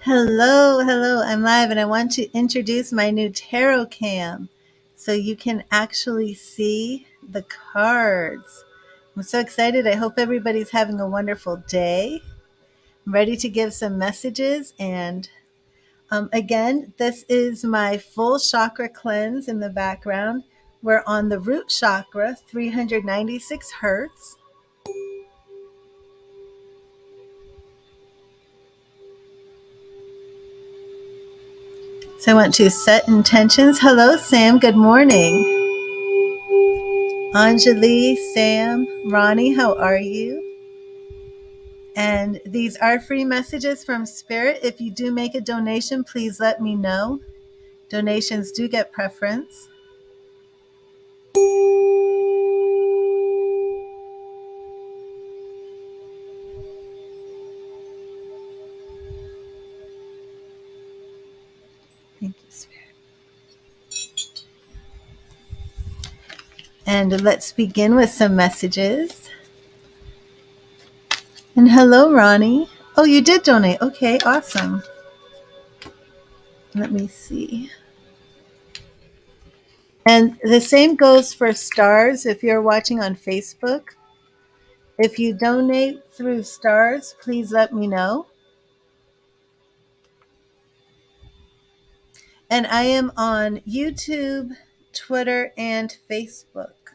Hello, hello. I'm live and I want to introduce my new tarot cam so you can actually see the cards. I'm so excited. I hope everybody's having a wonderful day. I'm ready to give some messages. And again, this is my full chakra cleanse in the background. We're on the root chakra, 396 hertz. So I want to set intentions. Hello, Sam. Good morning. Anjali, Sam, Ronnie, how are you? And these are free messages from Spirit. If you do make a donation, please let me know. Donations do get preference. Thank you, Spirit. And let's begin with some messages. And hello, Ronnie. Oh, you did donate. Okay, awesome. Let me see. And the same goes for stars if you're watching on Facebook. If you donate through stars, please let me know. And I am on YouTube, Twitter, and Facebook.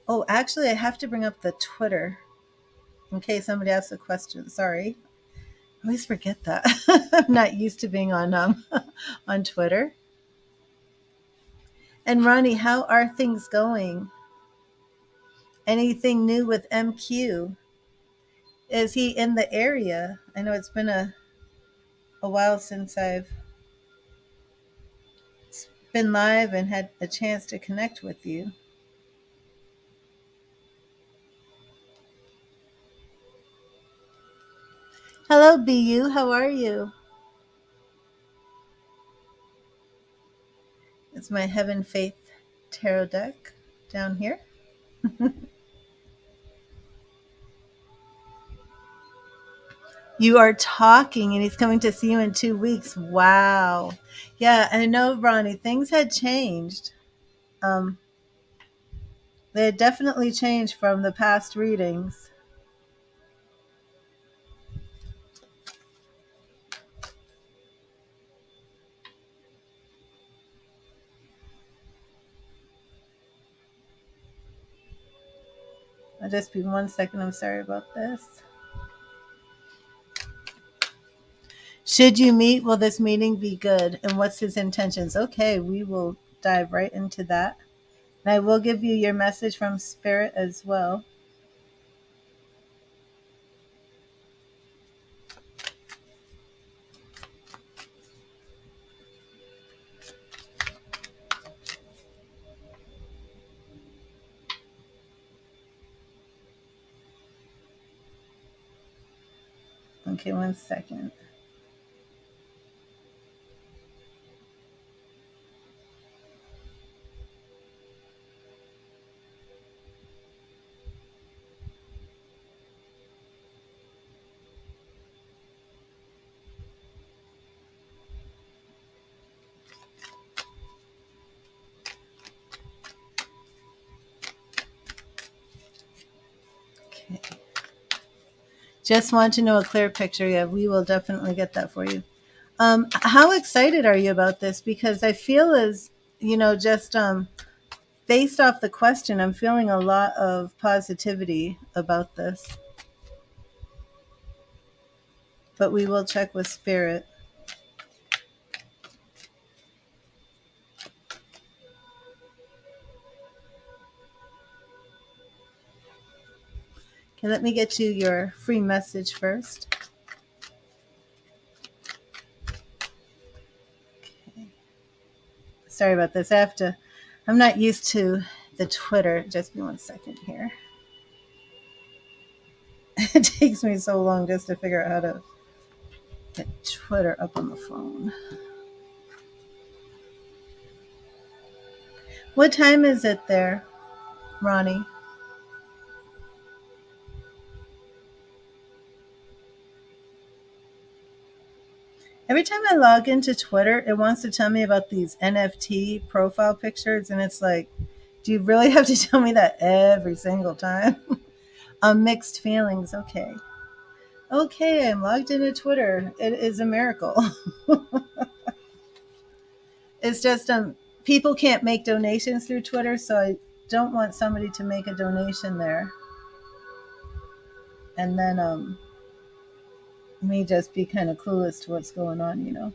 Oh, actually, I have to bring up the Twitter in case somebody asks a question. Sorry. I always forget that. I'm not used to being on on Twitter. And Ronnie, how are things going? Anything new with MQ? Is he in the area? I know it's been a while since I've been live and had a chance to connect with you. Hello, BU. How are you? It's my Heaven Faith tarot deck down here. You are talking and he's coming to see you in 2 weeks. Wow. Yeah, I know, Ronnie, things had changed. Um, they had definitely changed from the past readings. I'll just be 1 second. I'm sorry about this. Should you meet, will this meeting be good? And what's his intentions? Okay, we will dive right into that. And I will give you your message from Spirit as well. Okay, 1 second. Okay. Just want to know a clear picture. Yeah, we will definitely get that for you. How excited are you about this? Because I feel as, just based off the question, I'm feeling a lot of positivity about this. But we will check with Spirit. Okay, let me get you your free message first. Okay. Sorry about this. I'm not used to the Twitter. Just be 1 second here. It takes me so long just to figure out how to get Twitter up on the phone. What time is it there, Ronnie? Every time I log into Twitter, it wants to tell me about these NFT profile pictures, and it's like, do you really have to tell me that every single time? Mixed feelings. Okay. Okay, I'm logged into Twitter. It is a miracle. It's just people can't make donations through Twitter, so I don't want somebody to make a donation there and then me just be kind of clueless to what's going on.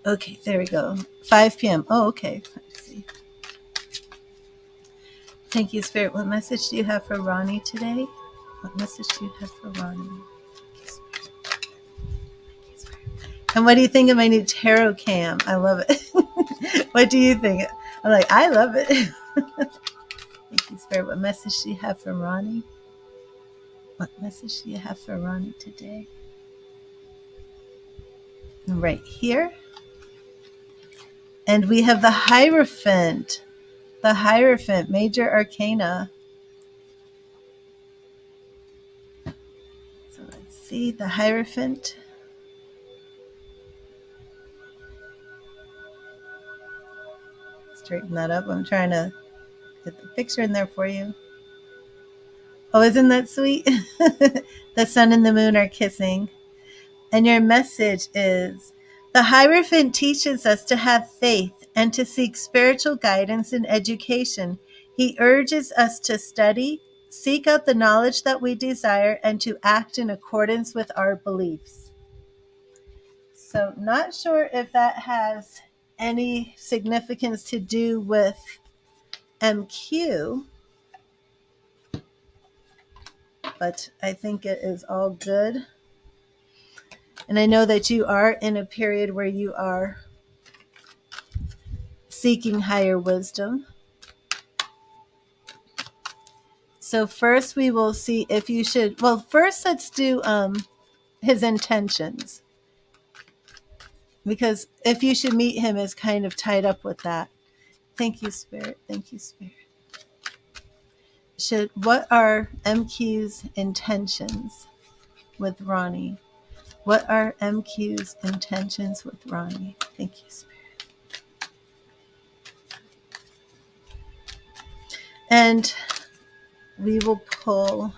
Okay, there we go. 5 p.m. Oh, okay. Let's see. Thank you, Spirit. What message do you have for Ronnie today? What message do you have for Ronnie? And what do you think of my new tarot cam? I love it. What do you think? I'm like, I love it. Thank you, Spirit. What message do you have for Ronnie? What message do you have for Ronnie today? Right here. And we have the Hierophant. The Hierophant, Major Arcana. So let's see, the Hierophant. Straighten that up. I'm trying to get the picture in there for you. Oh, isn't that sweet? The sun and the moon are kissing. And your message is, the Hierophant teaches us to have faith and to seek spiritual guidance and education. He urges us to study, seek out the knowledge that we desire, and to act in accordance with our beliefs. So, not sure if that has any significance to do with MQ, but I think it is all good. And I know that you are in a period where you are seeking higher wisdom. So first we will see if you should, well, first let's do his intentions. Because if you should meet him is kind of tied up with that. Thank you, Spirit. Thank you, Spirit. What are MQ's intentions with Ronnie? What are MQ's intentions with Ronnie? Thank you, Spirit. And we will pull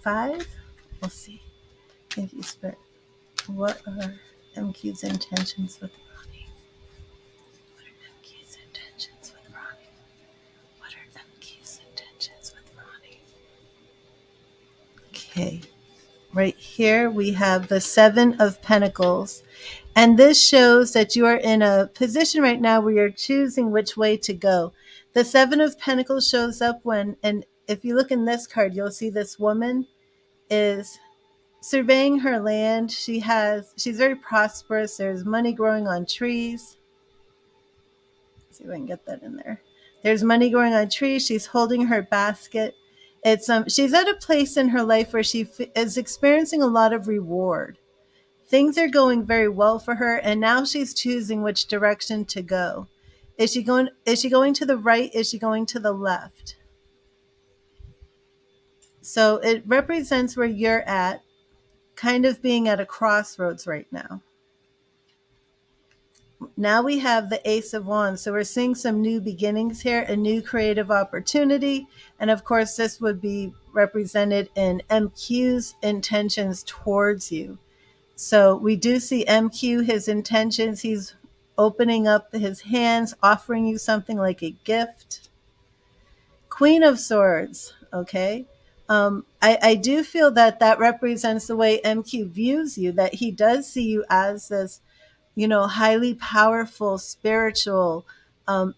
5. We'll see. Thank you, Spirit. What are MQ's intentions with Ronnie? What are MQ's intentions with Ronnie? What are MQ's intentions with Ronnie? Okay. Right here we have the 7 of Pentacles. And this shows that you are in a position right now where you're choosing which way to go. The 7 of Pentacles shows up when, and if you look in this card, you'll see this woman is surveying her land. She's very prosperous. There's money growing on trees. Let's see if I can get that in there. There's money growing on trees. She's holding her basket. She's at a place in her life where she is experiencing a lot of reward. Things are going very well for her, and now she's choosing which direction to go. Is she going to the right? Is she going to the left? So it represents where you're at, kind of being at a crossroads right now. Now we have the Ace of Wands. So we're seeing some new beginnings here, a new creative opportunity. And of course, this would be represented in MQ's intentions towards you. So we do see MQ, his intentions. He's opening up his hands, offering you something like a gift. Queen of Swords, okay? I do feel that represents the way MQ views you, that he does see you as this, highly powerful, spiritual,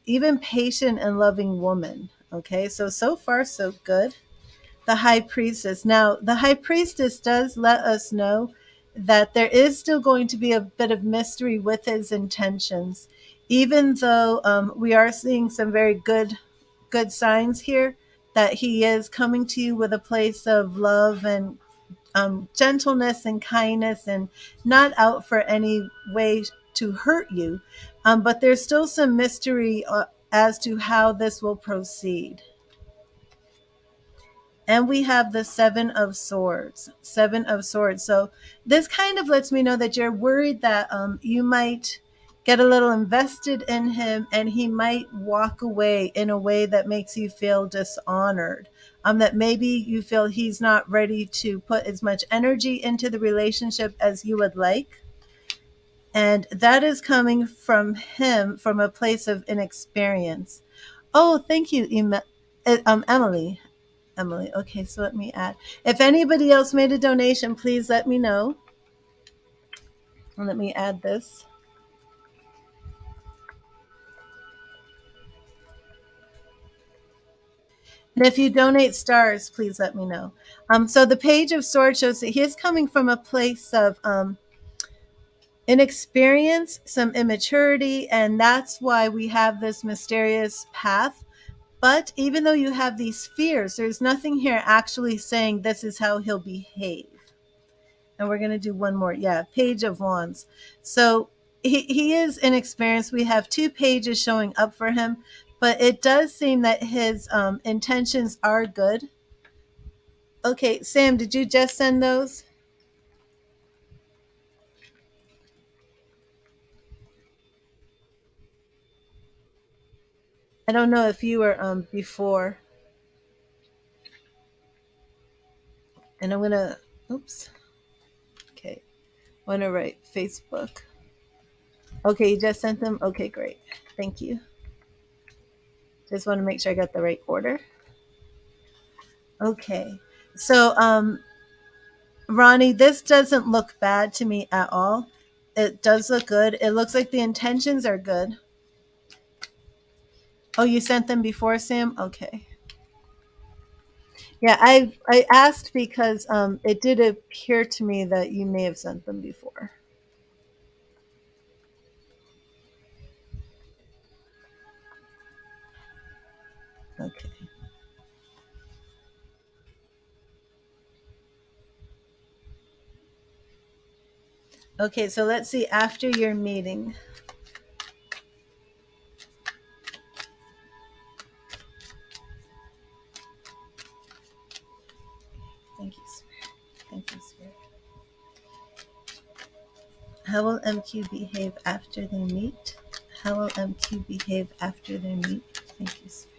even patient and loving woman. Okay, so far, so good. The High Priestess. Now, the High Priestess does let us know that there is still going to be a bit of mystery with his intentions, even though we are seeing some very good signs here that he is coming to you with a place of love and gentleness and kindness, and not out for any way to hurt you. But there's still some mystery as to how this will proceed. And we have the Seven of Swords. Seven of Swords. So this kind of lets me know that you're worried that you might get a little invested in him and he might walk away in a way that makes you feel dishonored. That maybe you feel he's not ready to put as much energy into the relationship as you would like. And that is coming from him from a place of inexperience. Oh, thank you, Emily. Emily. Okay, so let me add. If anybody else made a donation, please let me know. And let me add this. And if you donate stars, please let me know. So the Page of Swords shows that he is coming from a place of inexperience, some immaturity, and that's why we have this mysterious path. But even though you have these fears, there's nothing here actually saying this is how he'll behave. And we're going to do one more. Yeah, Page of Wands. So he is inexperienced. We have two pages showing up for him, but it does seem that his intentions are good. Okay, Sam, did you just send those? I don't know if you were before. And I'm going to, oops. Okay, I'm going to write Facebook. Okay, you just sent them? Okay, great. Thank you. Just want to make sure I got the right order. Okay. So, Ronnie, this doesn't look bad to me at all. It does look good. It looks like the intentions are good. Oh, you sent them before, Sam? Okay. Yeah, I asked because it did appear to me that you may have sent them before. Okay. Okay, so let's see after your meeting. Thank you, Spirit. Thank you, Spirit. How will MQ behave after they meet? How will MQ behave after they meet? Thank you, Spirit.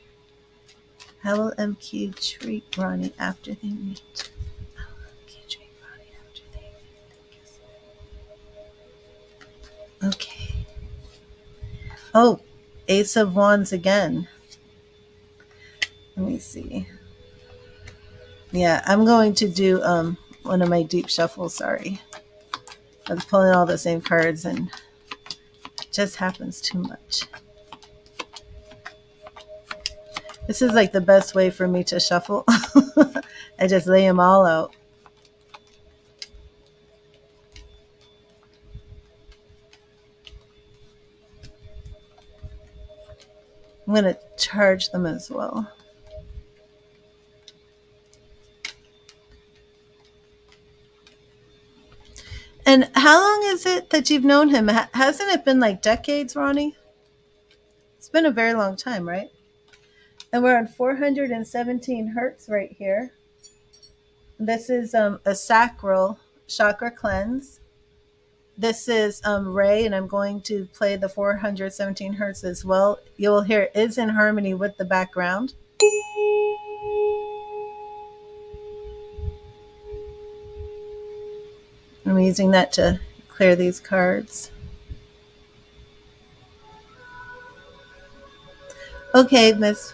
How will MQ treat Ronnie after they meet? How will MQ treat Ronnie after they meet? Okay. Oh, Ace of Wands again. Let me see. Yeah, I'm going to do one of my deep shuffles. Sorry, I was pulling all the same cards and it just happens too much. This is like the best way for me to shuffle. I just lay them all out. I'm going to charge them as well. And how long is it that you've known him? Hasn't it been like decades, Ronnie? It's been a very long time, right? And we're on 417 hertz right here. This is a sacral chakra cleanse. This is Ray, and I'm going to play the 417 hertz as well. You'll hear it is in harmony with the background. I'm using that to clear these cards. Okay, Miss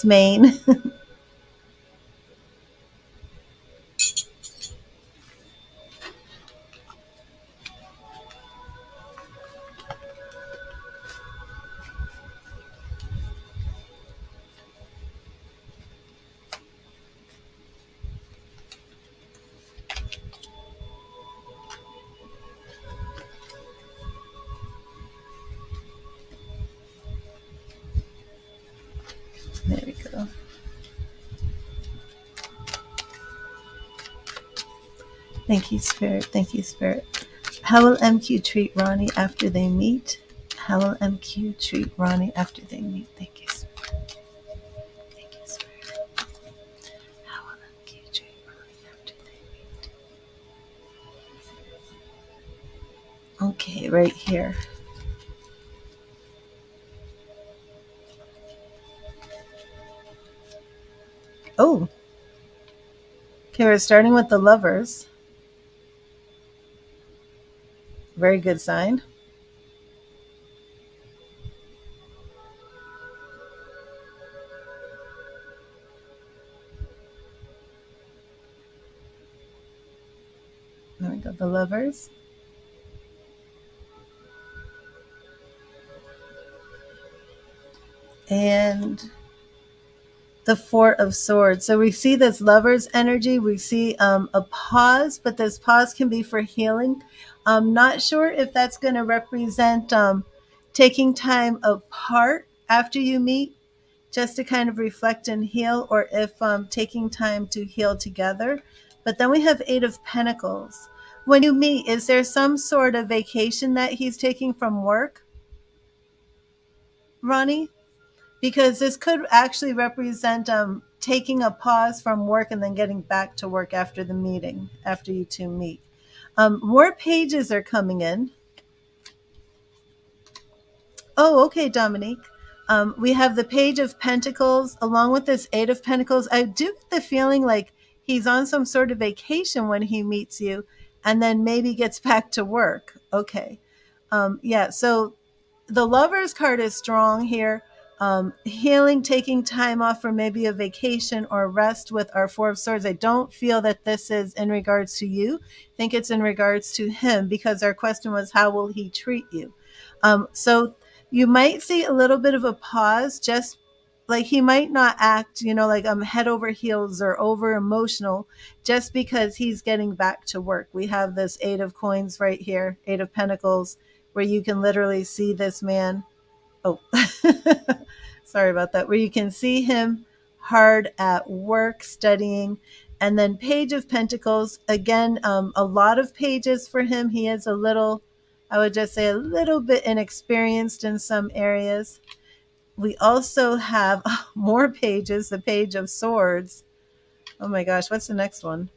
Maine. There we go. Thank you, Spirit. Thank you, Spirit. How will MQ treat Ronnie after they meet? How will MQ treat Ronnie after they meet? Thank you, Spirit. Thank you, Spirit. How will Okay, right here. Oh, okay, we're starting with the Lovers. Very good sign. There we go, the Lovers. And the Four of Swords. So we see this Lover's energy. We see a pause, but this pause can be for healing. I'm not sure if that's going to represent taking time apart after you meet just to kind of reflect and heal, or if taking time to heal together. But then we have Eight of Pentacles. When you meet, is there some sort of vacation that he's taking from work, Ronnie? Because this could actually represent taking a pause from work and then getting back to work after the meeting, after you two meet. More pages are coming in. Oh, okay, Dominique. We have the Page of Pentacles along with this Eight of Pentacles. I do get the feeling like he's on some sort of vacation when he meets you and then maybe gets back to work. Okay. Yeah, so the Lovers card is strong here. Healing, taking time off for maybe a vacation or rest with our Four of Swords. I don't feel that this is in regards to you. I think it's in regards to him, because our question was, how will he treat you? So you might see a little bit of a pause, just like he might not act, like I'm head over heels or over emotional just because he's getting back to work. We have this Eight of Coins right here, Eight of Pentacles, where you can literally see this man. Oh, sorry about that. Where you can see him hard at work, studying. And then Page of Pentacles, again, a lot of pages for him. He is a little, I would just say, a little bit inexperienced in some areas. We also have more pages, the Page of Swords. Oh my gosh, what's the next one?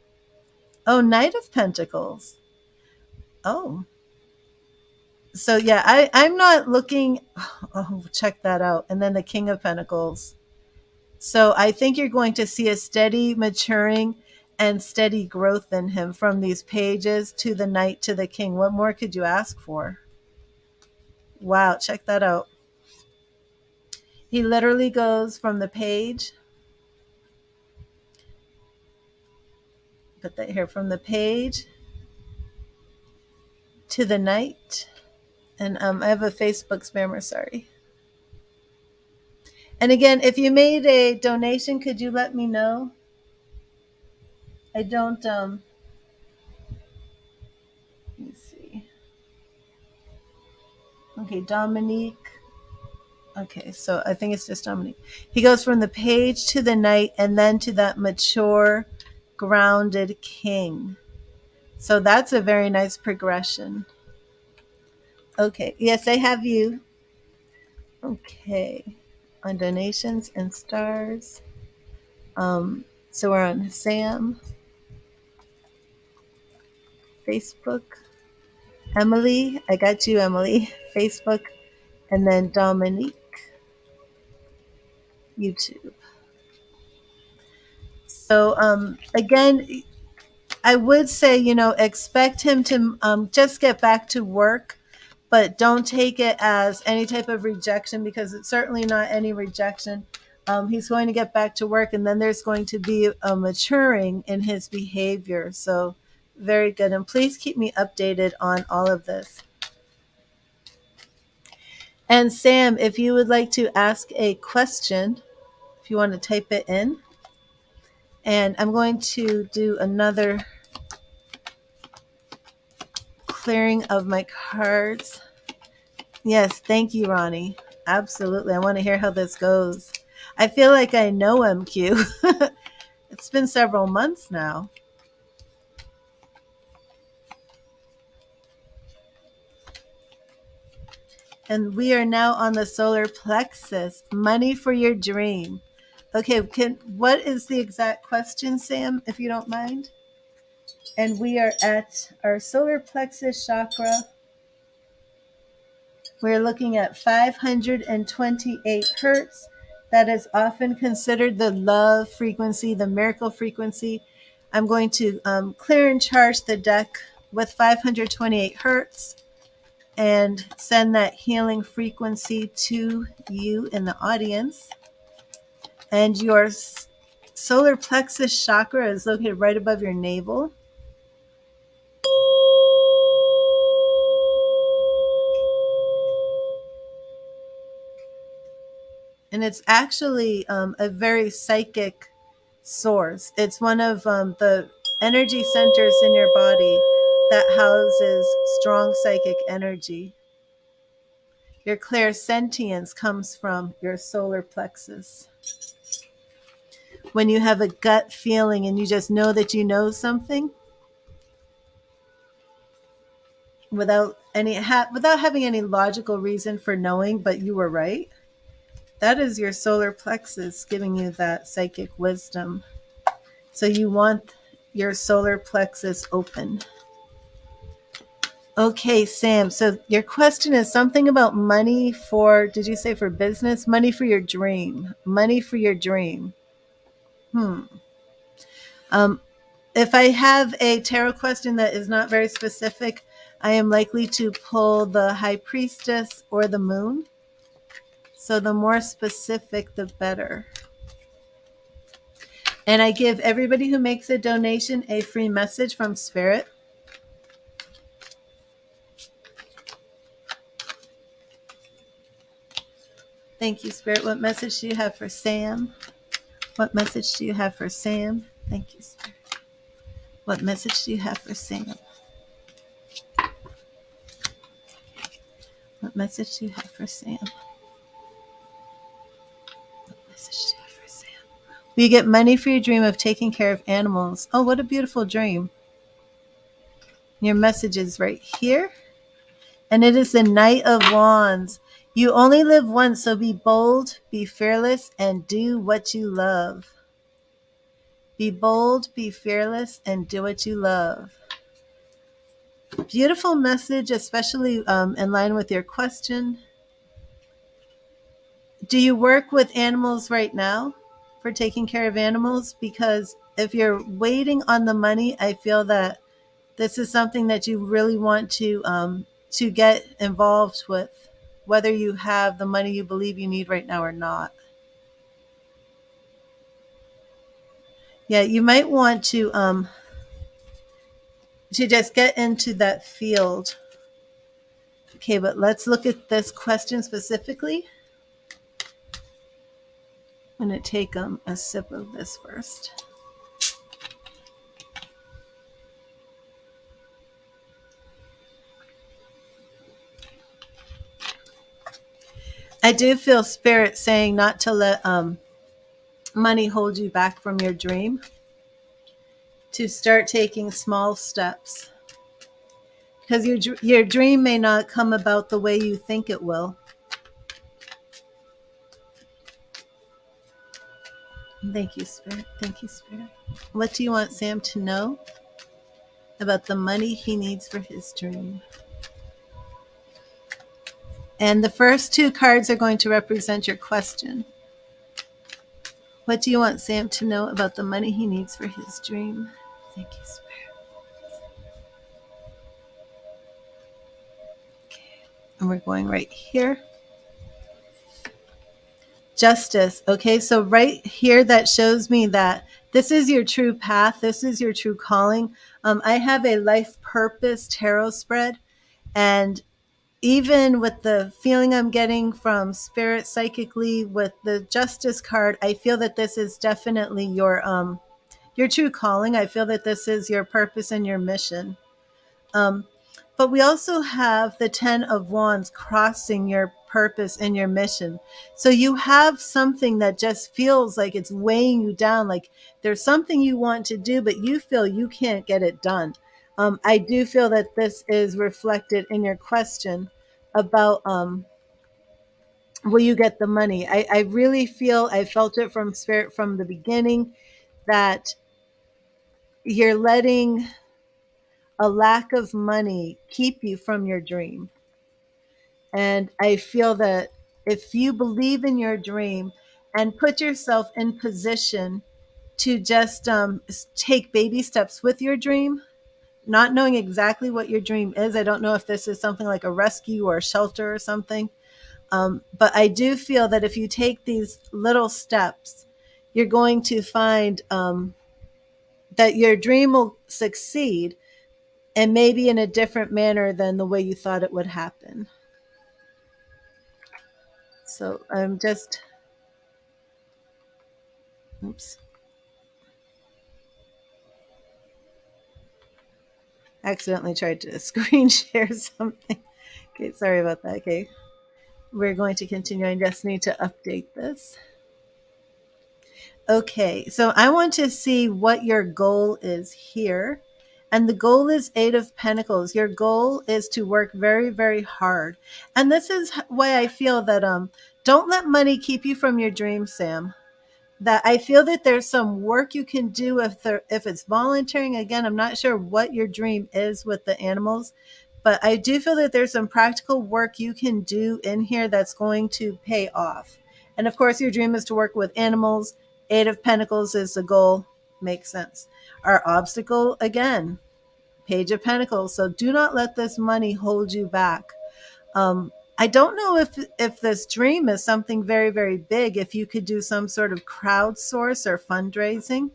Oh, Knight of Pentacles. Oh, so yeah, I'm not looking. Oh, check that out. And then the King of Pentacles. So I think you're going to see a steady maturing and steady growth in him from these pages to the Knight to the King. What more could you ask for? Wow, check that out. He literally goes from the page, put that here, from the page to the Knight. And I have a Facebook spammer, sorry. And again, if you made a donation, could you let me know? I don't, let me see. Okay, Dominique. Okay, so I think it's just Dominique. He goes from the page to the Knight and then to that mature, grounded King. So that's a very nice progression. Okay, yes, I have you. Okay, on donations and stars. So we're on Sam, Facebook, Emily. I got you, Emily. Facebook, and then Dominique, YouTube. So again, I would say, expect him to just get back to work, but don't take it as any type of rejection, because it's certainly not any rejection. He's going to get back to work, and then there's going to be a maturing in his behavior. So very good. And please keep me updated on all of this. And Sam, if you would like to ask a question, if you want to type it in. And I'm going to do another clearing of my cards. Yes, thank you, Ronnie. Absolutely. I want to hear how this goes. I feel like I know MQ. It's been several months now. And we are now on the solar plexus. Money for your dream. Okay, what is the exact question, Sam, if you don't mind? And we are at our solar plexus chakra. We're looking at 528 hertz. That is often considered the love frequency, the miracle frequency. I'm going to clear and charge the deck with 528 hertz and send that healing frequency to you in the audience. And your solar plexus chakra is located right above your navel. And it's actually a very psychic source. It's one of the energy centers in your body that houses strong psychic energy. Your clairsentience comes from your solar plexus. When you have a gut feeling and you just know that you know something without without having any logical reason for knowing, but you were right, that is your solar plexus giving you that psychic wisdom. So you want your solar plexus open. Okay, Sam. So your question is something about money for, did you say for business? Money for your dream. Money for your dream. Um, if I have a tarot question that is not very specific, I am likely to pull the High Priestess or the Moon. So the more specific, the better. And I give everybody who makes a donation a free message from Spirit. Thank you, Spirit. What message do you have for Sam? What message do you have for Sam? Thank you, Spirit. What message do you have for Sam? What message do you have for Sam? What message do you have for Sam? Will you get money for your dream of taking care of animals? Oh, what a beautiful dream. Your message is right here. And it is the Knight of Wands. You only live once, so be bold, be fearless, and do what you love. Be bold, be fearless, and do what you love. Beautiful message, especially in line with your question. Do you work with animals right now for taking care of animals? Because if you're waiting on the money, I feel that this is something that you really want to get involved with, whether you have the money you believe you need right now or not. Yeah, you might want to just get into that field. Okay, but let's look at this question specifically. I'm going to take a sip of this first. I do feel Spirit saying not to let money hold you back from your dream, to start taking small steps. Because your dream may not come about the way you think it will. Thank you, Spirit. Thank you, Spirit. What do you want Sam to know about the money he needs for his dream? And the first two cards are going to represent your question. What do you want Sam to know about the money he needs for his dream? Thank you, Spirit. Okay. And we're going right here. Justice. Okay, so right here that shows me that this is your true path. This is your true calling. I have a life purpose tarot spread, and even with the feeling I'm getting from Spirit psychically with the Justice card, I feel that this is definitely your true calling. I feel that this is your purpose and your mission. But we also have the 10 of Wands crossing your purpose and your mission. So you have something that just feels like it's weighing you down, like there's something you want to do, but you feel you can't get it done. I do feel that this is reflected in your question about will you get the money? I really feel, I felt it from Spirit from the beginning, that you're letting a lack of money keep you from your dream. And I feel that if you believe in your dream and put yourself in position to just take baby steps with your dream, not knowing exactly what your dream is. I don't know if this is something like a rescue or a shelter or something. But I do feel that if you take these little steps, you're going to find that your dream will succeed, and maybe in a different manner than the way you thought it would happen. So I'm just, oops, accidentally tried to screen share something. Okay, sorry about that. Okay, we're going to continue. I just need to update this. Okay, so I want to see what your goal is here. And the goal is Eight of Pentacles. Your goal is to work very, very hard. And this is why I feel that don't let money keep you from your dreams, Sam. That I feel that there's some work you can do if it's volunteering. Again, I'm not sure what your dream is with the animals, but I do feel that there's some practical work you can do in here that's going to pay off. And of course, your dream is to work with animals. Eight of Pentacles is the goal. Makes sense. Our obstacle, again, Page of Pentacles. So do not let this money hold you back. I don't know if this dream is something very, very big, if you could do some sort of crowdsource or fundraising.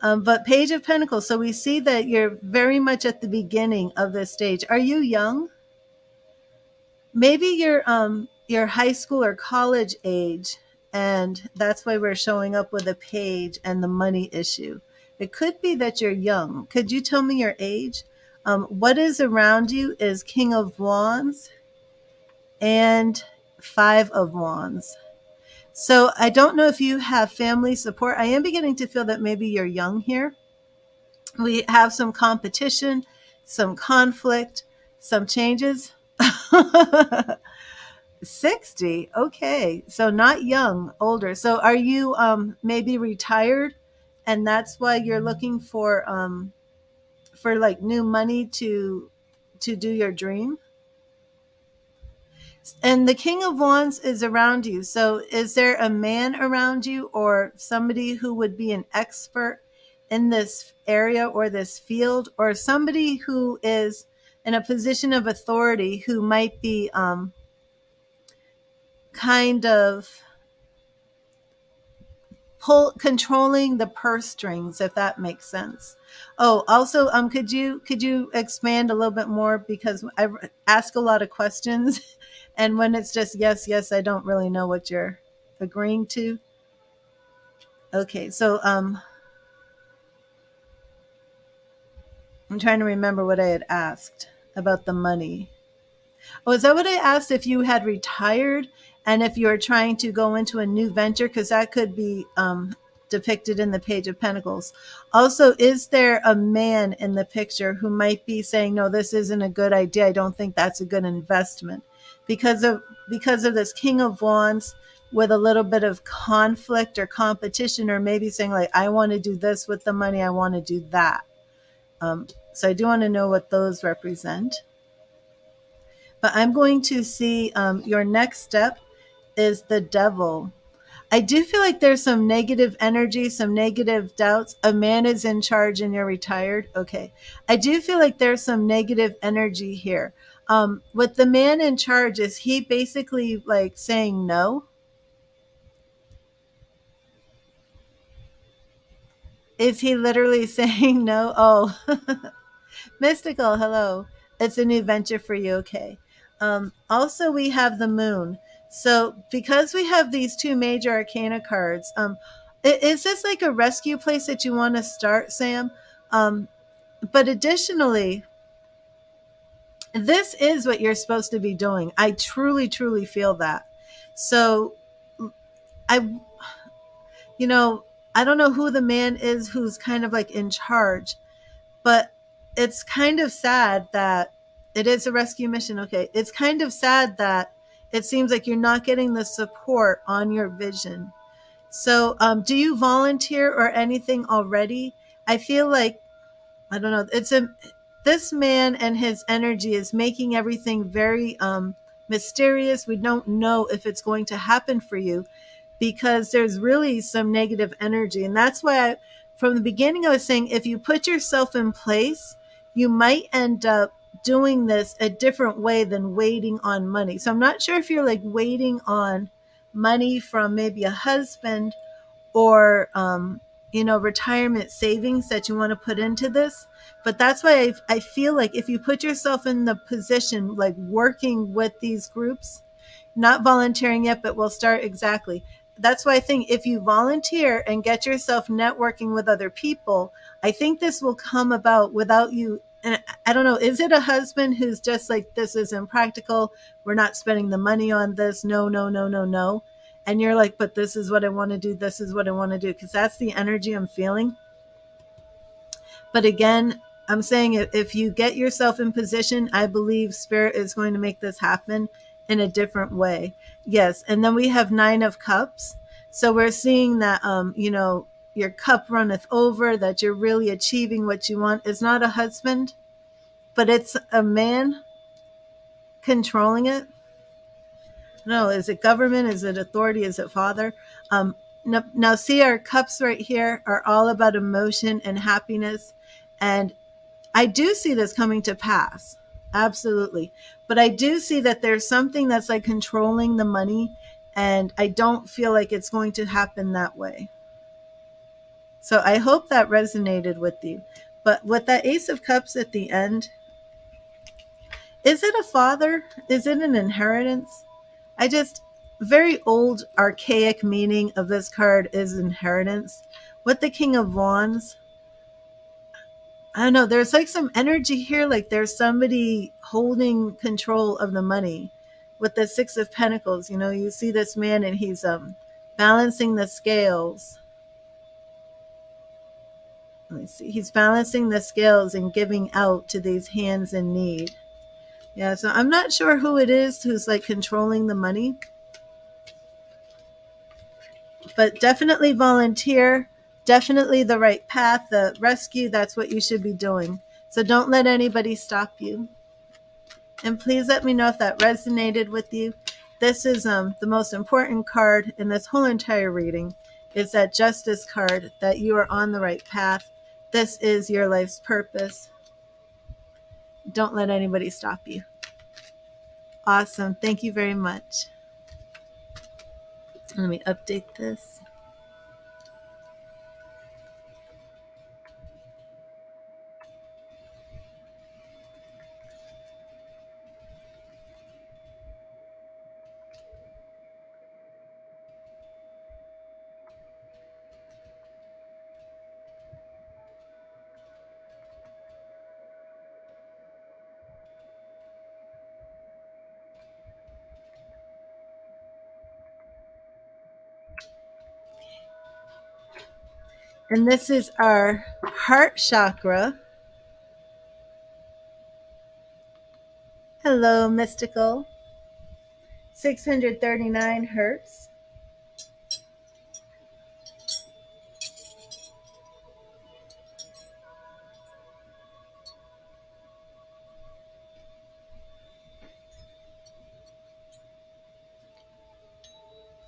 But Page of Pentacles. So we see that you're very much at the beginning of this stage. Are you young? Maybe you're high school or college age, and that's why we're showing up with a page and the money issue. It could be that you're young. Could you tell me your age? What is around you is King of Wands and Five of Wands. So I don't know if you have family support. I am beginning to feel that maybe you're young here. We have some competition, some conflict, some changes. 60. Okay. So not young, older. So are you maybe retired, and that's why you're looking for like new money to do your dream? And the King of Wands is around you. So is there a man around you or somebody who would be an expert in this area or this field, or somebody who is in a position of authority who might be kind of controlling the purse strings, if that makes sense? Oh, also, could you expand a little bit more, because I ask a lot of questions, and when it's just yes, yes, I don't really know what you're agreeing to. Okay, so I'm trying to remember what I had asked about the money. Oh, is that what I asked? If you had retired and if you're trying to go into a new venture, because that could be depicted in the Page of Pentacles. Also, is there a man in the picture who might be saying, "No, this isn't a good idea. I don't think that's a good investment," because of this King of Wands with a little bit of conflict or competition, or maybe saying like, "I want to do this with the money. I want to do that." So I do want to know what those represent. But I'm going to see your next step is the Devil. I do feel like there's some negative energy, some negative doubts. A man is in charge and you're retired. Okay. I do feel like there's some negative energy here. With the man in charge, is he basically like saying no? Is he literally saying no? Oh, Mystical, hello. It's a new venture for you. Okay. Also, we have the moon. So, because we have these two major arcana cards, is this like a rescue place that you want to start, Sam? Um, but additionally, this is what you're supposed to be doing. I truly, truly feel that. So, I, you know, I don't know who the man is who's kind of like in charge, but it's kind of sad that it is a rescue mission. Okay. It's kind of sad that it seems like you're not getting the support on your vision. So, do you volunteer or anything already? I feel like, I don't know. this man and his energy is making everything very mysterious. We don't know if it's going to happen for you because there's really some negative energy. And that's why from the beginning, I was saying if you put yourself in place, you might end up doing this a different way than waiting on money. So I'm not sure if you're like waiting on money from maybe a husband or retirement savings that you want to put into this. But that's why I feel like if you put yourself in the position like working with these groups, not volunteering yet, but we'll start exactly. That's why I think if you volunteer and get yourself networking with other people, I think this will come about without you. And I don't know, is it a husband who's just like, this is impractical? We're not spending the money on this. No, no, no, no, no. And you're like, but this is what I want to do. This is what I want to do. Because that's the energy I'm feeling. But again, I'm saying if you get yourself in position, I believe Spirit is going to make this happen in a different way. Yes. And then we have 9 of Cups. So we're seeing that, your cup runneth over, that you're really achieving what you want. It's not a husband, but it's a man controlling it. No, is it government? Is it authority? Is it father? Now, see, our cups right here are all about emotion and happiness. And I do see this coming to pass. Absolutely. But I do see that there's something that's like controlling the money. And I don't feel like it's going to happen that way. So I hope that resonated with you. But with that Ace of Cups at the end, is it a father? Is it an inheritance? I just, very old, archaic meaning of this card is inheritance. With the King of Wands, I don't know, there's like some energy here, like there's somebody holding control of the money. With the 6 of Pentacles, you see this man and he's balancing the scales. Let me see. He's balancing the scales and giving out to these hands in need. Yeah, so I'm not sure who it is who's like controlling the money. But definitely volunteer, definitely the right path, the rescue, that's what you should be doing. So don't let anybody stop you. And please let me know if that resonated with you. This is the most important card in this whole entire reading. Is that Justice card, that you are on the right path. This is your life's purpose. Don't let anybody stop you. Awesome. Thank you very much. Let me update this. And this is our heart chakra. Hello, Mystical. 639 hertz.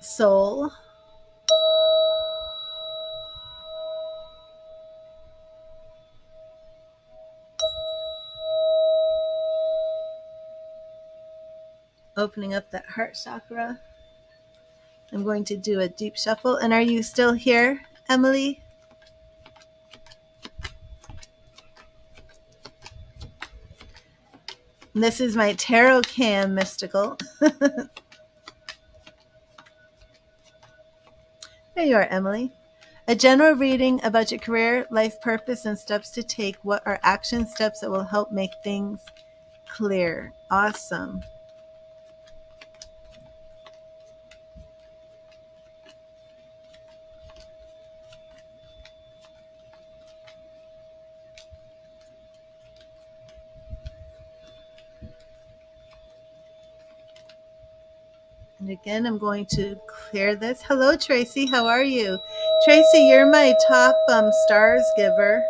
Soul. Opening up that heart chakra. I'm going to do a deep shuffle. And are you still here, Emily? This is my tarot cam, Mystical. There you are, Emily. A general reading about your career, life purpose, and steps to take. What are action steps that will help make things clear? Awesome. And again, I'm going to clear this. Hello, Tracy. How are you? Tracy, you're my top stars giver.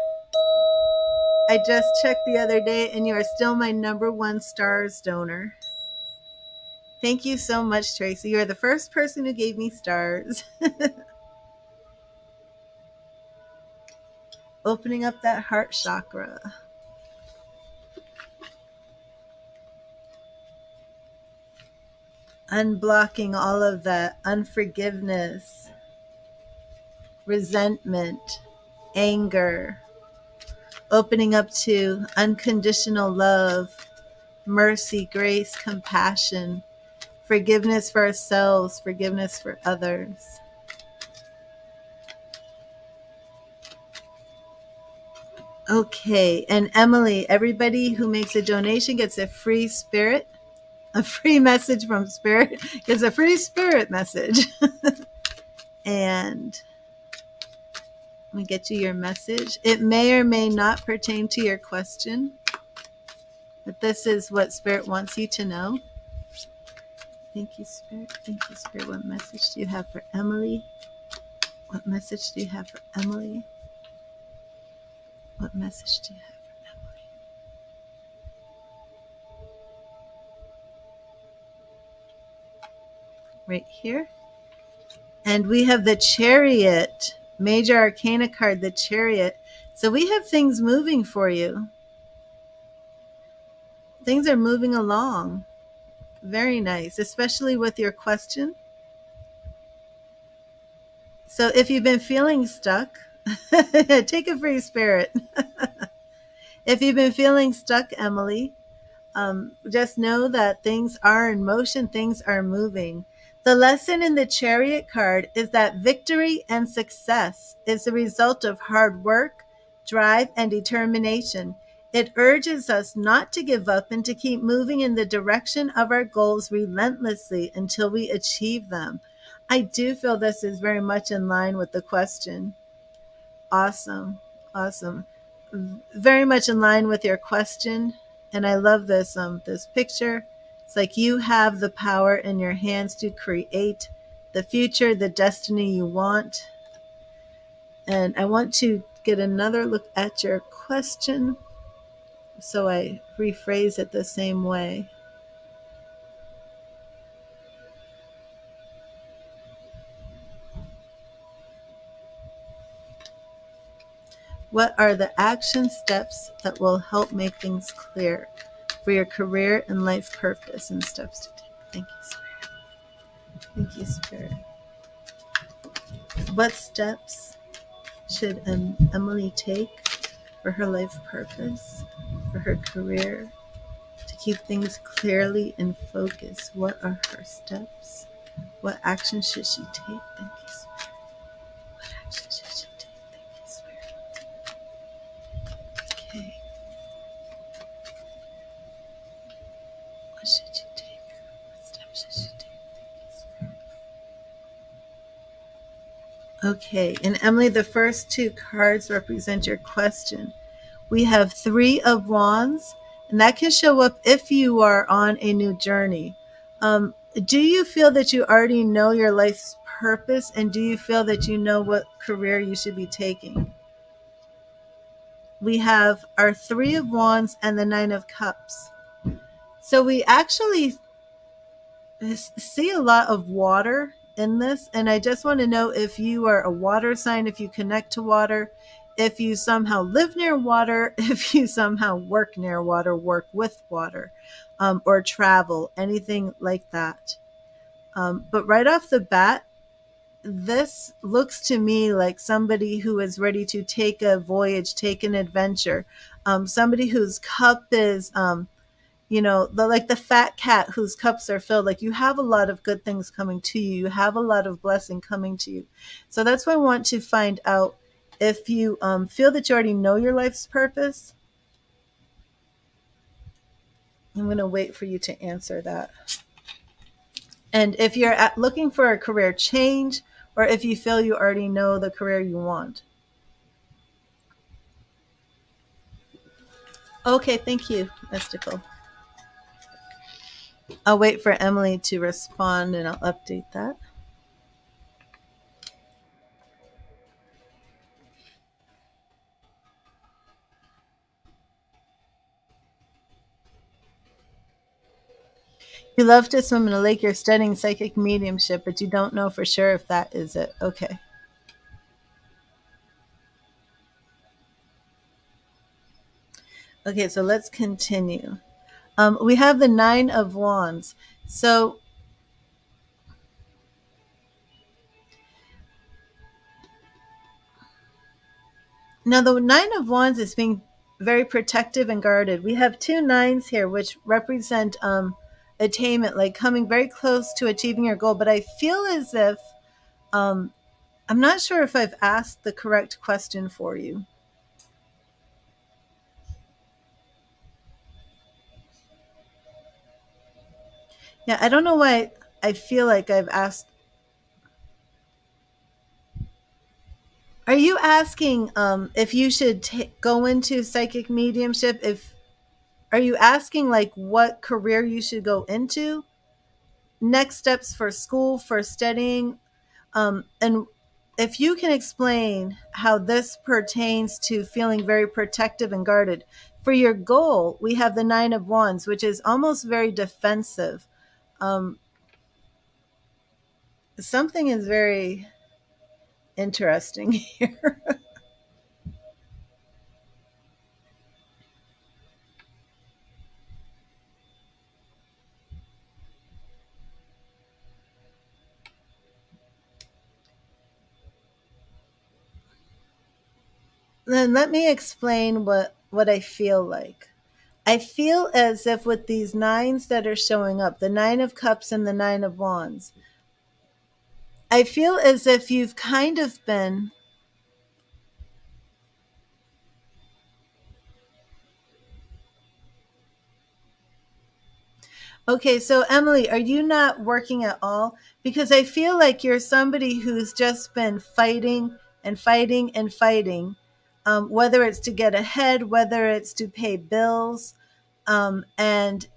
I just checked the other day, and you are still my number one stars donor. Thank you so much, Tracy. You are the first person who gave me stars. Opening up that heart chakra. Unblocking all of that unforgiveness, resentment, anger. Opening up to unconditional love, mercy, grace, compassion, forgiveness for ourselves, forgiveness for others. Okay, and Emily, everybody who makes a donation gets a free spirit, a free message from spirit, gets a free spirit message. And let me get you your message. It may or may not pertain to your question, but this is what spirit wants you to know. Thank you, Spirit. Thank you, Spirit. What message do you have for Emily? What message do you have for Emily? What message do you have for Emily? Right here. And we have the Chariot, Major Arcana card, the Chariot. So we have things moving for you. Things are moving along. Very nice, especially with your question. So if you've been feeling stuck, take a free spirit. If you've been feeling stuck, Emily, just know that things are in motion, things are moving. The lesson in the Chariot card is that victory and success is the result of hard work, drive, and determination. It urges us not to give up and to keep moving in the direction of our goals relentlessly until we achieve them. I do feel this is very much in line with the question. Awesome. Awesome. Very much in line with your question. And I love this picture. It's like you have the power in your hands to create the future, the destiny you want. And I want to get another look at your question. So I rephrase it the same way. What are the action steps that will help make things clear for your career and life purpose and steps to take? Thank you, Spirit. Thank you, Spirit. What steps should Emily take for her life purpose, for her career, to keep things clearly in focus? What are her steps? What action should she take? Thank you, Spirit. What action should she take? Thank you, Spirit. Okay. What should she take? What steps should she take? Thank you, Spirit. Okay, and Emily, the first two cards represent your question. We have Three of Wands, and that can show up if you are on a new journey. Do you feel that you already know your life's purpose, and do you feel that you know what career you should be taking? We have our Three of Wands and the Nine of Cups. So we actually see a lot of water in this, and I just want to know if you are a water sign, if you connect to water, if you somehow live near water, if you somehow work near water, work with water, or travel, anything like that. But right off the bat, this looks to me like somebody who is ready to take a voyage, take an adventure, somebody whose cup is like the fat cat whose cups are filled. Like, you have a lot of good things coming to you, you have a lot of blessing coming to you. So that's why I want to find out if you feel that you already know your life's purpose. I'm going to wait for you to answer that. And if you're looking for a career change, or if you feel you already know the career you want. Okay, thank you, Mystical. I'll wait for Emily to respond and I'll update that. You love to swim in a lake. You're studying psychic mediumship, but you don't know for sure if that is it. Okay. Okay, so let's continue. We have the Nine of Wands. So now the Nine of Wands is being very protective and guarded. We have two nines here, which represent attainment, like coming very close to achieving your goal. But I feel as if um, I'm not sure if I've asked the correct question for you. Yeah, I don't know why I feel like I've asked. Are you asking if you should go into psychic mediumship? If are you asking like what career you should go into? Next steps for school, for studying, and if you can explain how this pertains to feeling very protective and guarded. For your goal, we have the Nine of Wands, which is almost very defensive. Um, Something is very interesting here. Then let me explain what I feel like. I feel as if with these nines that are showing up, the Nine of Cups and the Nine of Wands, I feel as if you've kind of been. Okay, so Emily, are you not working at all? Because I feel like you're somebody who's just been fighting and fighting and fighting, whether it's to get ahead, whether it's to pay bills, and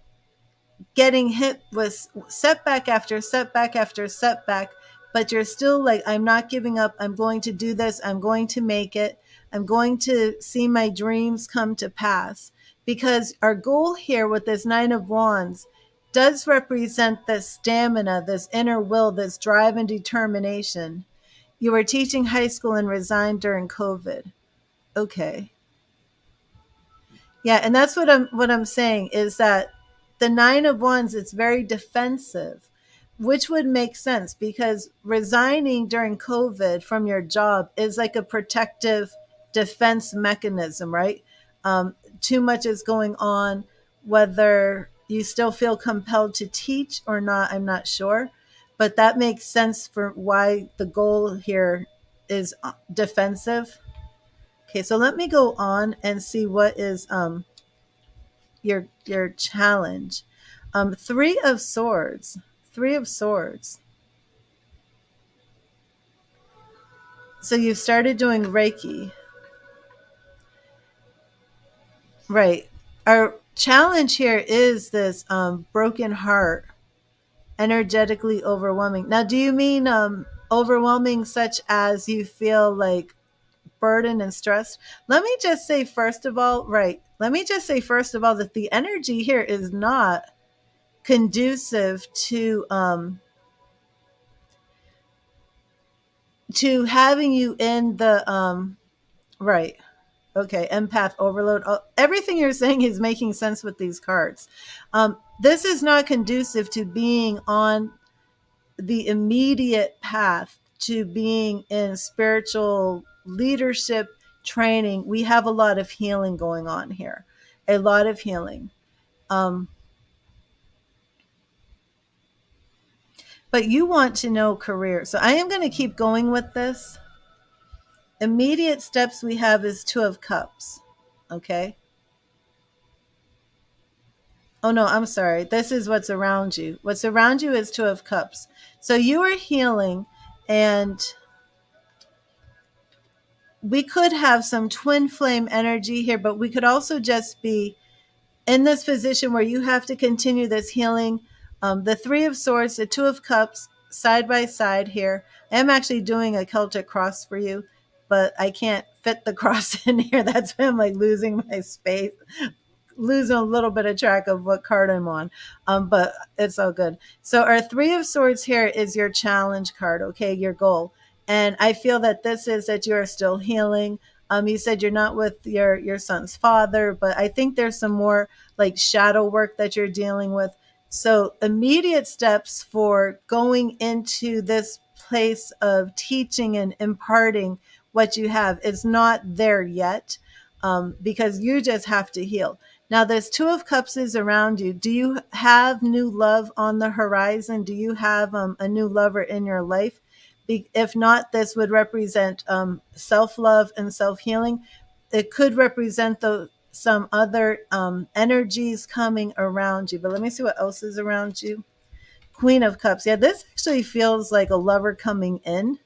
getting hit with setback after setback after setback, but you're still like, I'm not giving up. I'm going to do this. I'm going to make it. I'm going to see my dreams come to pass. Because our goal here with this Nine of Wands does represent this stamina, this inner will, this drive and determination. You were teaching high school and resigned during COVID. Okay. Yeah, and that's what I'm saying is that the Nine of Wands is very defensive, which would make sense because resigning during COVID from your job is like a protective defense mechanism, right? Too much is going on, whether you still feel compelled to teach or not, I'm not sure, but that makes sense for why the goal here is defensive. Okay, so let me go on and see what is your challenge. Three of Swords. Three of Swords. So you started doing Reiki. Right. Our challenge here is this broken heart, energetically overwhelming. Now, do you mean overwhelming such as you feel like burdened and stressed? Let me just say, first of all, right. Let me just say, first of all, that the energy here is not conducive to having you in the right. Okay, empath overload. Everything you're saying is making sense with these cards. This is not conducive to being on the immediate path to being in spiritual leadership training. We have a lot of healing going on here, a lot of healing. Um, but you want to know career. So I am going to keep going with this. Immediate steps we have is Two of Cups. Okay. Oh no, I'm sorry. This is what's around you. What's around you is Two of Cups. So you are healing, and we could have some twin flame energy here, but we could also just be in this position where you have to continue this healing. The Three of Swords, the Two of Cups, side by side here. I'm actually doing a Celtic Cross for you, but I can't fit the cross in here. That's why I'm like losing my space. losing a little bit of track of what card I'm on, but it's all good. So our Three of Swords here is your challenge card, okay, your goal. And I feel that this is that you are still healing. You said you're not with your son's father, but I think there's some more like shadow work that you're dealing with. So immediate steps for going into this place of teaching and imparting what you have is not there yet, because you just have to heal. Now, there's Two of Cups is around you. Do you have new love on the horizon? Do you have a new lover in your life? If not, this would represent self-love and self-healing. It could represent some other energies coming around you. But let me see what else is around you. Queen of Cups. Yeah, this actually feels like a lover coming in.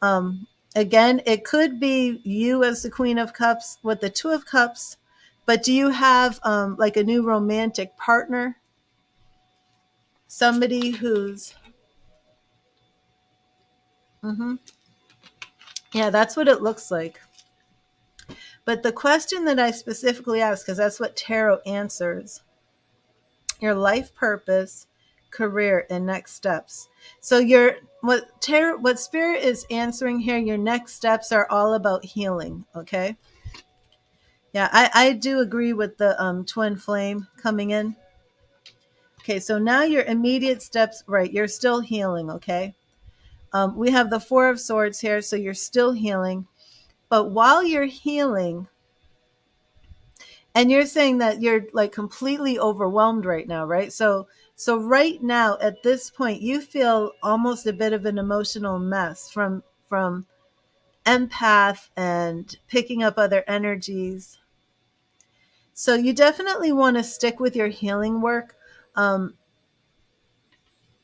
Um, Again, it could be you as the Queen of Cups with the Two of Cups, but do you have like a new romantic partner? Somebody who's, mhm. Yeah, that's what it looks like. But the question that I specifically asked, because that's what tarot answers, your life purpose, career, and next steps. So what spirit is answering here, your next steps are all about healing, okay? Yeah, I do agree with the twin flame coming in. Okay, so now your immediate steps, right, you're still healing, okay? We have the Four of Swords here, so you're still healing. But while you're healing, and you're saying that you're like completely overwhelmed right now, right? So right now at this point, you feel almost a bit of an emotional mess from empath and picking up other energies. So you definitely want to stick with your healing work. Um,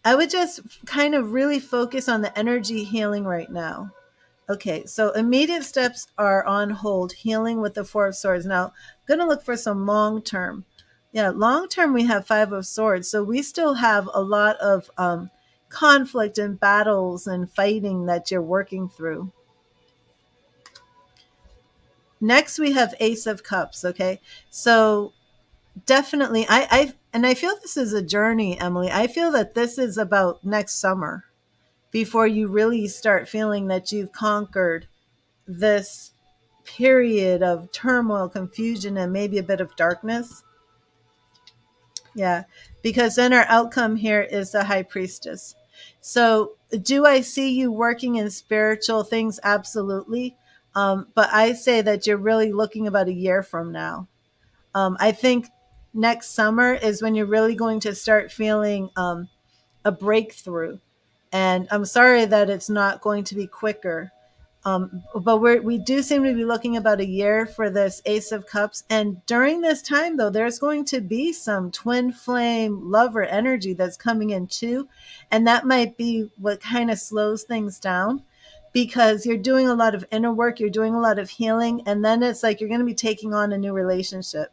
I would just kind of really focus on the energy healing right now. Okay, so immediate steps are on hold, healing with the Four of Swords. Now, I'm going to look for some long term. Yeah, long term, we have Five of Swords. So we still have a lot of conflict and battles and fighting that you're working through. Next, we have Ace of Cups. Okay, so definitely, and I feel this is a journey, Emily. I feel that this is about next summer before you really start feeling that you've conquered this period of turmoil, confusion, and maybe a bit of darkness. Yeah, because then our outcome here is the High Priestess. So, do I see you working in spiritual things? Absolutely. But I say that you're really looking about a year from now. I think next summer is when you're really going to start feeling a breakthrough. And I'm sorry that it's not going to be quicker. But we do seem to be looking about a year for this Ace of Cups. And during this time, though, there's going to be some twin flame lover energy that's coming in too. And that might be what kind of slows things down, because you're doing a lot of inner work, you're doing a lot of healing. And then it's like you're going to be taking on a new relationship.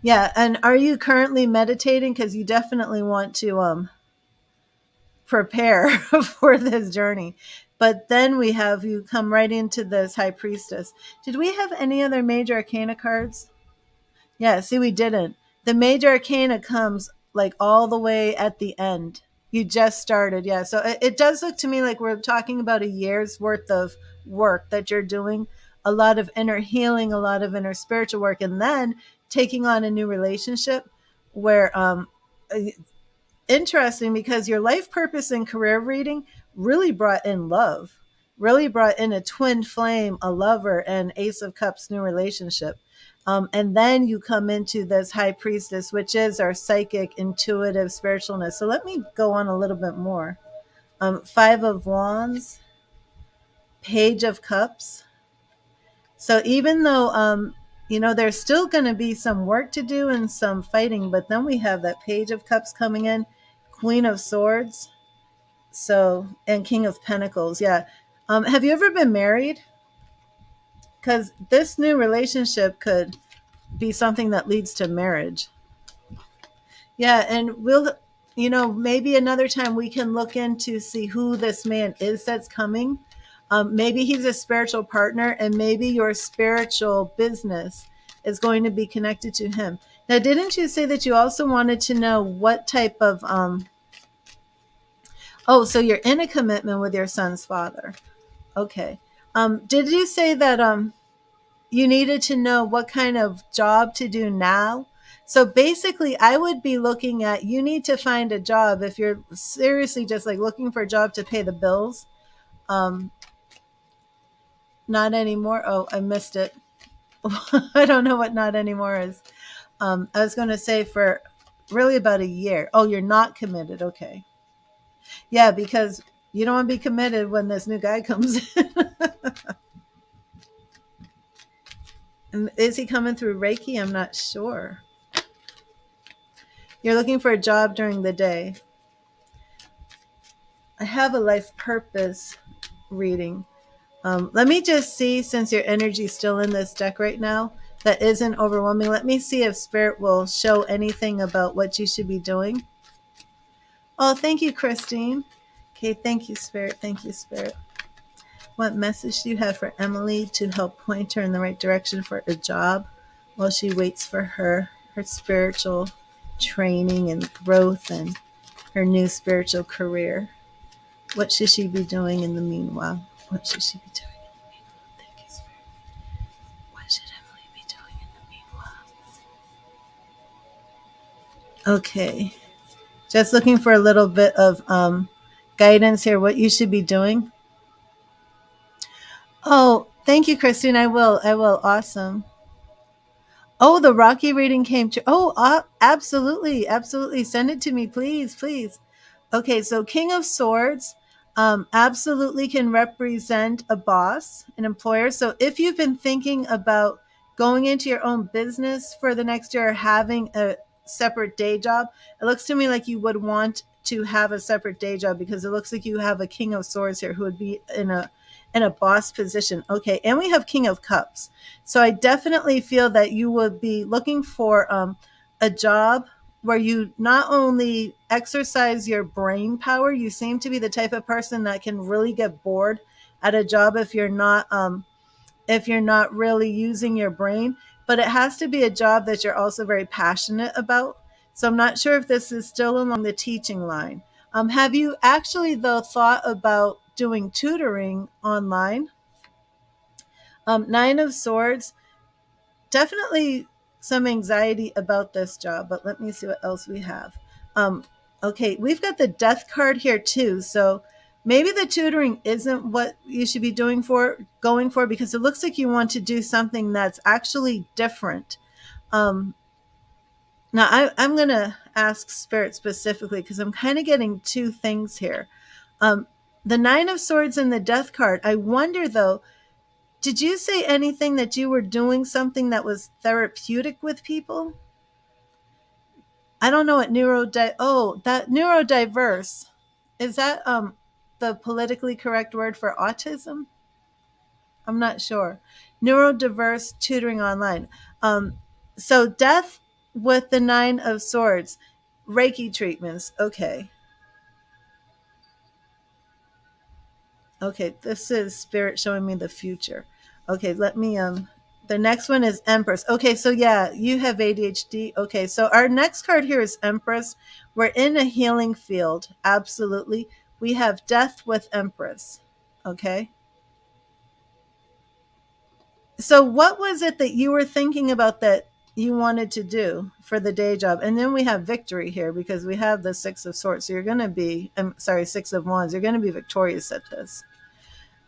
Yeah. And are you currently meditating? Because you definitely want to prepare for this journey. But then we have you come right into this High Priestess. Did we have any other major arcana cards? Yeah, see, we didn't. The major arcana comes like all the way at the end. You just started. Yeah. So it does look to me like we're talking about a year's worth of work that you're doing, a lot of inner healing, a lot of inner spiritual work, and then taking on a new relationship where interesting, because your life purpose and career reading really brought in love, really brought in a twin flame, a lover, and Ace of Cups new relationship. And then you come into this High Priestess, which is our psychic, intuitive spiritualness. So let me go on a little bit more. Five of Wands, Page of Cups. So even though, there's still going to be some work to do and some fighting, but then we have that Page of Cups coming in, Queen of Swords, so, and King of Pentacles. Yeah. Have you ever been married? Because this new relationship could be something that leads to marriage. Yeah. And maybe another time we can look into see who this man is that's coming. Maybe he's a spiritual partner, and maybe your spiritual business is going to be connected to him. Now, didn't you say that you also wanted to know what type of oh, so you're in a commitment with your son's father. Okay. Did you say that you needed to know what kind of job to do now? So basically, I would be looking at, you need to find a job if you're seriously just like looking for a job to pay the bills. Um, Not anymore. Oh, I missed it. I don't know what not anymore is. I was going to say for really about a year. Oh, you're not committed. Okay. Yeah, because you don't want to be committed when this new guy comes in. Is he coming through Reiki? I'm not sure. You're looking for a job during the day. I have a life purpose reading. Let me just see, since your energy is still in this deck right now, that isn't overwhelming. Let me see if Spirit will show anything about what you should be doing. Oh, thank you, Christine. Okay, thank you, Spirit. Thank you, Spirit. What message do you have for Emily to help point her in the right direction for a job while she waits for her spiritual training and growth and her new spiritual career? What should she be doing in the meanwhile? What should she be doing in the meanwhile? Thank you, Spirit. What should Emily be doing in the meanwhile? Okay. Just looking for a little bit of guidance here, what you should be doing. Oh, thank you, Christine. I will. I will. Awesome. Oh, the Rocky reading came to. Oh, absolutely. Absolutely. Send it to me, please. Please. Okay, so King of Swords absolutely can represent a boss, an employer. So if you've been thinking about going into your own business for the next year or having a separate day job, it looks to me like you would want to have a separate day job because it looks like you have a King of Swords here who would be in a boss position. Okay, and we have King of Cups. So I definitely feel that you would be looking for a job where you not only exercise your brain power, you seem to be the type of person that can really get bored at a job if you're not really using your brain, but it has to be a job that you're also very passionate about. So I'm not sure if this is still along the teaching line. Have you actually though thought about doing tutoring online? Nine of Swords, definitely some anxiety about this job, but let me see what else we have. Um, okay, we've got the death card here too. So maybe the tutoring isn't what you should be going for, because it looks like you want to do something that's actually different. Um, Now, I'm going to ask Spirit specifically because I'm kind of getting two things here. Um, the Nine of Swords and the Death card. I wonder though, did you say anything that you were doing something that was therapeutic with people? I don't know what that neurodiverse. Is that the politically correct word for autism? I'm not sure. Neurodiverse tutoring online. Um so death with the 9 of swords. Reiki treatments. Okay. Okay, this is Spirit showing me the future. Okay, let me the next one is Empress. Okay, so yeah, you have ADHD. Okay, so our next card here is Empress. We're in a healing field. Absolutely. We have Death with Empress. Okay. So what was it that you were thinking about that you wanted to do for the day job? And then we have victory here because we have the 6 of swords. So you're going to be, I'm sorry, 6 of wands. You're going to be victorious at this.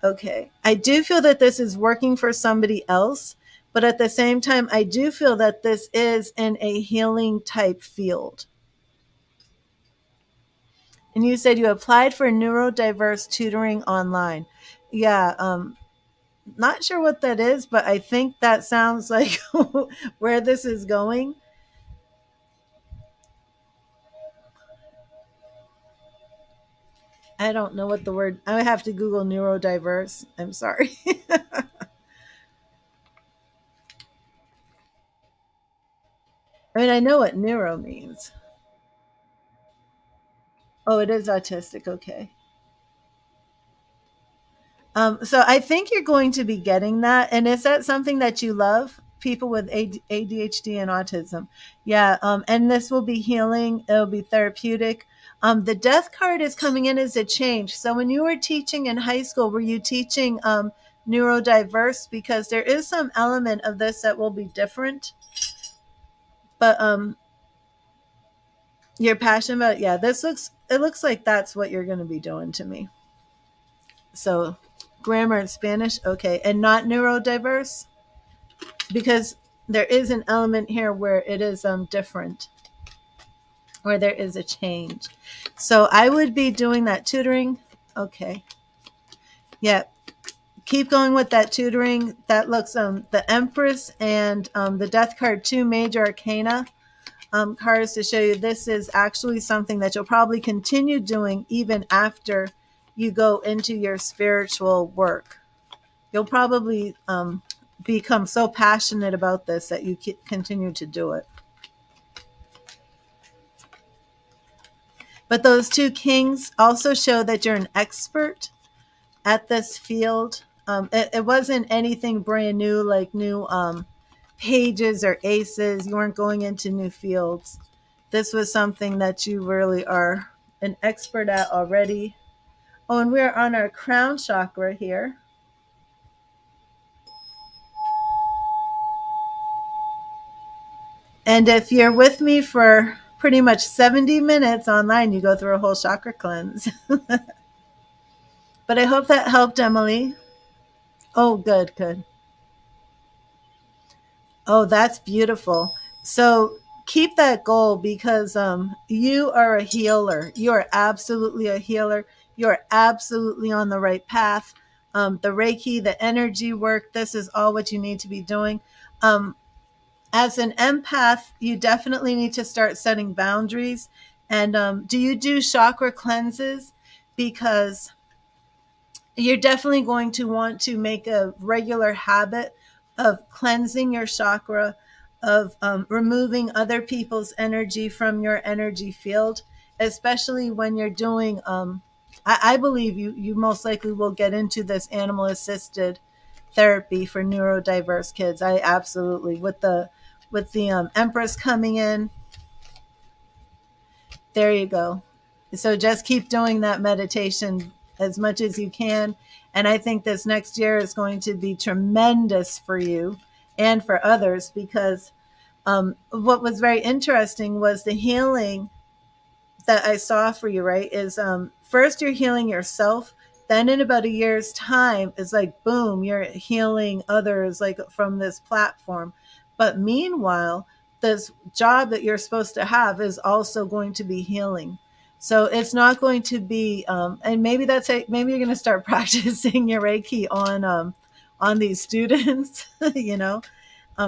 Okay. I do feel that this is working for somebody else, but at the same time, I do feel that this is in a healing type field. And you said you applied for neurodiverse tutoring online. Yeah, not sure what that is, but I think that sounds like where this is going. I don't know what the word, I would have to Google neurodiverse. I'm sorry. I mean, I know what neuro means. Oh, it is autistic. Okay. So I think you're going to be getting that. And is that something that you love? People with ADHD and autism. Yeah. And this will be healing. It'll be therapeutic. The death card is coming in as a change. So when you were teaching in high school, were you teaching neurodiverse? Because there is some element of this that will be different. But you're passionate about it. Yeah, it looks like that's what you're going to be doing to me. So grammar and Spanish, okay, and not neurodiverse, because there is an element here where it is different, where there is a change. So I would be doing that tutoring. Okay, yeah, keep going with that tutoring. That looks the Empress and the Death card, two major arcana cards to show you this is actually something that you'll probably continue doing even after you go into your spiritual work. You'll probably become so passionate about this that you continue to do it. But those two kings also show that you're an expert at this field. It wasn't anything brand new, like new pages or aces. You weren't going into new fields. This was something that you really are an expert at already. Oh, and we're on our crown chakra here. And if you're with me for pretty much 70 minutes online, you go through a whole chakra cleanse. But I hope that helped, Emily. Oh, good, good. Oh, that's beautiful. So keep that goal because you are a healer. You are absolutely a healer. You are absolutely on the right path. The Reiki, the energy work, this is all what you need to be doing. Um, as an empath, you definitely need to start setting boundaries. And do you do chakra cleanses? Because you're definitely going to want to make a regular habit of cleansing your chakra, of removing other people's energy from your energy field, especially when you're doing. I believe you most likely will get into this animal assisted therapy for neurodiverse kids. I absolutely with the Empress coming in. There you go. So just keep doing that meditation as much as you can. And I think this next year is going to be tremendous for you and for others because what was very interesting was the healing that I saw for you, right, is first you're healing yourself. Then in about a year's time, it's like, boom, you're healing others like from this platform. But meanwhile, this job that you're supposed to have is also going to be healing. So it's not going to be, and maybe that's it. Maybe you're going to start practicing your Reiki on these students, you know,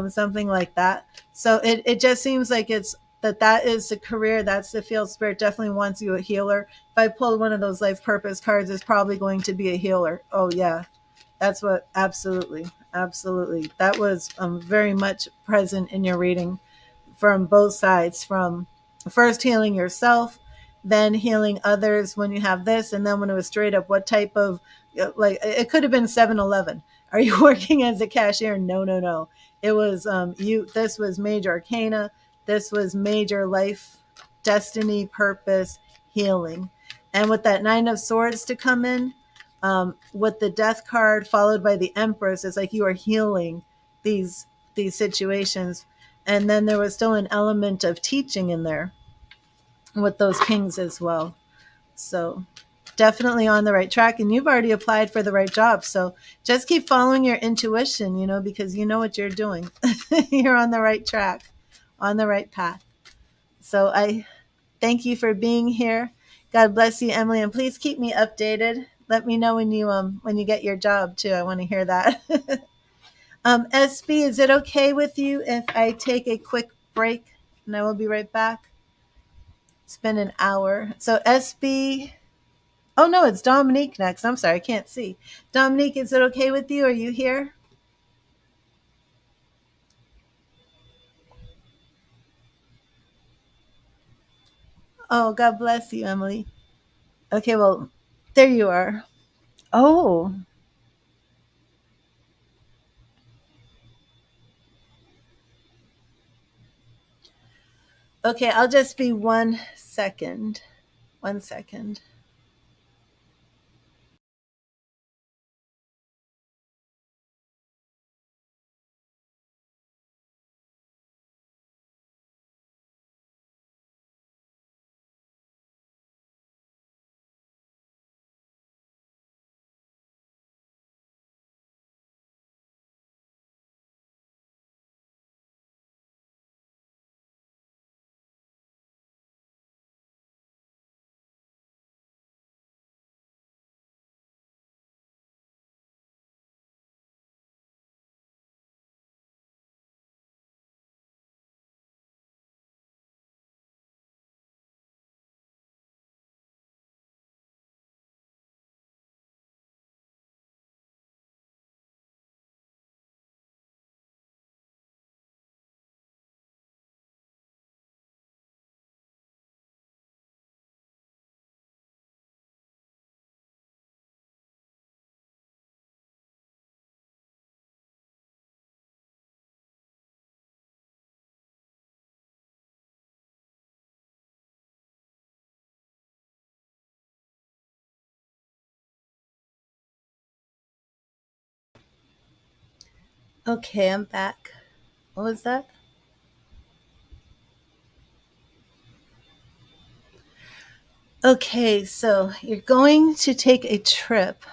something like that. So it just seems like that is the career, that's the field. Spirit definitely wants you a healer. If I pulled one of those life purpose cards, it's probably going to be a healer. Oh yeah, that's what, absolutely, absolutely. That was very much present in your reading from both sides, from first healing yourself, then healing others when you have this, and then when it was straight up, what type of, like, it could have been 7-Eleven. Are you working as a cashier? No, no, no. It was you. This was major arcana. This was major life, destiny, purpose, healing. And with that Nine of Swords to come in, with the Death card followed by the Empress, it's like you are healing these situations. And then there was still an element of teaching in there with those kings as well. So definitely on the right track, and you've already applied for the right job. So just keep following your intuition, you know, because you know what you're doing. You're on the right track, on the right path. So I thank you for being here. God bless you, Emily, and please keep me updated. Let me know when you get your job too. I want to hear that. SB, is it okay with you if I take a quick break and I will be right back? It's been an hour. So SB, oh no, it's Dominique next. I'm sorry, I can't see. Dominique, is it okay with you? Are you here? Oh, God bless you, Emily. Okay, well, there you are. Oh, Okay, I'll just be 1 second. 1 second. Okay, I'm back. What was that? Okay, so you're going to take a trip.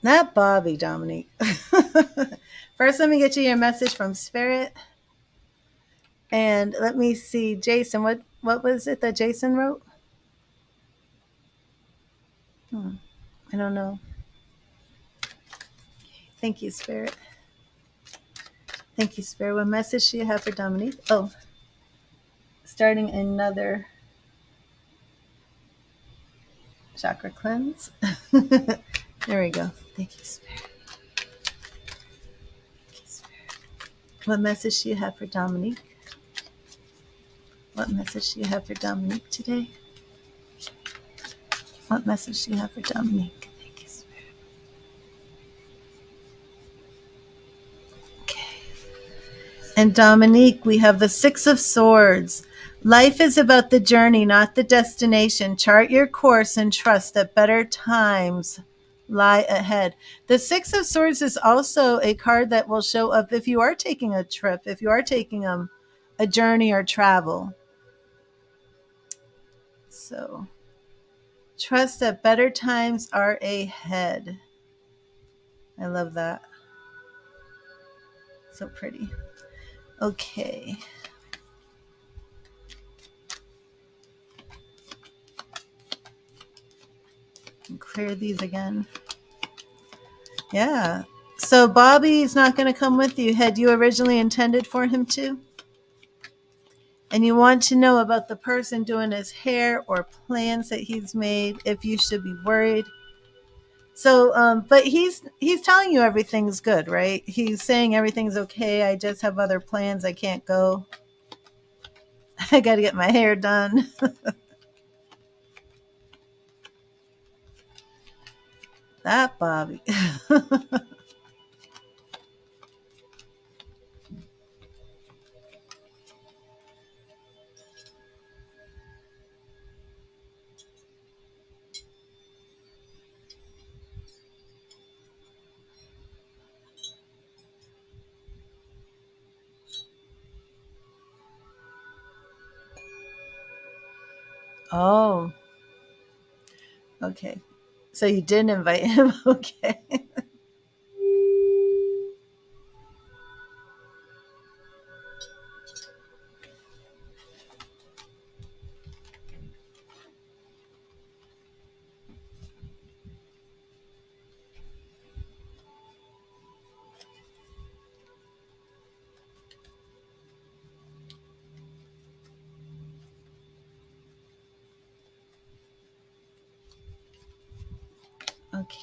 Not Bobby, Dominique. First, let me get you your message from Spirit. And let me see, Jason. What was it that Jason wrote? Hmm, I don't know. Thank you, Spirit. Thank you, Spirit. What message do you have for Dominique? Oh, starting another chakra cleanse. There we go. Thank you, Spirit. Thank you, Spirit. What message do you have for Dominique? What message do you have for Dominique today? What message do you have for Dominique? Thank you, Spirit. Okay. And Dominique, we have the Six of Swords. Life is about the journey, not the destination. Chart your course and trust that better times lie ahead. The Six of Swords is also a card that will show up if you are taking a trip, if you are taking a journey or travel. So trust that better times are ahead. I love that. So pretty. Okay. Clear these again. Yeah. So Bobby's not going to come with you. Had you originally intended for him to? And you want to know about the person doing his hair or plans that he's made, if you should be worried. So, but he's telling you everything's good, right? He's saying everything's okay. I just have other plans. I can't go. I got to get my hair done. That Bobby. Oh, okay. So you didn't invite him. Okay. Okay.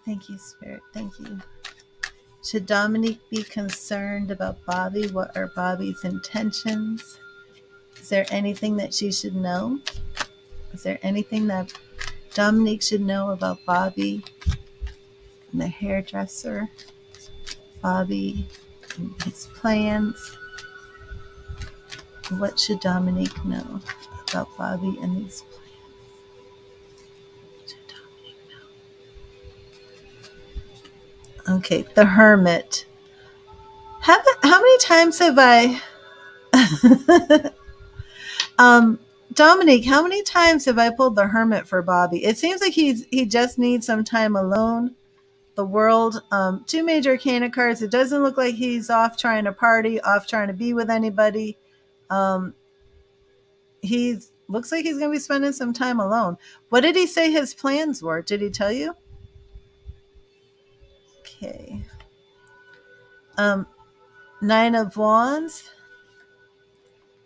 Thank you, Spirit. Thank you. Should Dominique be concerned about Bobby? What are Bobby's intentions? Is there anything that she should know? Is there anything that Dominique should know about Bobby and the hairdresser. Bobby and his plans. What should Dominique know about Bobby and these plans? Okay, the hermit. How many times have I um Dominique, how many times have I pulled the hermit for Bobby? It seems like he just needs some time alone. The world, two major arcana cards. It doesn't look like he's off trying to party, off trying to be with anybody. Um, he looks like he's going to be spending some time alone. What did he say his plans were? Did he tell you? Okay. Nine of Wands,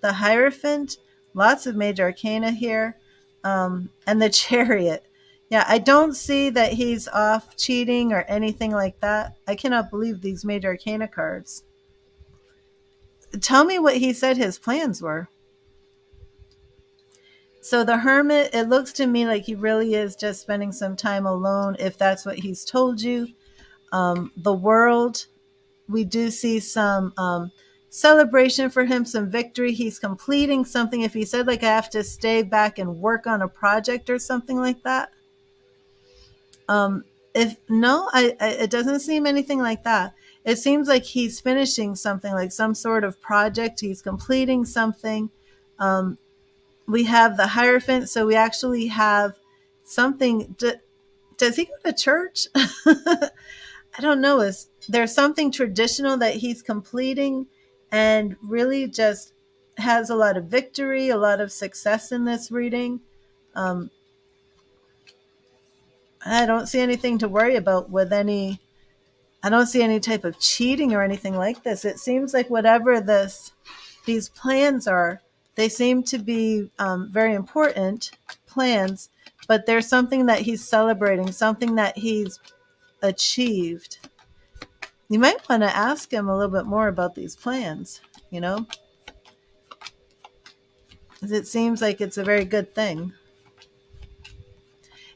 the Hierophant, lots of major arcana here, and the Chariot. Yeah, I don't see that he's off cheating or anything like that. I cannot believe these major arcana cards. Tell me what he said his plans were. So the hermit, it looks to me like he really is just spending some time alone, if that's what he's told you. The world, we do see some celebration for him, some victory. He's completing something. If he said, like, I have to stay back and work on a project or something like that. If no, it doesn't seem anything like that. It seems like he's finishing something, like some sort of project. He's completing something. We have the Hierophant, so we actually have something. Does he go to church? I don't know. Is there something traditional that he's completing and really just has a lot of victory, a lot of success in this reading? I don't see anything to worry about with any. I don't see any type of cheating or anything like this. It seems like whatever these plans are, they seem to be very important plans, but there's something that he's celebrating, something that he's achieved. You might want to ask him a little bit more about these plans, you know, because it seems like it's a very good thing.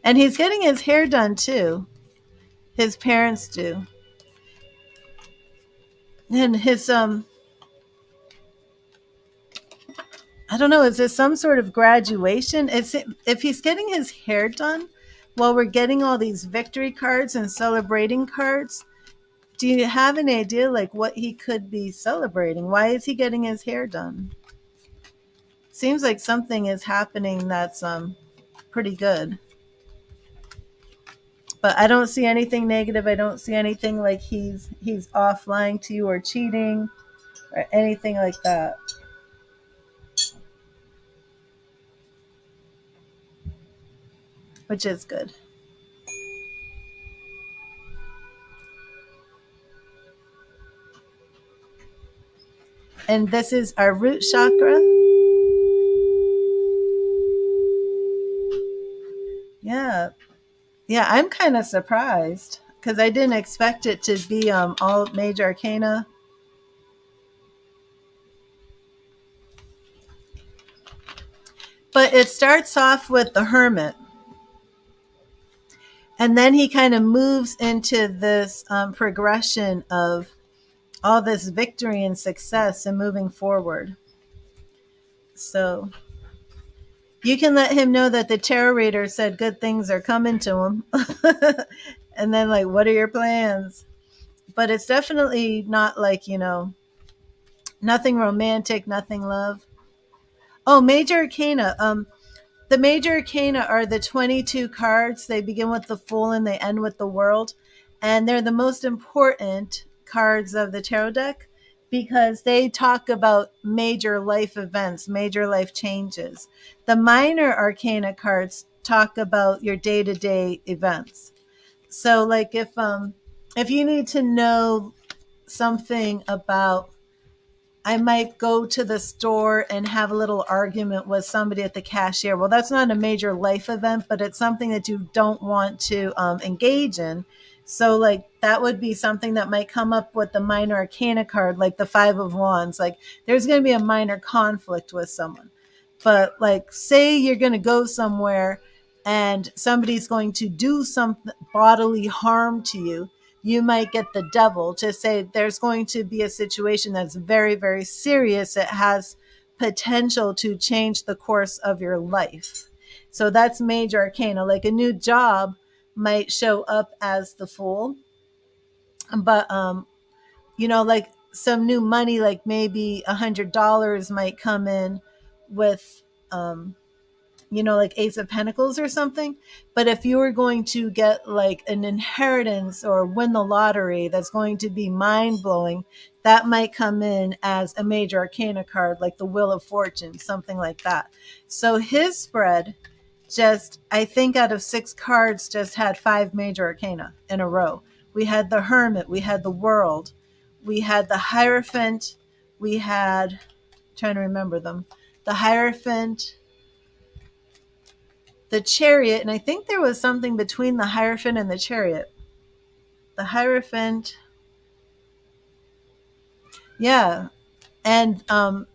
And he's getting his hair done too. His parents do. And his I don't know, is this some sort of graduation? If he's getting his hair done while we're getting all these victory cards and celebrating cards, do you have any idea like what he could be celebrating? Why is he getting his hair done? Seems like something is happening that's pretty good. But I don't see anything negative. I don't see anything like he's off lying to you or cheating or anything like that. Which is good. And this is our root chakra. Yeah. Yeah, I'm kind of surprised because I didn't expect it to be all major arcana. But it starts off with the hermit. And then he kind of moves into this progression of all this victory and success and moving forward. So you can let him know that the tarot reader said good things are coming to him. And then, like, what are your plans? But it's definitely not like, nothing romantic, nothing love. Oh, major arcana. The major arcana are the 22 cards. They begin with the Fool and they end with the World. And they're the most important cards of the tarot deck because they talk about major life events, major life changes. The minor arcana cards talk about your day-to-day events. So like if you need to know something about, I might go to the store and have a little argument with somebody at the cashier. Well, that's not a major life event, but it's something that you don't want to engage in. So, like, that would be something that might come up with the minor arcana card, like the Five of Wands. Like, there's going to be a minor conflict with someone. But, like, say you're going to go somewhere and somebody's going to do some bodily harm to you, you might get the devil to say there's going to be a situation that's very, very serious. It has potential to change the course of your life. So that's major arcana. Like a new job might show up as the Fool, but like some new money, like maybe $100 might come in with like Ace of Pentacles or something. But if you were going to get like an inheritance or win the lottery that's going to be mind blowing, that might come in as a major arcana card, like the Wheel of Fortune, something like that. So his spread, just, I think out of 6 cards, just had 5 major arcana in a row. We had the Hermit, we had the World, we had the Hierophant, we had, trying to remember them, the Hierophant, the Chariot, and I think there was something between the Hierophant and the Chariot. The Hierophant, yeah. And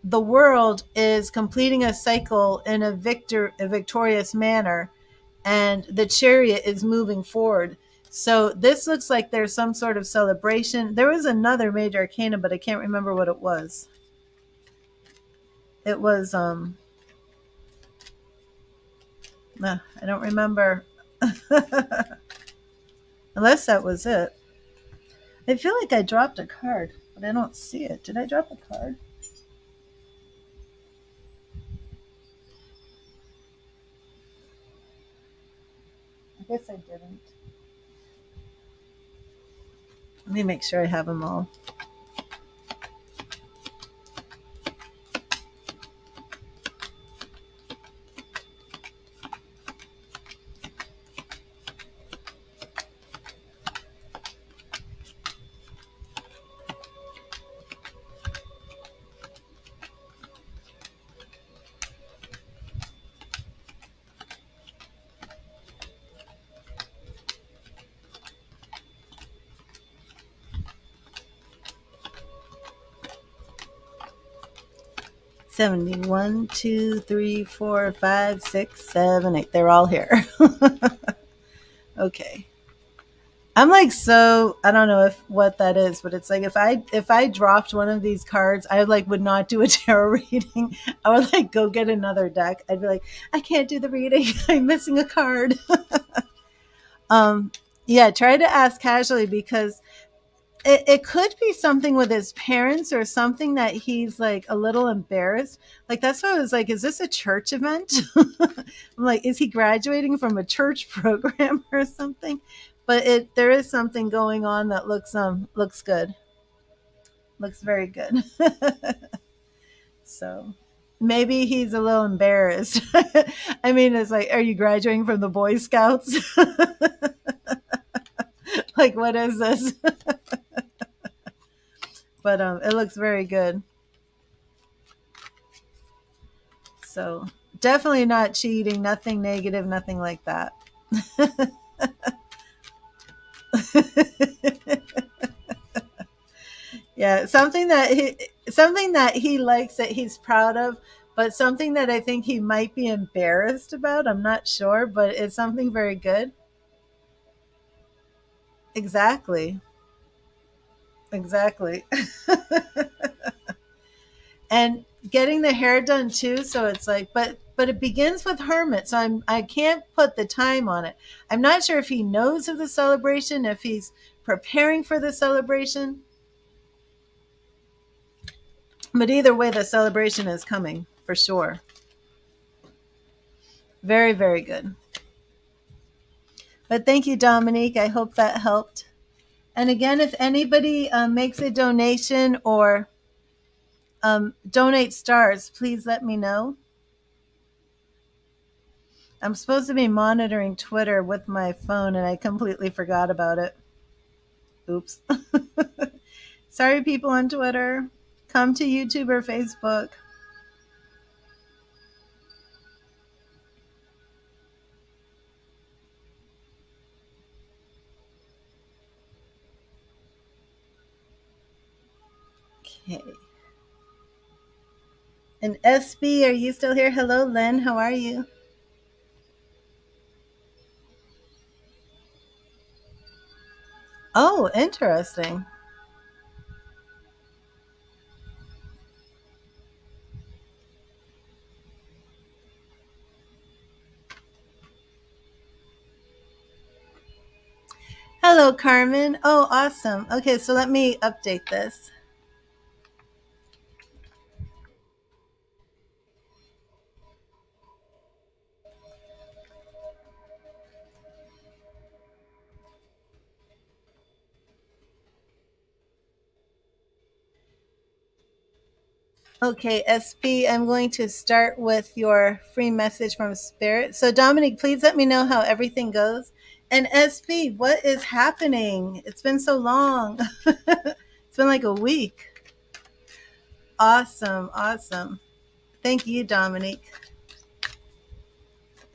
the World is completing a cycle in a victorious manner, and the Chariot is moving forward. So this looks like there's some sort of celebration. There was another major arcana, but I can't remember what it was. It was no, I don't remember. Unless that was it. I feel like I dropped a card, but I don't see it. Did I drop a card? I guess I didn't. Let me make sure I have them all. One, 2, 3, 4, 5, 6, 7, 8. They're all here. Okay. I'm like, so I don't know if what that is, but it's like if I dropped one of these cards, I like would not do a tarot reading. I would like go get another deck. I'd be like, I can't do the reading. I'm missing a card. um yeah, try to ask casually, because it could be something with his parents or something that he's like a little embarrassed. Like that's why I was like, is this a church event? I'm like, is he graduating from a church program or something? But there is something going on that looks good. Looks very good. So maybe he's a little embarrassed. I mean, it's like, are you graduating from the Boy Scouts? Like, what is this? But it looks very good. So definitely not cheating, nothing negative, nothing like that. Yeah, something that he likes, that he's proud of, but something that I think he might be embarrassed about. I'm not sure, but it's something very good. Exactly. Exactly. And getting the hair done too, so it's like, but it begins with Hermit, so I can't put the time on it. I'm not sure if he knows of the celebration, if he's preparing for the celebration, but either way, the celebration is coming for sure. Very, very good. But thank you, Dominique. I hope that helped. And again, if anybody makes a donation or donate stars, please let me know. I'm supposed to be monitoring Twitter with my phone, and I completely forgot about it. Oops. Sorry, people on Twitter. Come to YouTube or Facebook. Okay. And SB, are you still here? Hello, Len. How are you? Oh, interesting. Hello, Carmen. Oh, awesome. Okay, so let me update this. Okay, SB, I'm going to start with your free message from Spirit. So, Dominic, please let me know how everything goes. And SB, what is happening? It's been so long. It's been like a week. Awesome, awesome. Thank you, Dominic.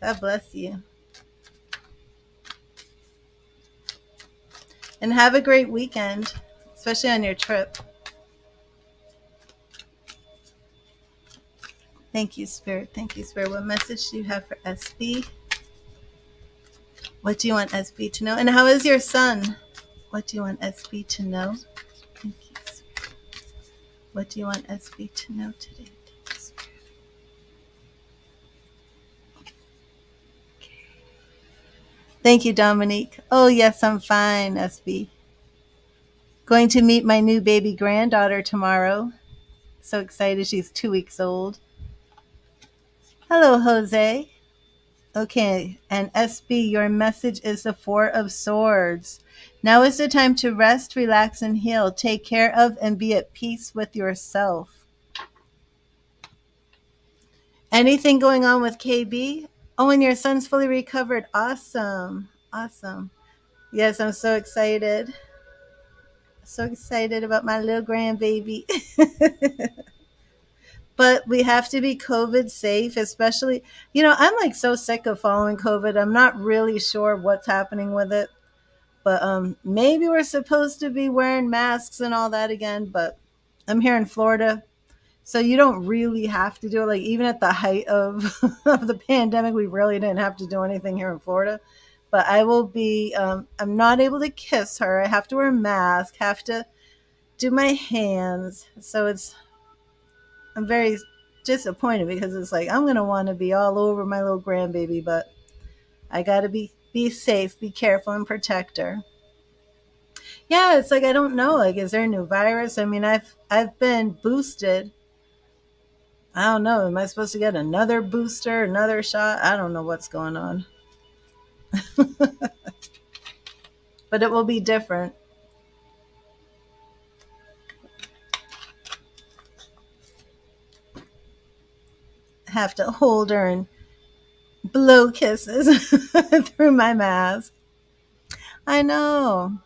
God bless you. And have a great weekend, especially on your trip. Thank you, Spirit. Thank you, Spirit. What message do you have for SB? What do you want SB to know? And how is your son? What do you want SB to know? Thank you, Spirit. What do you want SB to know today? Thank you, Dominique. Oh, yes, I'm fine, SB. Going to meet my new baby granddaughter tomorrow. So excited. She's 2 weeks old. Hello, Jose. Okay, and SB, your message is the Four of Swords. Now is the time to rest, relax, and heal. Take care of and be at peace with yourself. Anything going on with KB? Oh, and your son's fully recovered. Awesome. Awesome. Yes, I'm so excited. So excited about my little grandbaby. But we have to be COVID safe, especially, I'm like so sick of following COVID. I'm not really sure what's happening with it. But maybe we're supposed to be wearing masks and all that again. But I'm here in Florida, so you don't really have to do it. Like even at the height of of the pandemic, we really didn't have to do anything here in Florida. But I will be. I'm not able to kiss her. I have to wear a mask. Have to do my hands. So I'm very disappointed because it's like I'm gonna want to be all over my little grandbaby, but I gotta be safe, be careful, and protect her. Yeah, it's like I don't know. Like, is there a new virus? I mean, I've been boosted. I don't know. Am I supposed to get another booster, another shot? I don't know what's going on, but it will be different. Have to hold her and blow kisses through my mask. I know.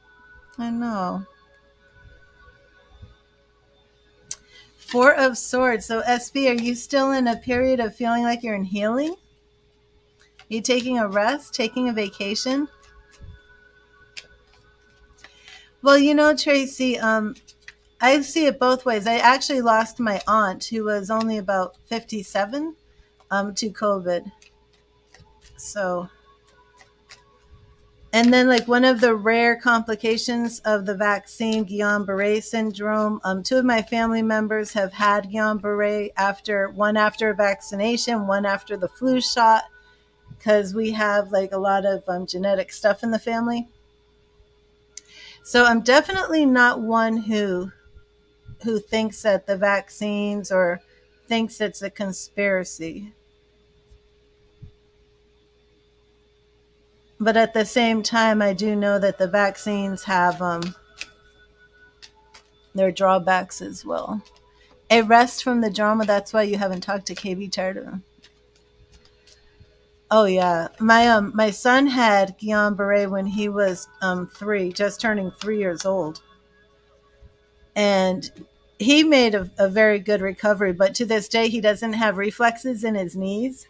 I know. Four of Swords. So, SB, are you still in a period of feeling like you're in healing? Are you taking a rest, taking a vacation? Well, Tracy, I see it both ways. I actually lost my aunt who was only about 57 to COVID. So, and then like one of the rare complications of the vaccine, Guillain-Barré syndrome. Two of my family members have had Guillain-Barré after vaccination, one after the flu shot, because we have like a lot of genetic stuff in the family. So I'm definitely not one who thinks that the vaccines or thinks it's a conspiracy. But at the same time, I do know that the vaccines have their drawbacks as well. A rest from the drama. That's why you haven't talked to KB Tardo. Oh yeah, my son had Guillain-Barré when he was 3, just turning 3 years old, and he made a very good recovery. But to this day, he doesn't have reflexes in his knees,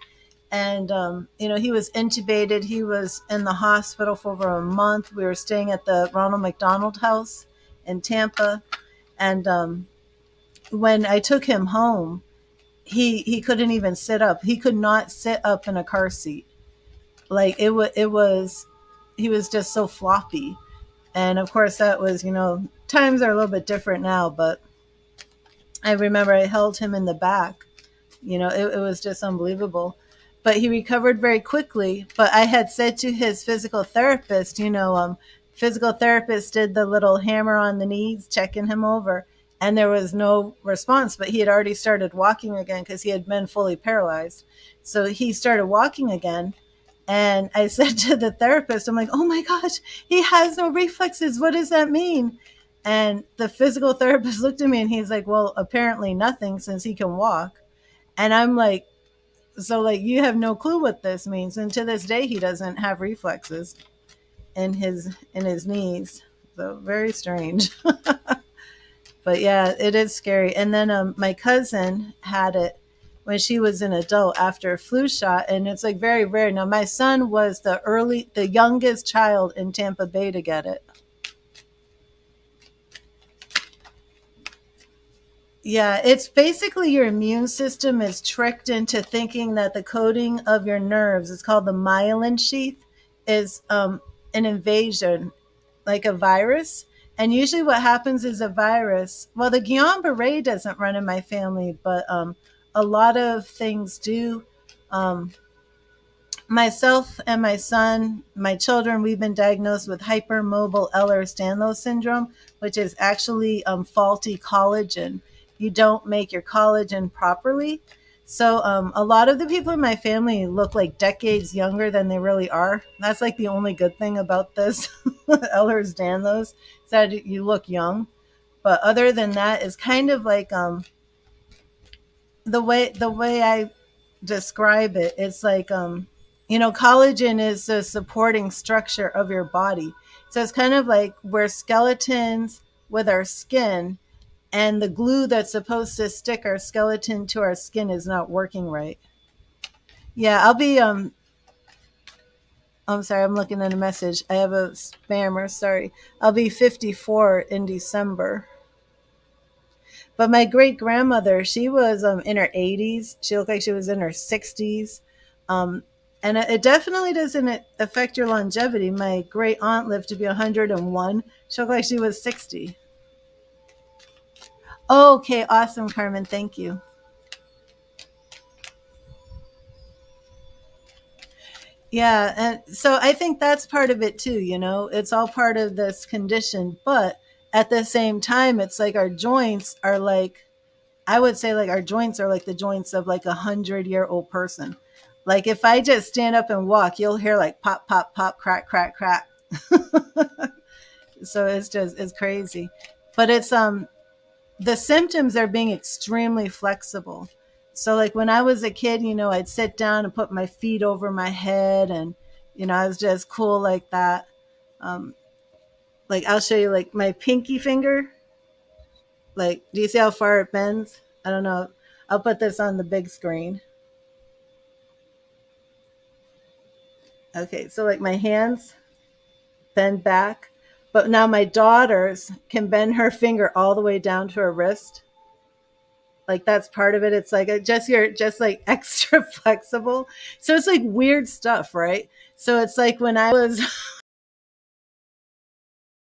and he was intubated. He was in the hospital for over a month. We were staying at the Ronald McDonald House in Tampa, and when I took him home, he couldn't even sit up. He could not sit up in a car seat. Like it was he was just so floppy. And of course, that was, times are a little bit different now, but I remember I held him in the back. It was just unbelievable. But he recovered very quickly. But I had said to his physical therapist, physical therapist did the little hammer on the knees, checking him over, and there was no response. But he had already started walking again because he had been fully paralyzed. So he started walking again. And I said to the therapist, I'm like, oh my gosh, he has no reflexes. What does that mean? And the physical therapist looked at me and he's like, well, apparently nothing since he can walk. And I'm like, so like you have no clue what this means. And to this day, he doesn't have reflexes in his knees. So very strange. But yeah, it is scary. And then my cousin had it when she was an adult after a flu shot, and it's like very rare. Now my son was the youngest child in Tampa Bay to get it. Yeah, it's basically your immune system is tricked into thinking that the coating of your nerves, it's called the myelin sheath, is an invasion, like a virus. And usually what happens is a virus, well, the Guillain-Barré doesn't run in my family, but a lot of things do. Um, Myself and my son, my children, we've been diagnosed with hypermobile Ehlers-Danlos syndrome, which is actually faulty collagen. You don't make your collagen properly. So a lot of the people in my family look like decades younger than they really are. That's like the only good thing about this Ehlers-Danlos, is that you look young. But other than that, it's kind of like the way I describe it, it's like collagen is the supporting structure of your body. So it's kind of like we're skeletons with our skin, and the glue that's supposed to stick our skeleton to our skin is not working right. Yeah, I'm sorry, I'm looking at a message. I have a spammer, sorry. I'll be 54 in December. But my great grandmother, she was in her 80s. She looked like she was in her 60s. Um, and it definitely doesn't affect your longevity. My great aunt lived to be 101. She looked like she was 60. Oh, okay, awesome, Carmen. Thank you. Yeah, and so I think that's part of it too. It's all part of this condition. But at the same time, it's like our joints are like, I would say like our joints are like the joints of like 100-year-old person. Like if I just stand up and walk, you'll hear like pop, pop, pop, crack, crack, crack. So it's crazy. But it's the symptoms are being extremely flexible. So like when I was a kid, I'd sit down and put my feet over my head, and I was just cool like that. Um, like I'll show you like my pinky finger. Like, do you see how far it bends? I don't know. I'll put this on the big screen. Okay, so like my hands bend back, but now my daughters can bend her finger all the way down to her wrist. Like that's part of it. It's like you're just like extra flexible. So it's like weird stuff, right? So it's like when I was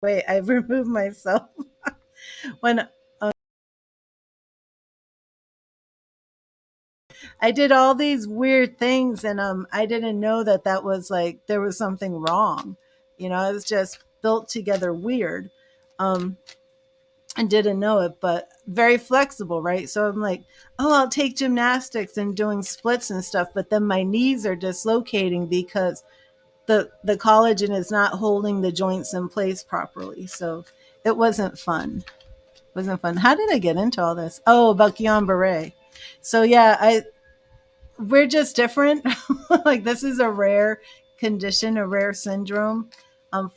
wait, I've removed myself when I did all these weird things, and I didn't know that that was like there was something wrong. I was just built together weird. Um and didn't know it, but very flexible, right? So I'm like, oh, I'll take gymnastics and doing splits and stuff, but then my knees are dislocating because the collagen is not holding the joints in place properly. So it wasn't fun. It wasn't fun. How did I get into all this? Oh, about Guillain-Barré. So yeah, I we're just different. Like this is a rare condition, a rare syndrome,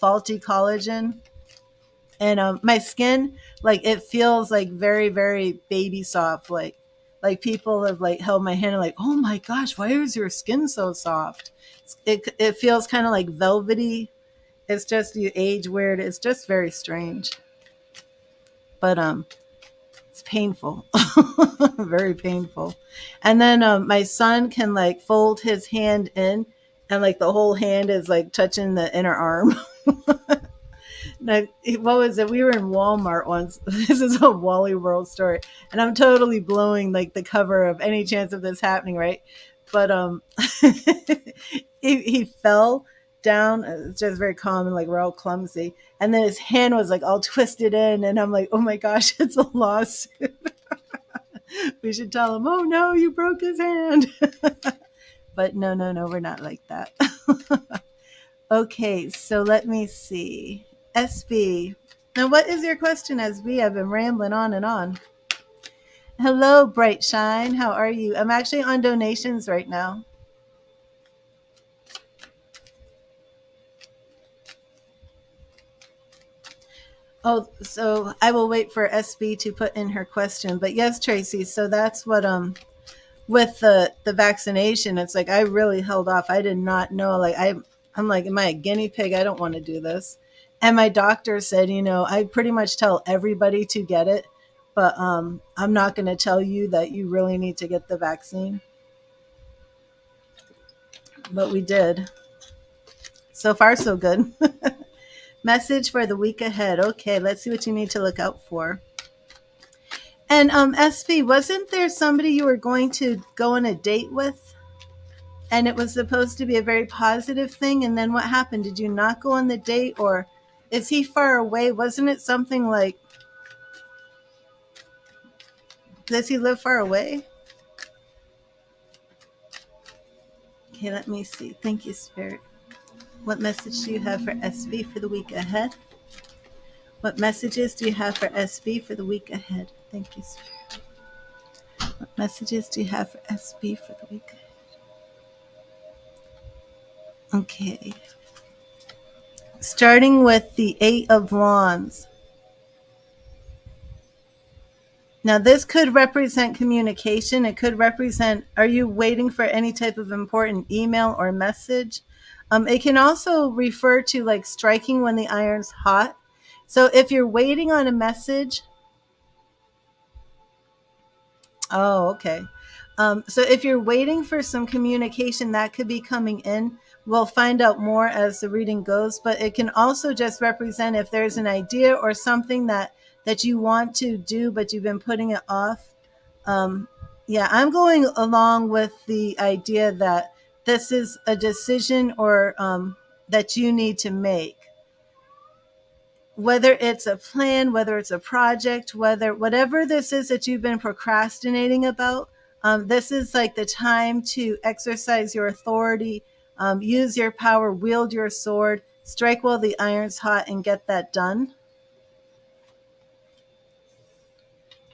faulty collagen. And my skin, like it feels like very very baby soft, like people have like held my hand and like, oh my gosh, why is your skin so soft? It feels kind of like velvety. It's just you age weird. It's just very strange, but it's painful. Very painful. And then my son can like fold his hand in, and like the whole hand is like touching the inner arm. No, what was it? We were in Walmart once. This is a Wally World story, and I'm totally blowing like the cover of any chance of this happening, right? But he fell down. It's just very common, like we're all clumsy, and then his hand was like all twisted in, and I'm like, oh my gosh, it's a lawsuit. We should tell him, oh no, you broke his hand. But no, no, no, we're not like that. Okay, so let me see. SB. Now, what is your question, SB? I've been rambling on and on. Hello, Bright Shine. How are you? I'm actually on donations right now. Oh, so I will wait for SB to put in her question. But yes, Tracy. So that's what with the vaccination. It's like I really held off. I did not know. Like I'm like, am I a guinea pig? I don't want to do this. And my doctor said, I pretty much tell everybody to get it, but I'm not going to tell you that you really need to get the vaccine. But we did. So far, so good. Message for the week ahead. Okay, let's see what you need to look out for. And SB, wasn't there somebody you were going to go on a date with? And it was supposed to be a very positive thing. And then what happened? Did you not go on the date, or is he far away? Wasn't it something like, does he live far away? Okay, let me see. Thank you, Spirit. What message do you have for SB for the week ahead? What messages do you have for SB for the week ahead? Thank you, Spirit. What messages do you have for SB for the week ahead? Okay. Starting with the Eight of Wands. Now, this could represent communication. It could represent, are you waiting for any type of important email or message? It can also refer to like striking when the iron's hot. So if you're waiting on a message, oh, okay. So if you're waiting for some communication that could be coming in, we'll find out more as the reading goes. But it can also just represent if there's an idea or something that you want to do, but you've been putting it off. Yeah, I'm going along with the idea that this is a decision or that you need to make. Whether it's a plan, whether it's a project, whatever this is that you've been procrastinating about, this is like the time to exercise your authority, use your power, wield your sword, strike while the iron's hot, and get that done.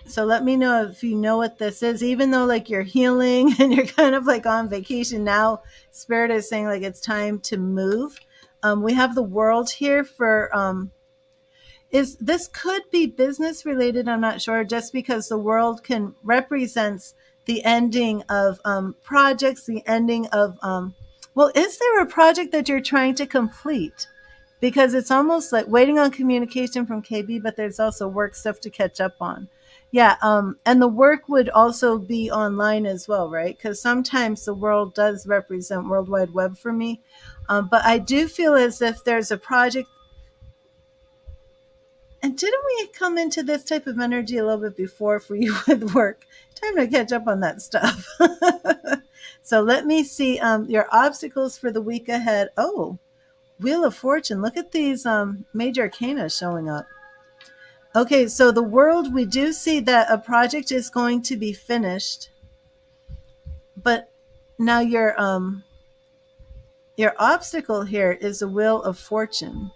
So let me know if you know what this is, even though like you're healing and you're kind of like on vacation now. Spirit is saying like it's time to move. We have the World here for is this could be business related. I'm not sure, just because the World can represents the ending of projects, the ending of well, is there a project that you're trying to complete? Because it's almost like waiting on communication from KB, but there's also work stuff to catch up on. Yeah, and the work would also be online as well, right? Because sometimes the world does represent World Wide Web for me. But I do feel as if there's a project. And didn't we come into this type of energy a little bit before for you with work? Time to catch up on that stuff. So let me see your obstacles for the week ahead. Oh, Wheel of Fortune. Look at these major arcana showing up. Okay, so the World, we do see that a project is going to be finished, but now your obstacle here is the Wheel of Fortune.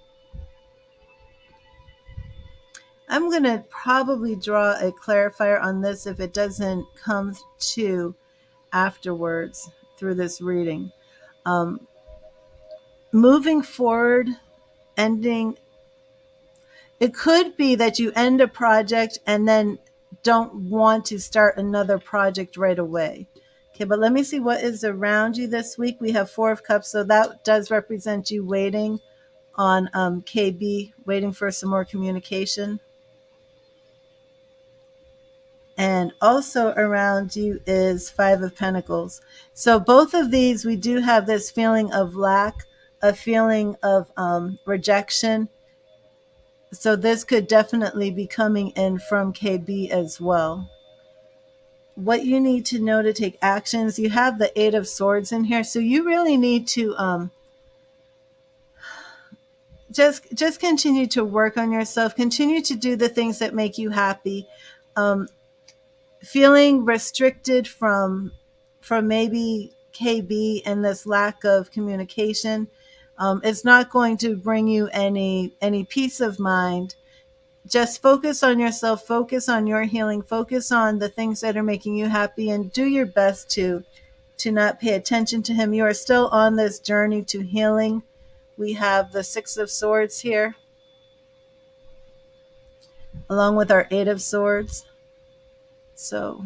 I'm going to probably draw a clarifier on this if it doesn't come to afterwards through this reading. Moving forward, ending. It could be that you end a project and then don't want to start another project right away. Okay, but let me see what is around you this week. We have Four of Cups, so that does represent you waiting on KB, waiting for some more communication. And also around you is Five of Pentacles. So both of these, we do have this feeling of lack, a feeling of rejection. So this could definitely be coming in from KB as well. What you need to know to take actions, you have the Eight of Swords in here, so you really need to just continue to work on yourself, continue to do the things that make you happy. um, Feeling restricted from maybe KB and this lack of communication, it's not going to bring you any peace of mind. Just focus on yourself, focus on your healing, focus on the things that are making you happy, and do your best to not pay attention to him. You are still on this journey to healing. We have the Six of Swords here, along with our Eight of Swords. So,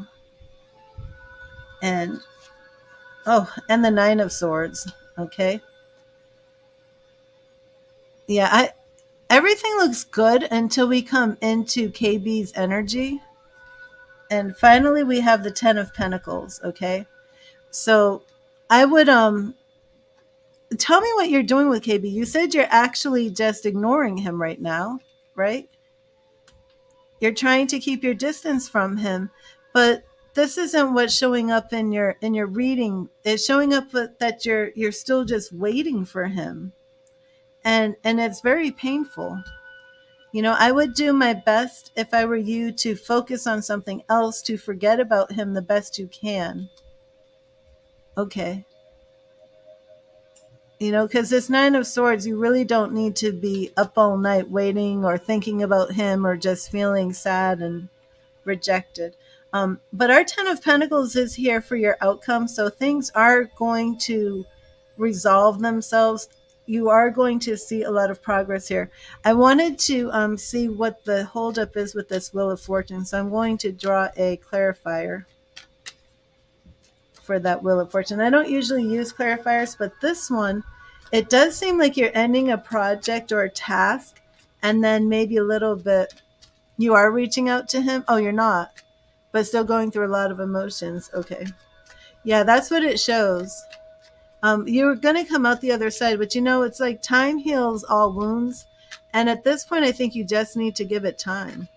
and and the Nine of Swords. Okay. Yeah, everything looks good until we come into KB's energy. And finally we have the Ten of Pentacles, okay? So I would tell me what you're doing with KB. You said you're actually just ignoring him right now, right? You're trying to keep your distance from him, but this isn't what's showing up in your reading. It's showing up that you're still just waiting for him. And it's very painful. You know, I would do my best if I were you to focus on something else, to forget about him the best you can. Okay. You know, because this Nine of Swords, you really don't need to be up all night waiting or thinking about him or just feeling sad and rejected. But our Ten of Pentacles is here for your outcome. So things are going to resolve themselves. You are going to see a lot of progress here. I wanted to see what the holdup is with this Wheel of Fortune. So I'm going to draw a clarifier for that Wheel of Fortune. I don't usually use clarifiers, but this one, it does seem like you're ending a project or a task, and then maybe a little bit you are reaching out to him. Oh, you're not, but still going through a lot of emotions. Okay. Yeah, that's what it shows. You're going to come out the other side, but you know, it's like time heals all wounds. And at this point, I think you just need to give it time.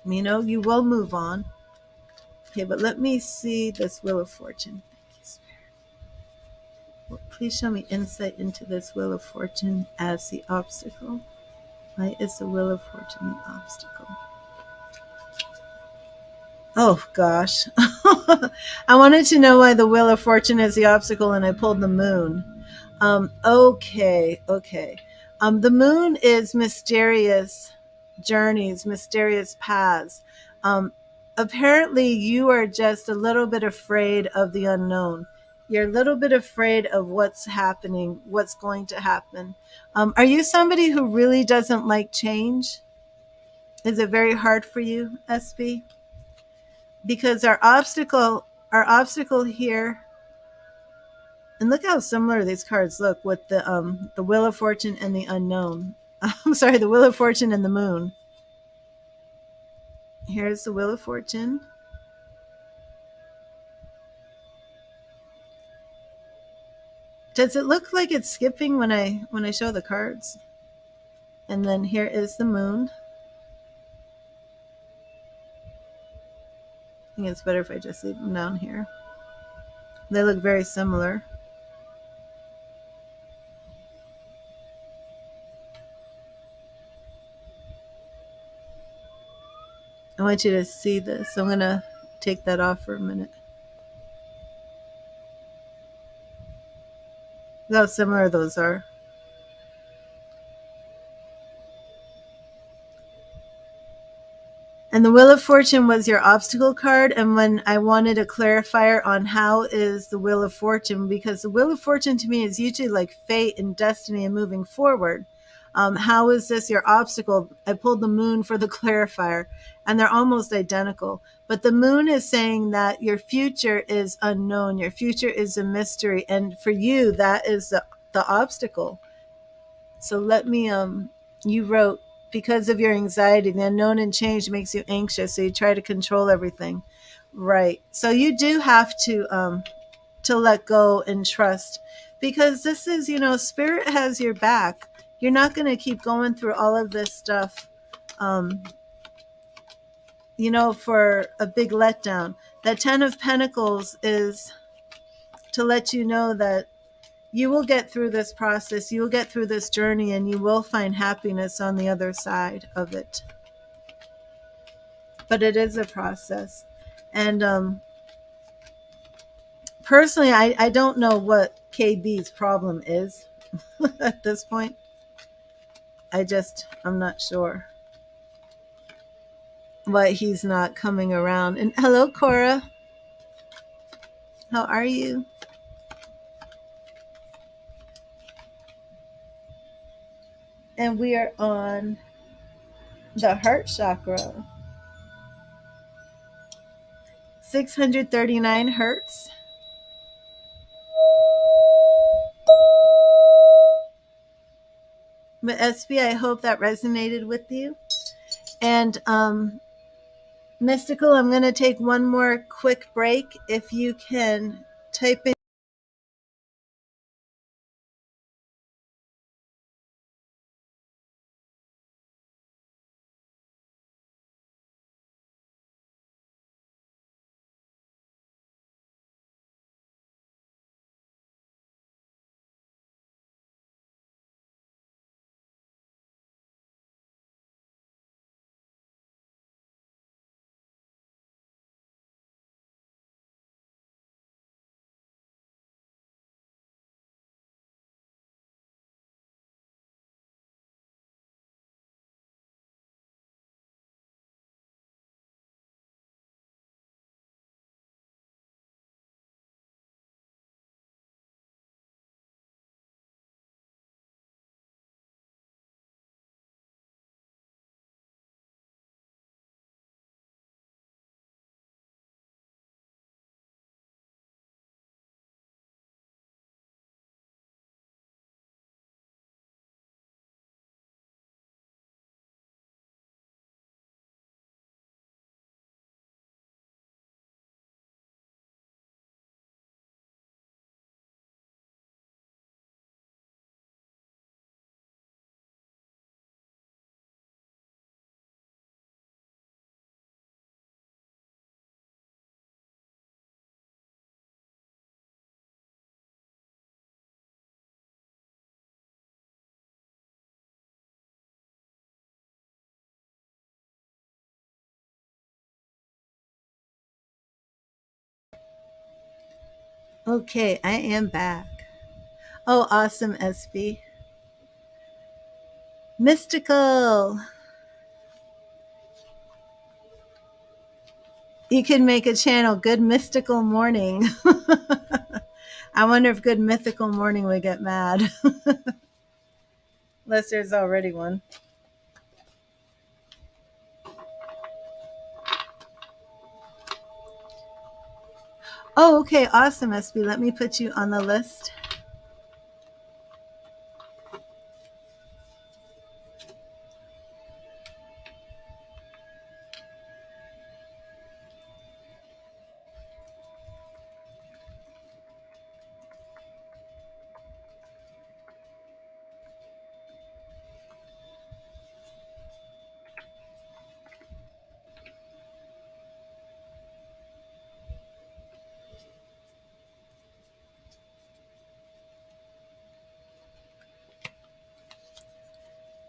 You know, you will move on. Okay, but let me see this Wheel of Fortune. Thank you, Spirit. Please show me insight into this Wheel of Fortune as the obstacle. Why is the Wheel of Fortune the obstacle? Oh, gosh. I wanted to know why the Wheel of Fortune is the obstacle, and I pulled the Moon. Okay. The Moon is mysterious journeys, mysterious paths. Apparently, you are just a little bit afraid of the unknown. You're a little bit afraid of what's happening, what's going to happen. Are you somebody who really doesn't like change? Is it very hard for you, SB? Because our obstacle here, and look how similar these cards look with the Wheel of Fortune and the unknown. I'm sorry, the Wheel of Fortune and the Moon. Here's the Wheel of Fortune. Does it look like it's skipping when I show the cards? And then here is the Moon. I think it's better if I just leave them down here. They look very similar. I want you to see this. I'm going to take that off for a minute. Look how similar those are. And the Wheel of Fortune was your obstacle card. And when I wanted a clarifier on how is the Wheel of Fortune, because the Wheel of Fortune to me is usually like fate and destiny and moving forward. How is this your obstacle? I pulled the Moon for the clarifier, and they're almost identical. But the Moon is saying that your future is unknown. Your future is a mystery. And for you, that is the obstacle. So let me, you wrote, because of your anxiety, the unknown and change makes you anxious, so you try to control everything. Right. So you do have to let go and trust, because this is, you know, Spirit has your back. you're not going to keep going through all of this stuff, um, for a big letdown. That 10 of Pentacles is to let you know that you will get through this process, you will get through this journey, and you will find happiness on the other side of it. But it is a process. And personally, I don't know what KB's problem is at this point. I'm not sure why he's not coming around. And hello, Cora. How are you? And we are on the heart chakra. 639 hertz. But SB, I hope that resonated with you. And Mystical, I'm going to take one more quick break. If you can type in. Okay, I am back. Oh, awesome, SB. Mystical. You can make a channel, Good Mystical Morning. I wonder if Good Mythical Morning would get mad. Unless there's already one. Oh, okay. Awesome, SB. Let me put you on the list.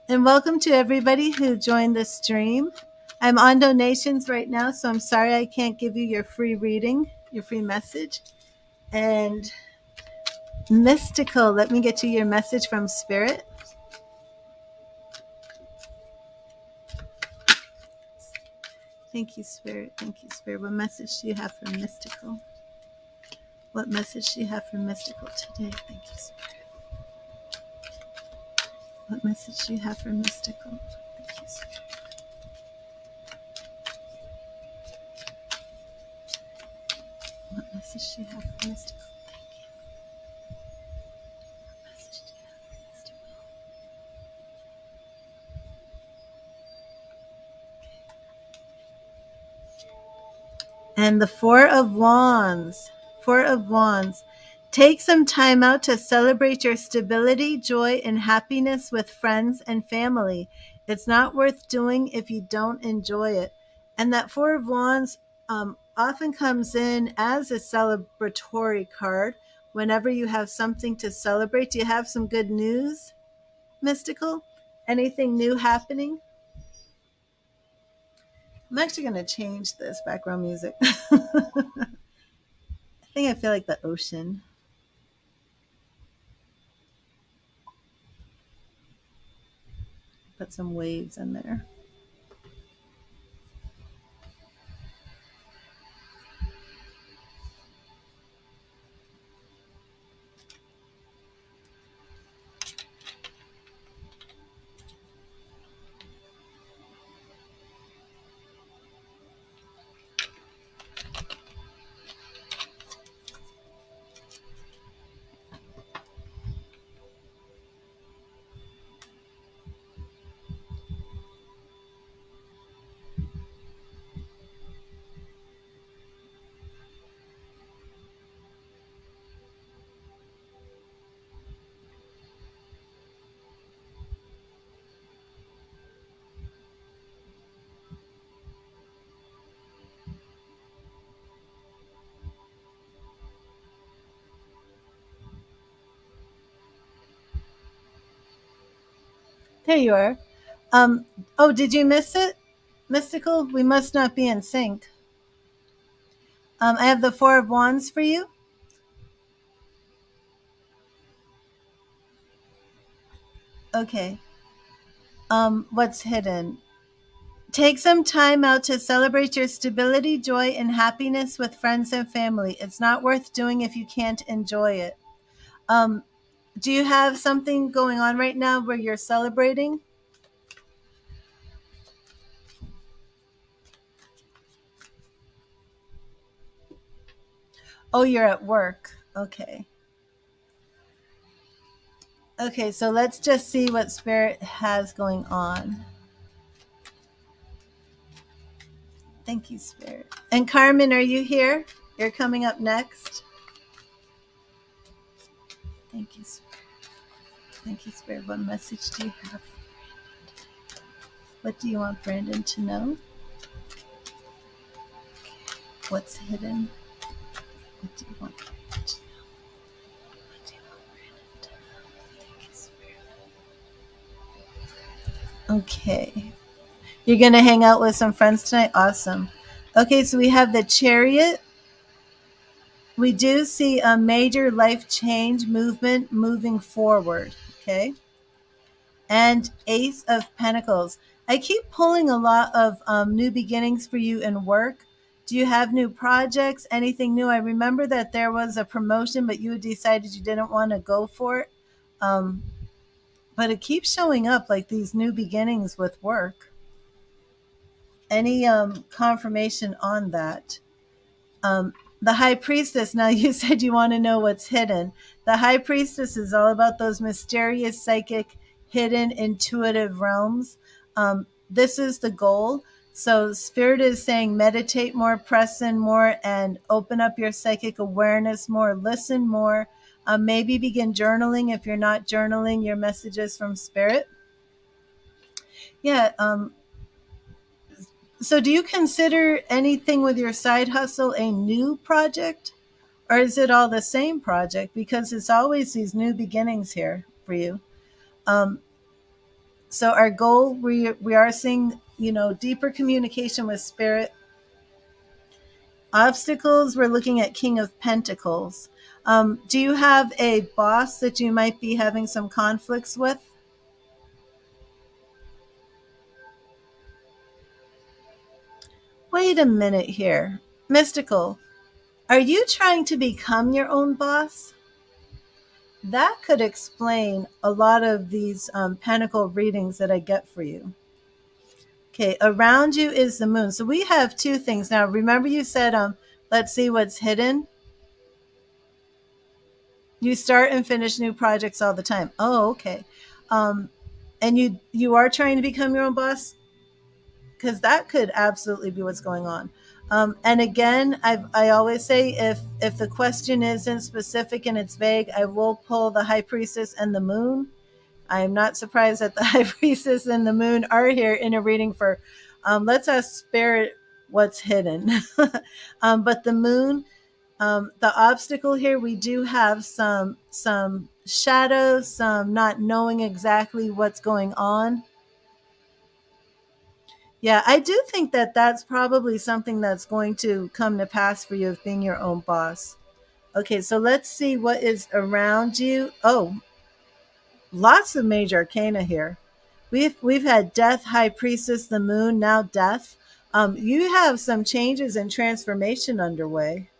And welcome to everybody who joined the stream. I'm on donations right now, so I'm sorry I can't give you your free reading, your free message. And Mystical, let me get you your message from Spirit. Thank you, Spirit. Thank you, Spirit. What message do you have for Mystical? What message do you have for Mystical today? Thank you, Spirit. What message do you have for Mystical? Thank you, Spirit. What message do you have for Mystical? Thank you. What message do you have for Mystical? And the Four of Wands. Four of Wands. Take some time out to celebrate your stability, joy, and happiness with friends and family. It's not worth doing if you don't enjoy it. And that Four of Wands often comes in as a celebratory card whenever you have something to celebrate. Do you have some good news, Mystical? Anything new happening? I'm actually going to change this background music. I think I feel like the ocean. Put some waves in there. There you are. Um, oh, did you miss it, Mystical? We must not be in sync. I have the Four of Wands for you. Okay. What's hidden? Take some time out to celebrate your stability, joy, and happiness with friends and family. It's not worth doing if you can't enjoy it. Um, do you have something going on right now where you're celebrating? Oh, you're at work. Okay. Okay, so let's just see what Spirit has going on. Thank you, Spirit. And Carmen, are you here? You're coming up next. Thank you, Spirit. Thank you, Spirit. What message do you have? What do you want Brandon to know? What's hidden? What do you want Brandon to know? What do you want Brandon to know? Thank you, Spirit. Okay. You're going to hang out with some friends tonight? Awesome. Okay, so we have the Chariot. We do see a major life change movement moving forward. Okay. And Ace of Pentacles. I keep pulling a lot of new beginnings for you in work. Do you have new projects? Anything new? I remember that there was a promotion, but you had decided you didn't want to go for it. Um, but it keeps showing up like these new beginnings with work. Any confirmation on that? Um, the High Priestess. Now, you said you want to know what's hidden. The High Priestess is all about those mysterious, psychic, hidden, intuitive realms. This is the goal. So, Spirit is saying meditate more, press in more, and open up your psychic awareness more, listen more. Maybe begin journaling if you're not journaling your messages from Spirit. Yeah. So, do you consider anything with your side hustle a new project? Or is it all the same project? Because it's always these new beginnings here for you. Um, so our goal, we are seeing, deeper communication with Spirit. Obstacles, we're looking at King of Pentacles. Do you have a boss that you might be having some conflicts with? Wait a minute here. Mystical, are you trying to become your own boss? That could explain a lot of these pentacle readings that I get for you. Okay, around you is the moon. So we have two things. Now, remember you said, let's see what's hidden. You start and finish new projects all the time. Oh, okay. Um, and you are trying to become your own boss, because that could absolutely be what's going on. And again, I always say if the question isn't specific and it's vague, I will pull the High Priestess and the Moon. I am not surprised that the High Priestess and the Moon are here in a reading for. Let's ask Spirit what's hidden. But the Moon, the obstacle here, we do have some shadows, some not knowing exactly what's going on. Yeah, I do think that that's probably something that's going to come to pass for you of being your own boss. Okay, so let's see what is around you. Oh, lots of major arcana here. We've had death, high priestess, the moon, now death. You have some changes and transformation underway.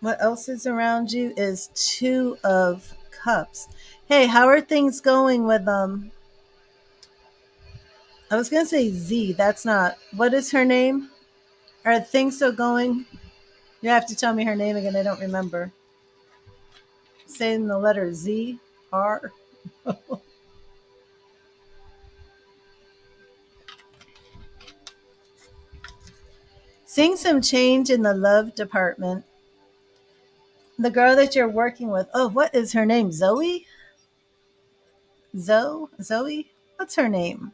What else is around you is two of cups. Hey, how are things going with I was gonna say Z. That's not. What is her name? Are things still going? You have to tell me her name again. I don't remember. Saying the letter Z, R. Seeing some change in the love department. The girl that you're working with. Oh, what is her name? Zoe? Zoe? What's her name?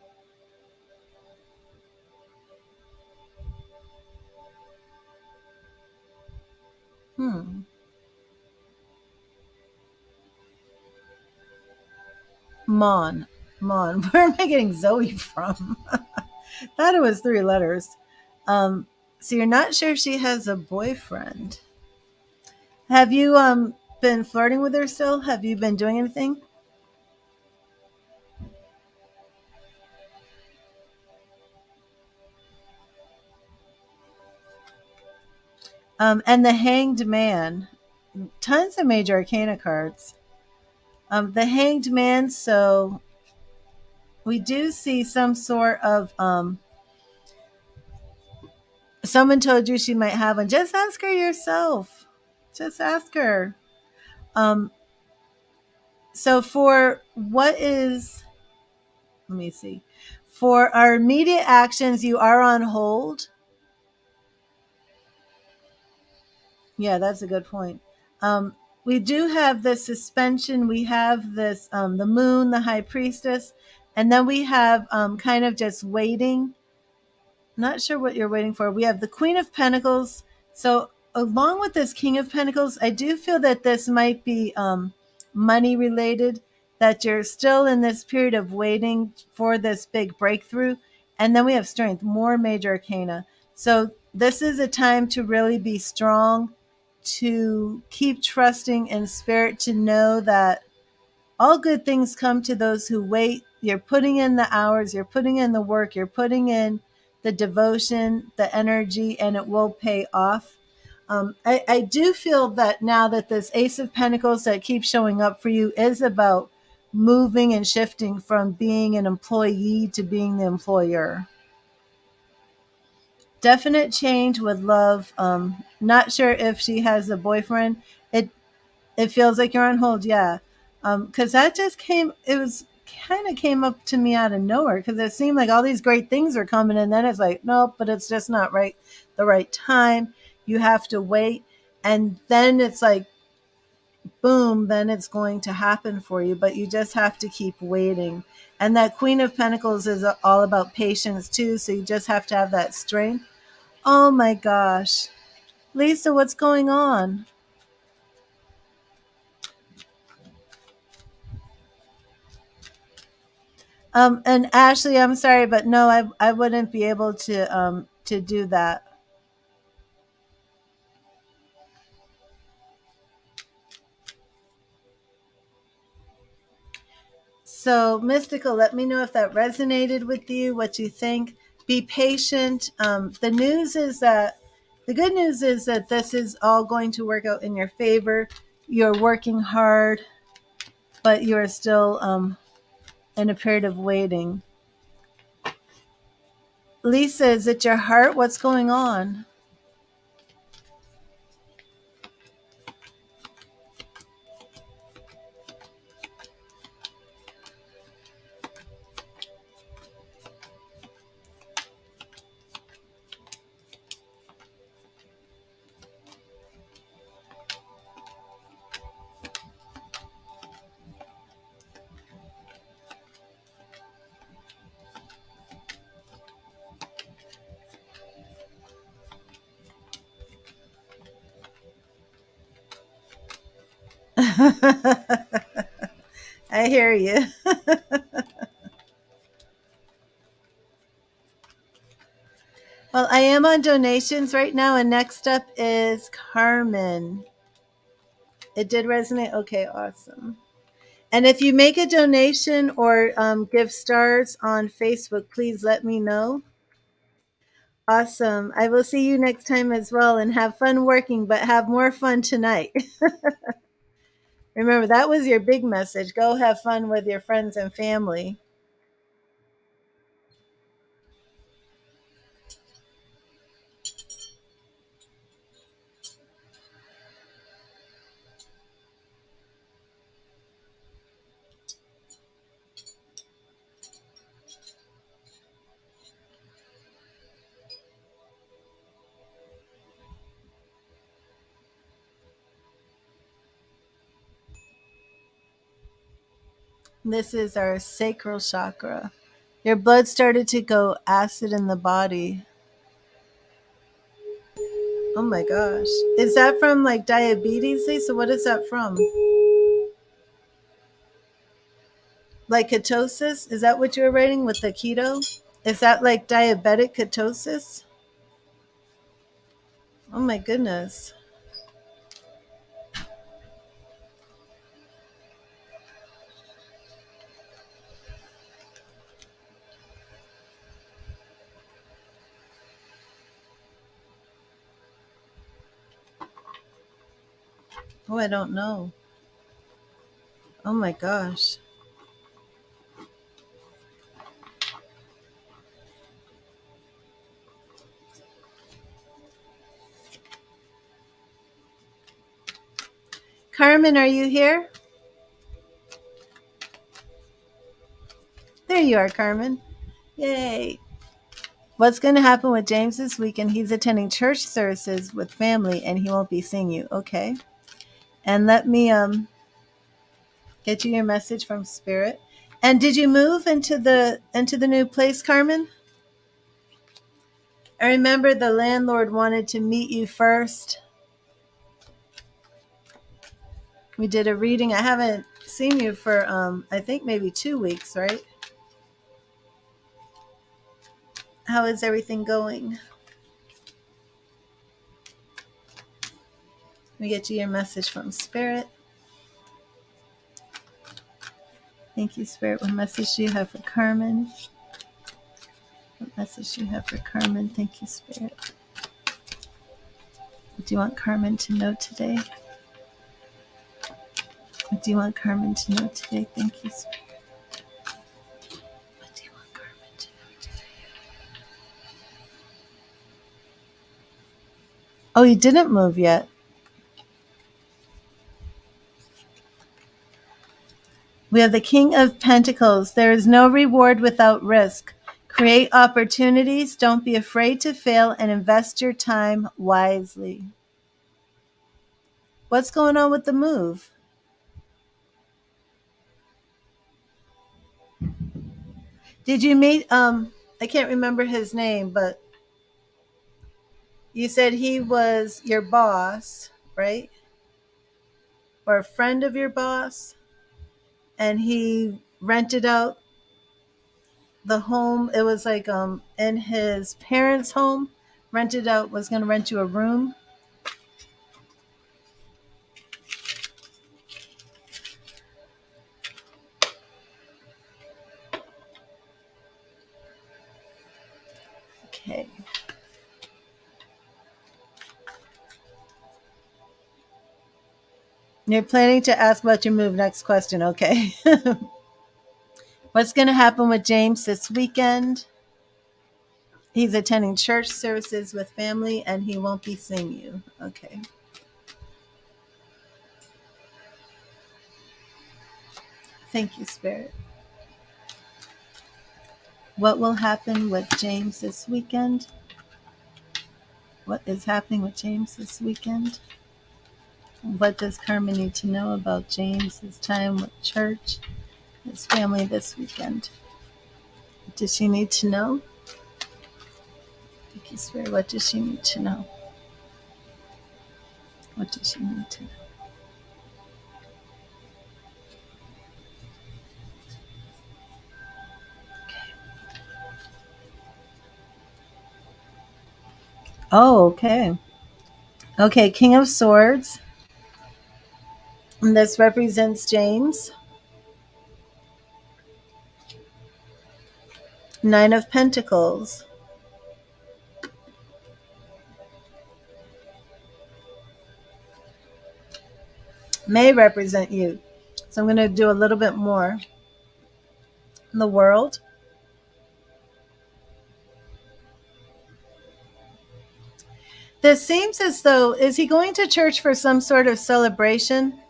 Hmm. Mon. Mon. Where am I getting Zoe from? Thought it was three letters. Um, so you're not sure if she has a boyfriend. Have you been flirting with her still? Have you been doing anything? And the Hanged Man. Tons of major arcana cards. The Hanged Man, so we do see some sort of someone told you she might have one. Just ask her yourself. Just ask her. Um, so for what is let me see. For our immediate actions, you are on hold. Yeah, that's a good point. Um, we do have this suspension. We have this the moon, the high priestess, and then we have kind of just waiting. Not sure what you're waiting for. We have the Queen of Pentacles. So along with this King of Pentacles, I do feel that this might be money related. That you're still in this period of waiting for this big breakthrough, and then we have Strength, more major arcana. So this is a time to really be strong, to keep trusting in spirit, to know that all good things come to those who wait. You're putting in the hours, you're putting in the work, you're putting in the devotion, the energy, and it will pay off. I do feel that now that this Ace of Pentacles that keeps showing up for you is about moving and shifting from being an employee to being the employer. Definite change with love. Not sure if she has a boyfriend. It feels like you're on hold, yeah. Because that just came. It was kind of came up to me out of nowhere because it seemed like all these great things are coming, and then it's like, nope, but it's just not right. The right time. You have to wait, and then it's like, boom. Then it's going to happen for you, but you just have to keep waiting. And that Queen of Pentacles is all about patience too. So you just have to have that strength. Oh my gosh, Lisa, what's going on? And Ashley, I'm sorry, but no, I wouldn't be able to do that. So mystical, let me know if that resonated with you, what you think. Be patient. The good news is that this is all going to work out in your favor. You're working hard, but you're still in a period of waiting. Lisa, is it your heart? What's going on? I hear you. Well, I am on donations right now, and next up is Carmen. It did resonate. Okay, awesome. And if you make a donation or give stars on Facebook, please let me know. Awesome. I will see you next time as well, and have fun working, but have more fun tonight. Remember, that was your big message. Go have fun with your friends and family. This is our sacral chakra. Your blood started to go acid in the body. Oh my gosh. Is that from like diabetes, Lisa? What is that from? Like ketosis? Is that what you were writing with the keto? Is that like diabetic ketosis? Oh my goodness. Oh, I don't know. Oh my gosh. Carmen, are you here? There you are, Carmen. Yay. What's going to happen with James this weekend? He's attending church services with family and he won't be seeing you. Okay. And let me get you your message from Spirit. And did you move into the new place, Carmen? I remember the landlord wanted to meet you first. We did a reading. I haven't seen you for I think maybe 2 weeks, right? How is everything going? Let me get you your message from Spirit. Thank you, Spirit. What message do you have for Carmen? What message do you have for Carmen? Thank you, Spirit. What do you want Carmen to know today? What do you want Carmen to know today? Thank you, Spirit. What do you want Carmen to know today? Oh, you didn't move yet. We have the King of Pentacles. There is no reward without risk. Create opportunities. Don't be afraid to fail and invest your time wisely. What's going on with the move? Did you meet I can't remember his name, but you said he was your boss, right? Or a friend of your boss, and he rented out the home. It was like in his parents' home, rented out, was going to rent you a room. Okay. You're planning to ask about your move. Next question. Okay. What's going to happen with James this weekend? He's attending church services with family and he won't be seeing you. Okay. Thank you, Spirit. What will happen with James this weekend? What is happening with James this weekend? What does Carmen need to know about James, his time with church, his family this weekend? What does she need to know? Thank you, Spirit. What does she need to know? What does she need to know? Oh, okay. Okay, King of Swords. And this represents James. Nine of Pentacles. May represent you. So I'm going to do a little bit more. The World. This seems as though, is he going to church for some sort of celebration?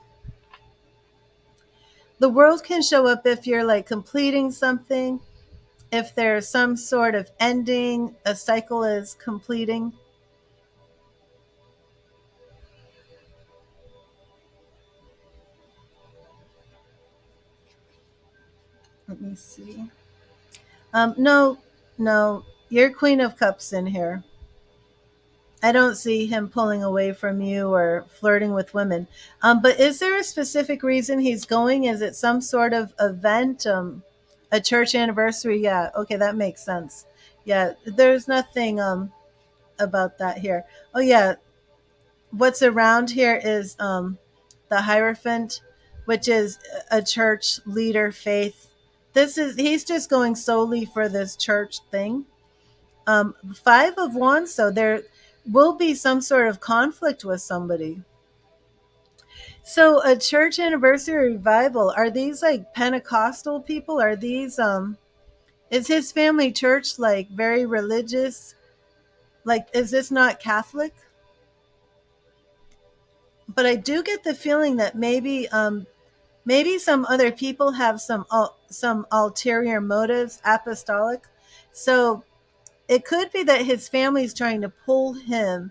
The World can show up if you're like completing something, if there's some sort of ending, a cycle is completing. Let me see. No, no, you're Queen of Cups in here. I don't see him pulling away from you or flirting with women. But is there a specific reason he's going? Is it some sort of event? A church anniversary? Yeah. Okay, that makes sense. Yeah, there's nothing about that here. Oh yeah, what's around here is the Hierophant, which is a church leader faith. This is he's just going solely for this church thing. Five of Wands, so there will be some sort of conflict with somebody. So a church anniversary revival, are these like Pentecostal people? Are these is his family church like very religious? Like is this not Catholic? But I do get the feeling that maybe some other people have some ulterior motives, apostolic. So it could be that his family's trying to pull him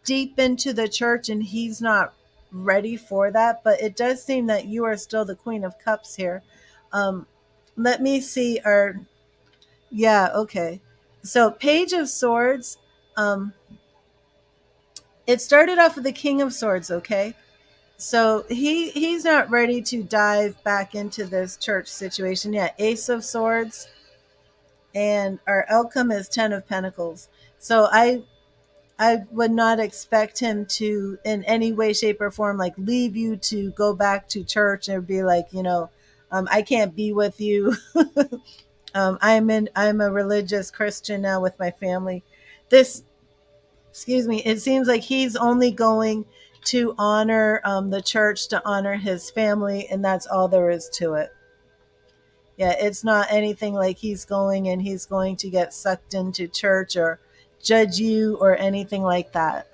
deep into the church and he's not ready for that. But it does seem that you are still the Queen of Cups here. Um, let me see. Yeah, okay. So Page of Swords. Um, it started off with the King of Swords. Okay, so he's not ready to dive back into this church situation yet. Ace of Swords, and our outcome is Ten of Pentacles. So I would not expect him to in any way, shape, or form like leave you to go back to church and be like, I can't be with you. I'm a religious Christian now with my family. This excuse me, it seems like he's only going to honor the church, to honor his family, and that's all there is to it. Yeah, it's not anything like he's going to get sucked into church or judge you or anything like that,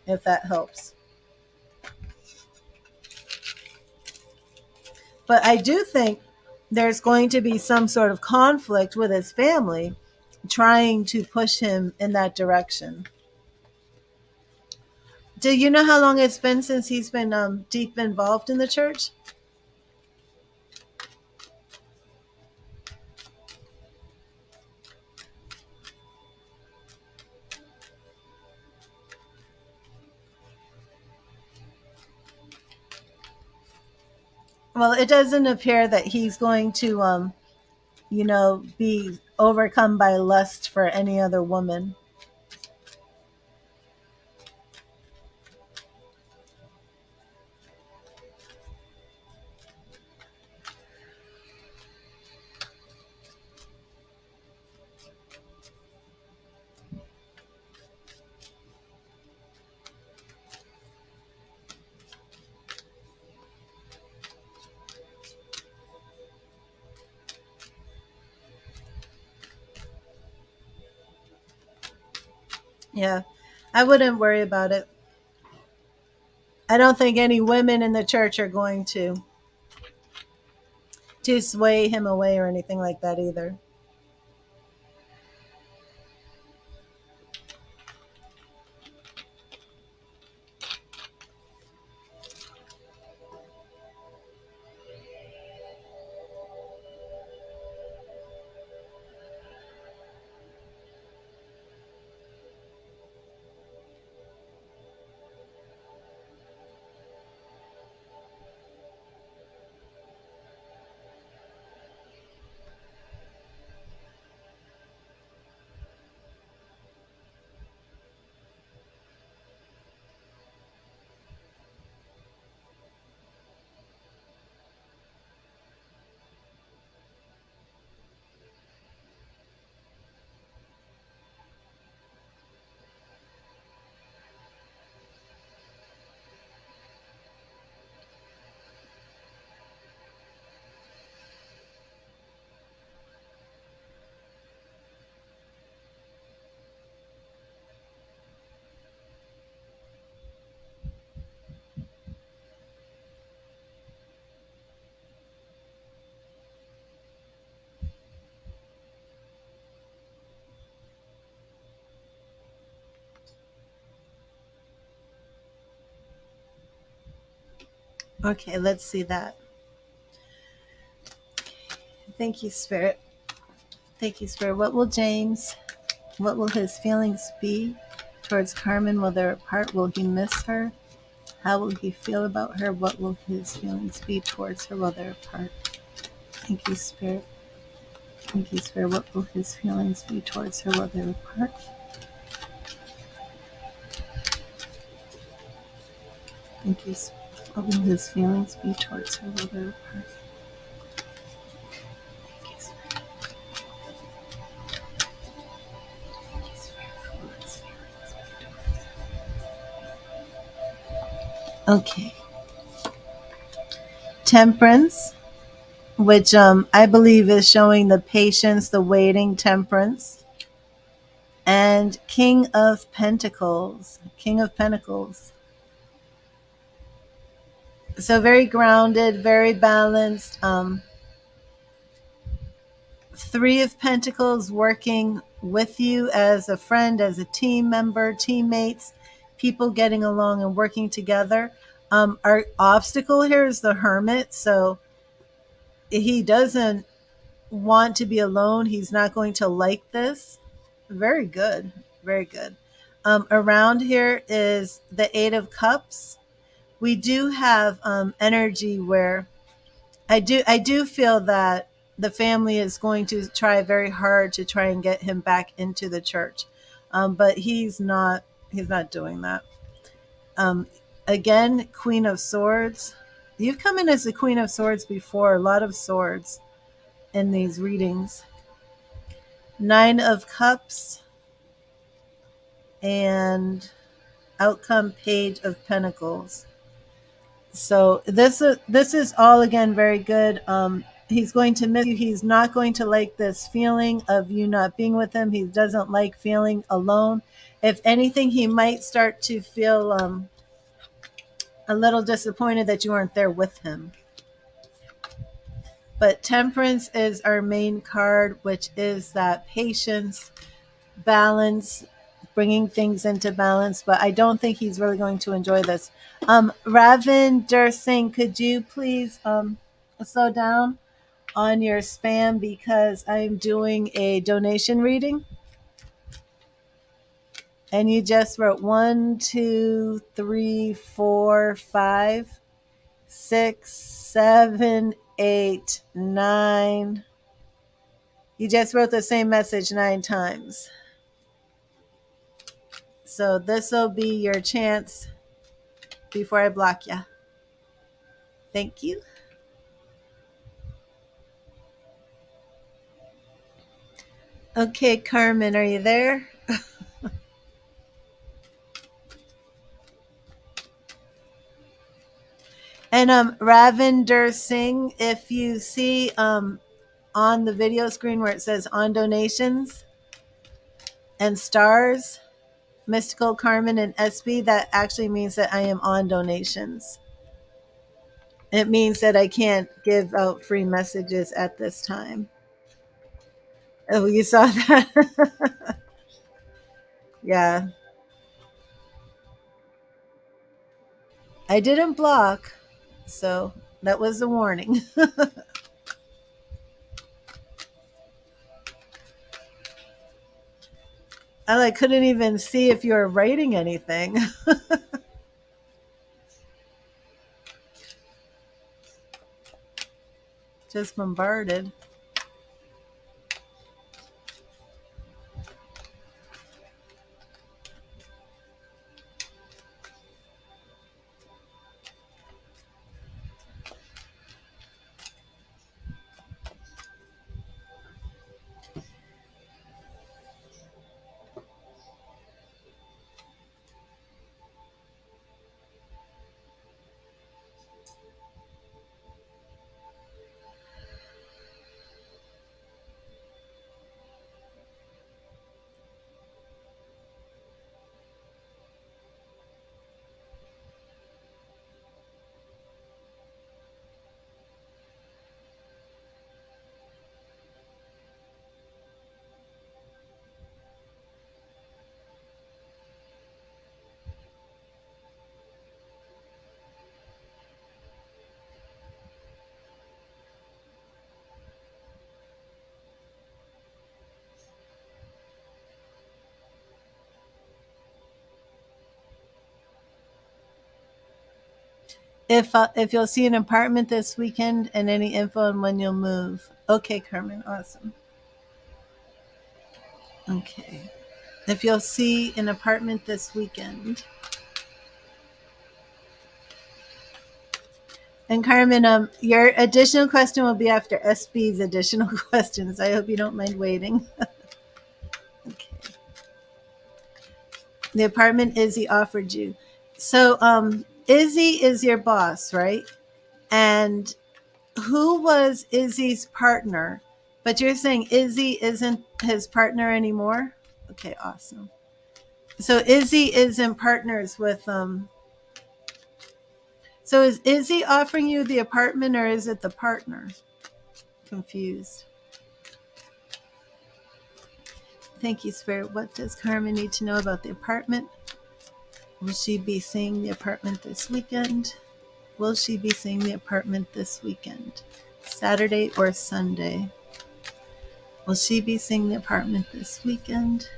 if that helps. But I do think there's going to be some sort of conflict with his family trying to push him in that direction. Do you know how long it's been since he's been deep involved in the church? Well, it doesn't appear that he's going to, be overcome by lust for any other woman. Yeah, I wouldn't worry about it. I don't think any women in the church are going to sway him away or anything like that either. Okay, let's see that. Thank you, Spirit. Thank you, Spirit. What will his feelings be towards Carmen while they're apart? Will he miss her? How will he feel about her? What will his feelings be towards her while they're apart? Thank you, Spirit. Thank you, Spirit. What will his feelings be towards her while they're apart? Thank you, Spirit. What will his feelings be towards her while they're apart? Thank you, Spirit. Thank you, Spirit. What will his feelings be towards her? Okay. Temperance, which I believe is showing the patience, the waiting temperance, and King of Pentacles. King of Pentacles. So very grounded, very balanced. Three of Pentacles working with you as a friend, as a team member, teammates, people getting along and working together. Our obstacle here is the Hermit. So he doesn't want to be alone. He's not going to like this. Very good. Very good. Around here is the Eight of Cups. We do have energy where I do feel that the family is going to try very hard to try and get him back into the church, but he's not doing that. Um, Again, Queen of Swords. You've come in as the Queen of Swords before. A lot of swords in these readings. Nine of Cups and outcome Page of Pentacles. So this is all again very good. He's going to miss you. He's not going to like this feeling of you not being with him. He doesn't like feeling alone. If anything, he might start to feel a little disappointed that you aren't there with him. But Temperance is our main card, which is that patience, balance, bringing things into balance. But I don't think he's really going to enjoy this. Ravinder Singh, could you please slow down on your spam because I'm doing a donation reading? And you just wrote 1, 2, 3, 4, 5, 6, 7, 8, 9. You just wrote the same message 9 times. So this will be your chance before I block you. Thank you. Okay, Carmen, are you there? And Ravinder Singh, if you see on the video screen where it says on donations and stars, Mystical Carmen and SB, that actually means that I am on donations. It means that I can't give out free messages at this time. Oh, you saw that? Yeah. I didn't block, so that was a warning. I couldn't even see if you were writing anything. Just bombarded. if you'll see an apartment this weekend and any info on when you'll move. Okay, Carmen, awesome. Okay. If you'll see an apartment this weekend. And Carmen, your additional question will be after SB's additional questions. I hope you don't mind waiting. Okay. The apartment Izzy offered you. So, Izzy is your boss, right? And who was Izzy's partner? But you're saying Izzy isn't his partner anymore? Okay, awesome. So Izzy isn't partners with so is Izzy offering you the apartment or is it the partner? Confused. Thank you, Spirit. What does Carmen need to know about the apartment? Will she be seeing the apartment this weekend? Will she be seeing the apartment this weekend? Saturday or Sunday? Will she be seeing the apartment this weekend?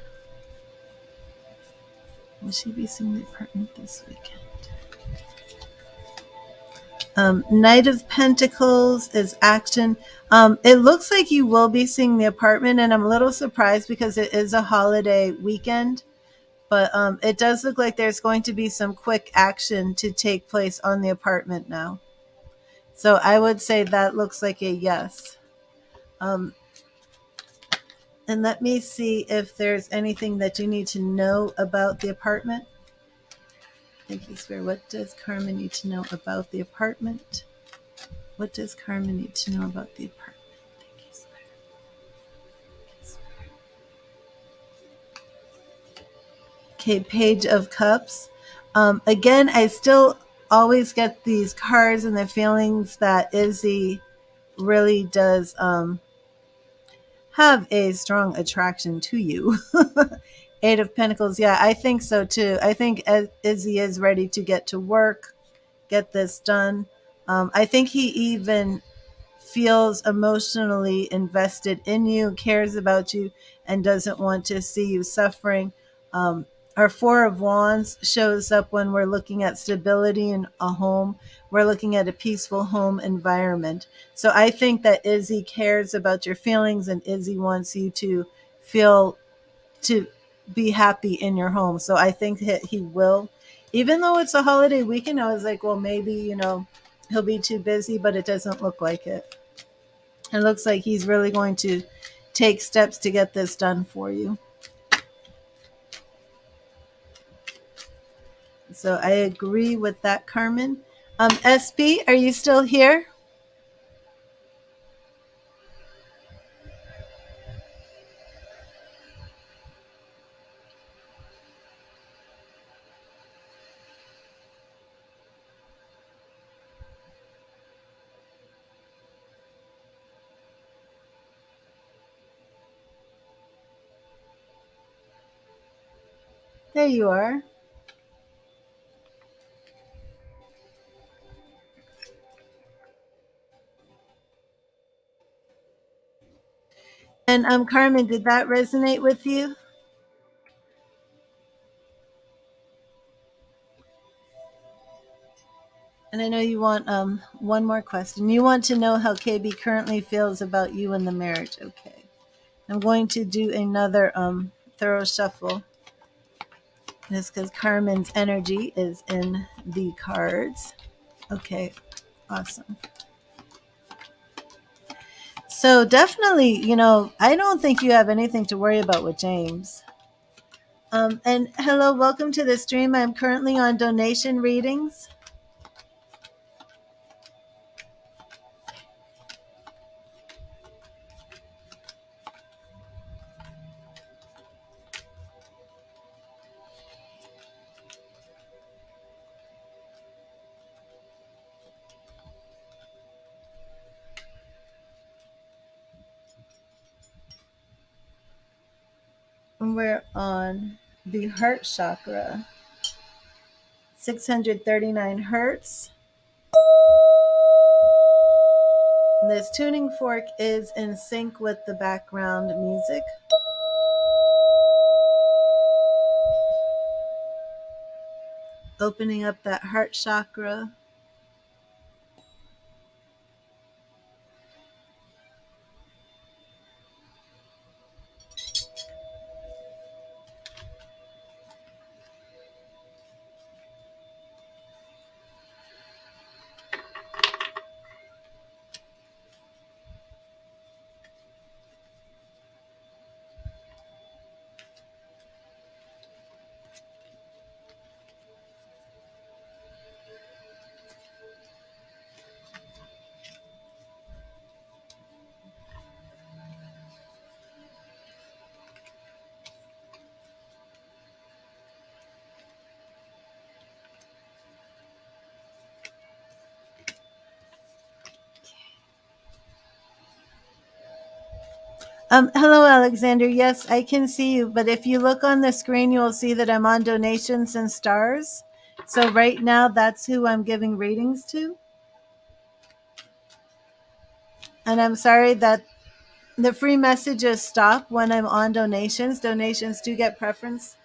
Will she be seeing the apartment this weekend? Knight of Pentacles is action. It looks like you will be seeing the apartment, and I'm a little surprised because it is a holiday weekend. But it does look like there's going to be some quick action to take place on the apartment now. So I would say that looks like a yes. Um, and let me see if there's anything that you need to know about the apartment. Thank you, Spirit. What does Carmen need to know about the apartment? What does Carmen need to know about the apartment? Thank you, Spirit. Okay, Page of Cups. Again, I still always get these cards and the feelings that Izzy really does have a strong attraction to you. Eight of Pentacles. Yeah, I think so too. I think Izzy is ready to get to work, get this done. I think he even feels emotionally invested in you, cares about you, and doesn't want to see you suffering. Um, our Four of Wands shows up when we're looking at stability in a home. We're looking at a peaceful home environment. So I think that Izzy cares about your feelings and Izzy wants you to feel to be happy in your home. So I think that he will. Even though it's a holiday weekend, I was like, well, maybe, he'll be too busy, but it doesn't look like it. It looks like he's really going to take steps to get this done for you. So I agree with that, Carmen. SB, are you still here? There you are. And Carmen, did that resonate with you? And I know you want one more question. You want to know how KB currently feels about you and the marriage. Okay. I'm going to do another thorough shuffle. It's because Carmen's energy is in the cards. Okay, awesome. So definitely, I don't think you have anything to worry about with James. And hello, welcome to the stream. I'm currently on donation readings. And we're on the heart chakra, 639 hertz. This tuning fork is in sync with the background music. Opening up that heart chakra. Hello, Alexander. Yes, I can see you, but if you look on the screen, you will see that I'm on donations and stars. So right now, that's who I'm giving readings to. And I'm sorry that the free messages stop when I'm on donations. Donations do get preference.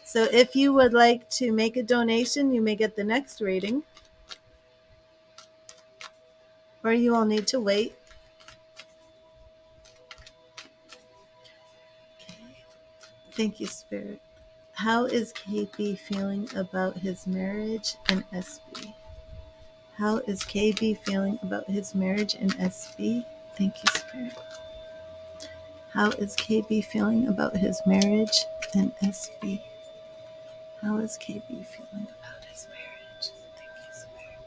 So if you would like to make a donation, you may get the next reading, or you will need to wait. Thank you, Spirit. How is KB feeling about his marriage and SB? How is KB feeling about his marriage and SB? Thank you, Spirit. How is KB feeling about his marriage and SB? How is KB feeling about his marriage? Thank you, Spirit.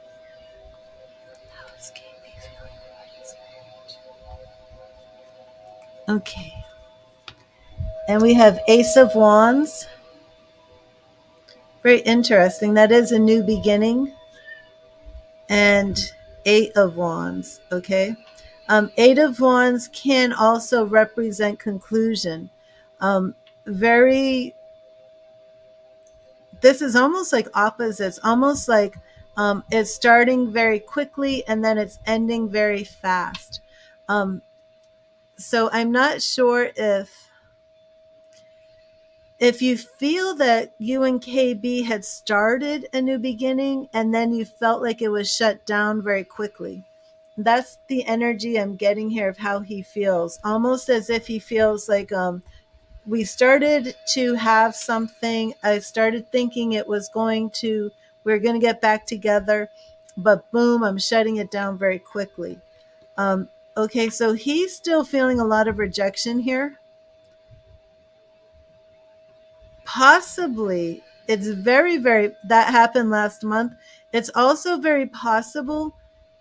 How is KB feeling about his marriage? Okay. And we have Ace of Wands. Very interesting. That is a new beginning. And Eight of Wands. Okay. Eight of Wands can also represent conclusion. Very, this is almost like opposites, almost like it's starting very quickly and then it's ending very fast. So I'm not sure if you feel that you and KB had started a new beginning and then you felt like it was shut down very quickly. That's the energy I'm getting here of how he feels, almost as if he feels like we started to have something. I started thinking it was we're going to get back together, but boom, I'm shutting it down very quickly. Okay, so he's still feeling a lot of rejection here. Possibly, it's that happened last month. It's also very possible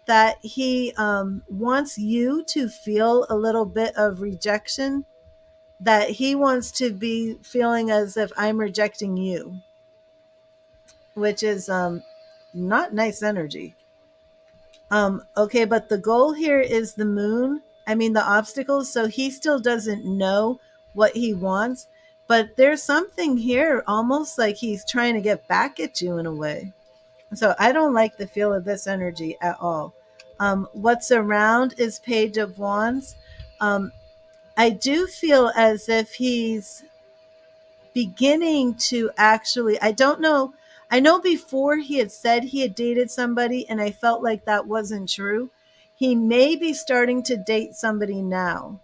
that he wants you to feel a little bit of rejection, that he wants to be feeling as if I'm rejecting you, which is not nice energy. Okay, but the goal here is the moon. I mean, the obstacles. So he still doesn't know what he wants, but there's something here almost like he's trying to get back at you in a way. So I don't like the feel of this energy at all. What's around is Page of Wands. I do feel as if he's beginning to actually, I don't know. I know before he had said he had dated somebody and I felt like that wasn't true. He may be starting to date somebody now.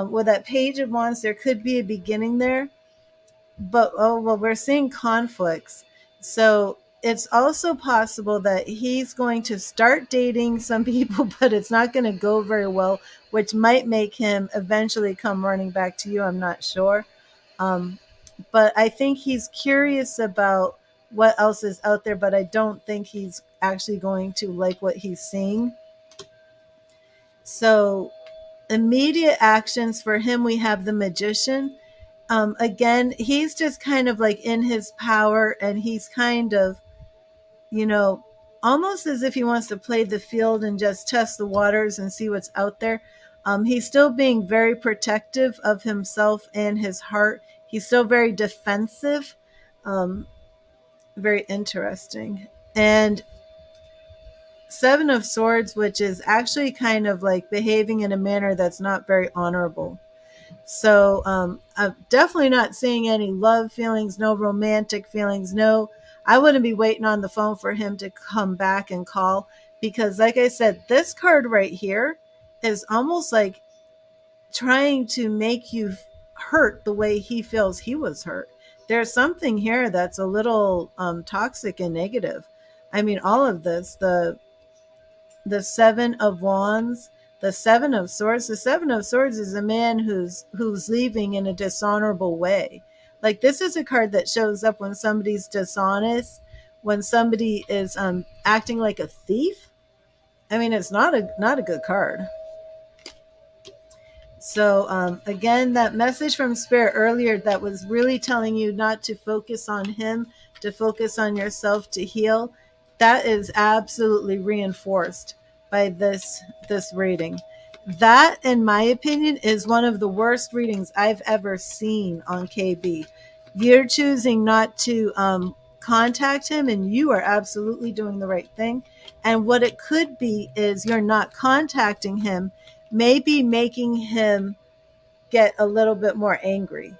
With that Page of Wands, there could be a beginning there, but oh well, we're seeing conflicts. So it's also possible that he's going to start dating some people, but it's not going to go very well, which might make him eventually come running back to you. I'm not sure. Um, but I think he's curious about what else is out there, but I don't think he's actually going to like what he's seeing. So, immediate actions for him, we have the Magician. Again, he's just kind of like in his power, and he's kind of, you know, almost as if he wants to play the field and just test the waters and see what's out there. He's still being very protective of himself and his heart. He's still very defensive. Um, Very interesting. And Seven of Swords, which is actually kind of like behaving in a manner that's not very honorable. So I'm definitely not seeing any love feelings, no romantic feelings, no. I wouldn't be waiting on the phone for him to come back and call because, like I said, this card right here is almost like trying to make you hurt the way he feels he was hurt. There's something here that's a little toxic and negative. I mean, all of this, the Seven of Wands, the Seven of Swords. The Seven of Swords is a man who's leaving in a dishonorable way. Like, this is a card that shows up when somebody's dishonest, when somebody is acting like a thief. I mean, it's not a good card. So again, that message from Spirit earlier that was really telling you not to focus on him, to focus on yourself, to heal, that is absolutely reinforced by this reading. That, in my opinion, is one of the worst readings I've ever seen on KB. You're choosing not to contact him, and you are absolutely doing the right thing. And what it could be is you're not contacting him, maybe making him get a little bit more angry.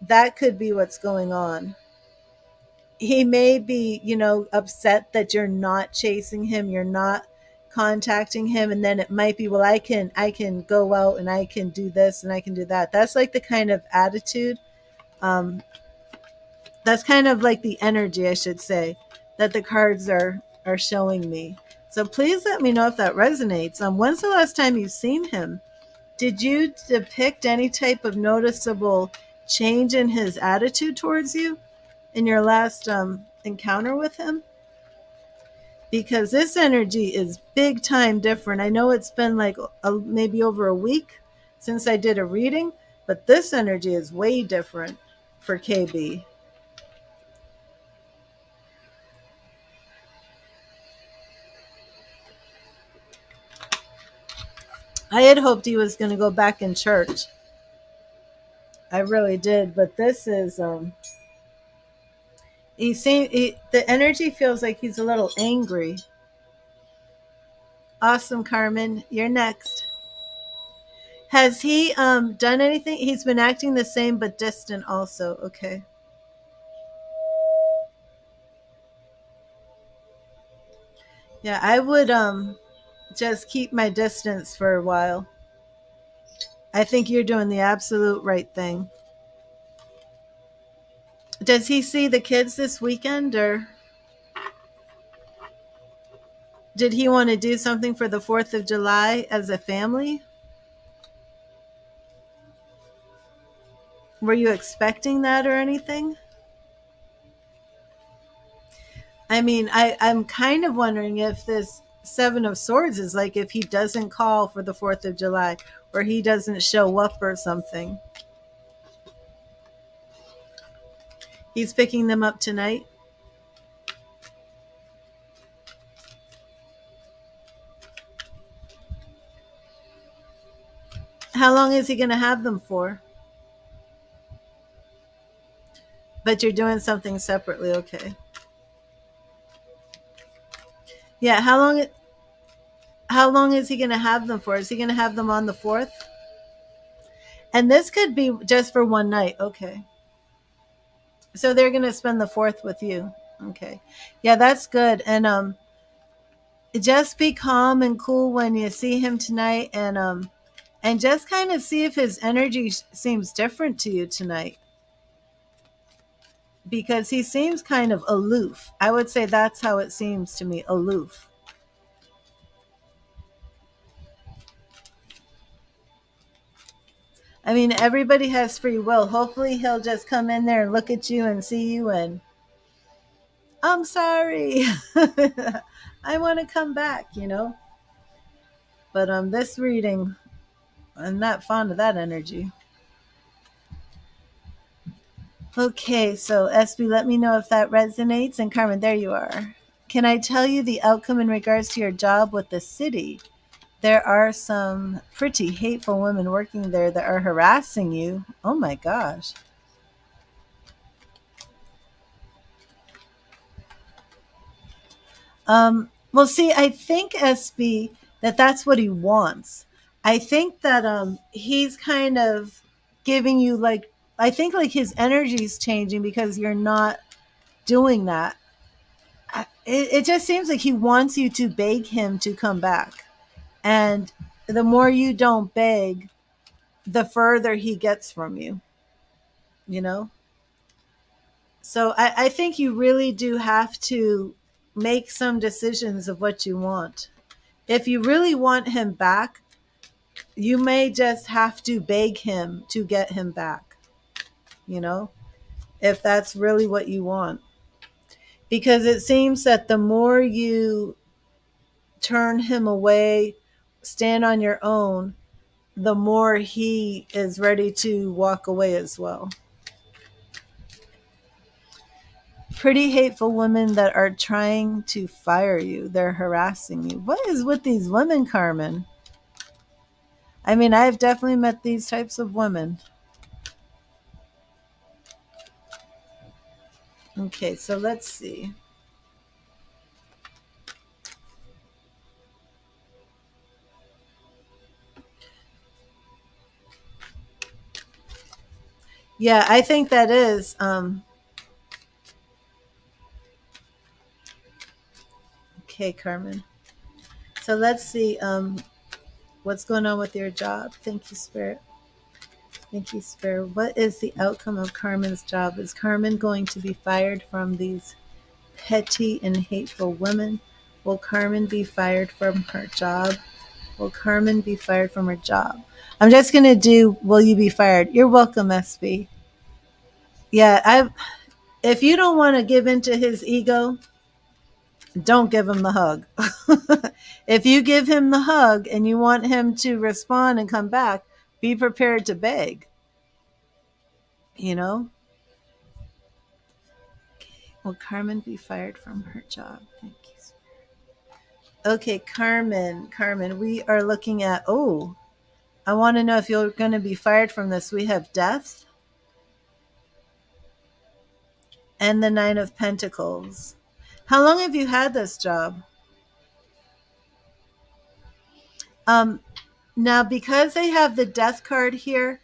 That could be what's going on. He may be, upset that you're not chasing him, you're not contacting him, and then it might be, well, I can go out and I can do this and I can do that. That's like the kind of attitude, um that's kind of like the energy, I should say, that the cards are showing me. So please let me know if that resonates. When's the last time you've seen him? Did you depict any type of noticeable change in his attitude towards you in your last encounter with him? Because this energy is big time different. I know it's been like maybe over a week since I did a reading, but this energy is way different for KB. I had hoped he was going to go back in church. I really did, but this is the energy feels like he's a little angry. Awesome, Carmen. You're next. Has he done anything? He's been acting the same but distant also. Okay. Yeah, I would just keep my distance for a while. I think you're doing the absolute right thing. Does he see the kids this weekend, or did he want to do something for the 4th of July as a family? Were you expecting that or anything? I mean, I'm kind of wondering if this Seven of Swords is like if he doesn't call for the 4th of July or he doesn't show up or something. He's picking them up tonight. How long is he going to have them for? But you're doing something separately, okay. Yeah, how long is he going to have them for? Is he going to have them on the 4th? And this could be just for one night, okay. So they're going to spend the 4th with you. Okay. Yeah, that's good. And just be calm and cool when you see him tonight, and just kind of see if his energy seems different to you tonight, because he seems kind of aloof. I would say that's how it seems to me, aloof. I mean, everybody has free will. Hopefully he'll just come in there and look at you and see you and, I'm sorry. I want to come back. But this reading, I'm not fond of that energy. Okay, so SB, let me know if that resonates. And Carmen, there you are. Can I tell you the outcome in regards to your job with the city? There are some pretty hateful women working there that are harassing you. Oh my gosh. Well, see, I think SB that that's what he wants. I think that he's kind of giving you like, I think like his energy is changing because you're not doing that. It just seems like he wants you to beg him to come back. And the more you don't beg, the further he gets from you, you know? So I think you really do have to make some decisions of what you want. If you really want him back, you may just have to beg him to get him back, you know, if that's really what you want. Because it seems that the more you turn him away, stand on your own, the more he is ready to walk away as well. Pretty hateful women that are trying to fire you. They're harassing you. What is with these women, Carmen? I mean, I've definitely met these types of women. Okay, so let's see. Yeah, I think that is. Okay, Carmen. So let's see what's going on with your job. Thank you, Spirit. Thank you, Spirit. What is the outcome of Carmen's job? Is Carmen going to be fired from these petty and hateful women? Will Carmen be fired from her job? Will Carmen be fired from her job? I'm just going to do, will you be fired? You're welcome, SB. Yeah, if you don't want to give into his ego, don't give him the hug. If you give him the hug and you want him to respond and come back, be prepared to beg. You know? Will Carmen be fired from her job? Thank you. Okay, Carmen, we are looking at, oh, I want to know if you're going to be fired from this. We have death and the Nine of Pentacles. How long have you had this job? Um, Now, because they have the death card here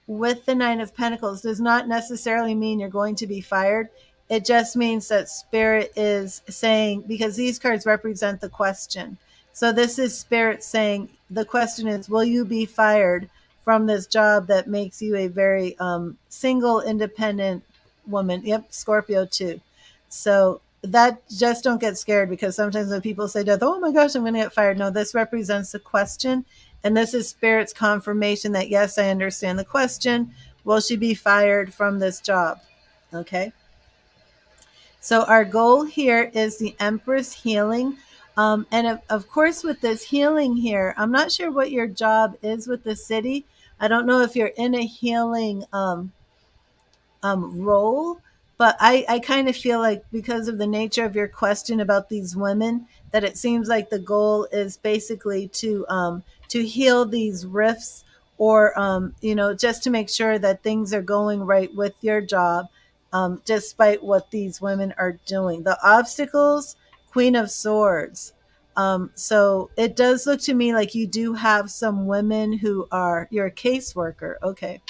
with the Nine of Pentacles, does not necessarily mean you're going to be fired. It just means that Spirit is saying, because these cards represent the question. So this is Spirit saying, the question is, will you be fired from this job that makes you a very single, independent woman? Yep, Scorpio too. So that, just don't get scared, because sometimes when people say death, oh my gosh, I'm going to get fired. No, this represents the question. And this is Spirit's confirmation that, yes, I understand the question. Will she be fired from this job? Okay. So our goal here is the Empress healing. And of course, with this healing here, I'm not sure what your job is with the city. I don't know if you're in a healing role. But I kind of feel like, because of the nature of your question about these women, that it seems like the goal is basically to heal these rifts, or just to make sure that things are going right with your job, despite what these women are doing. The obstacles, Queen of Swords. So it does look to me like you do have some women who are, you're a caseworker. Okay,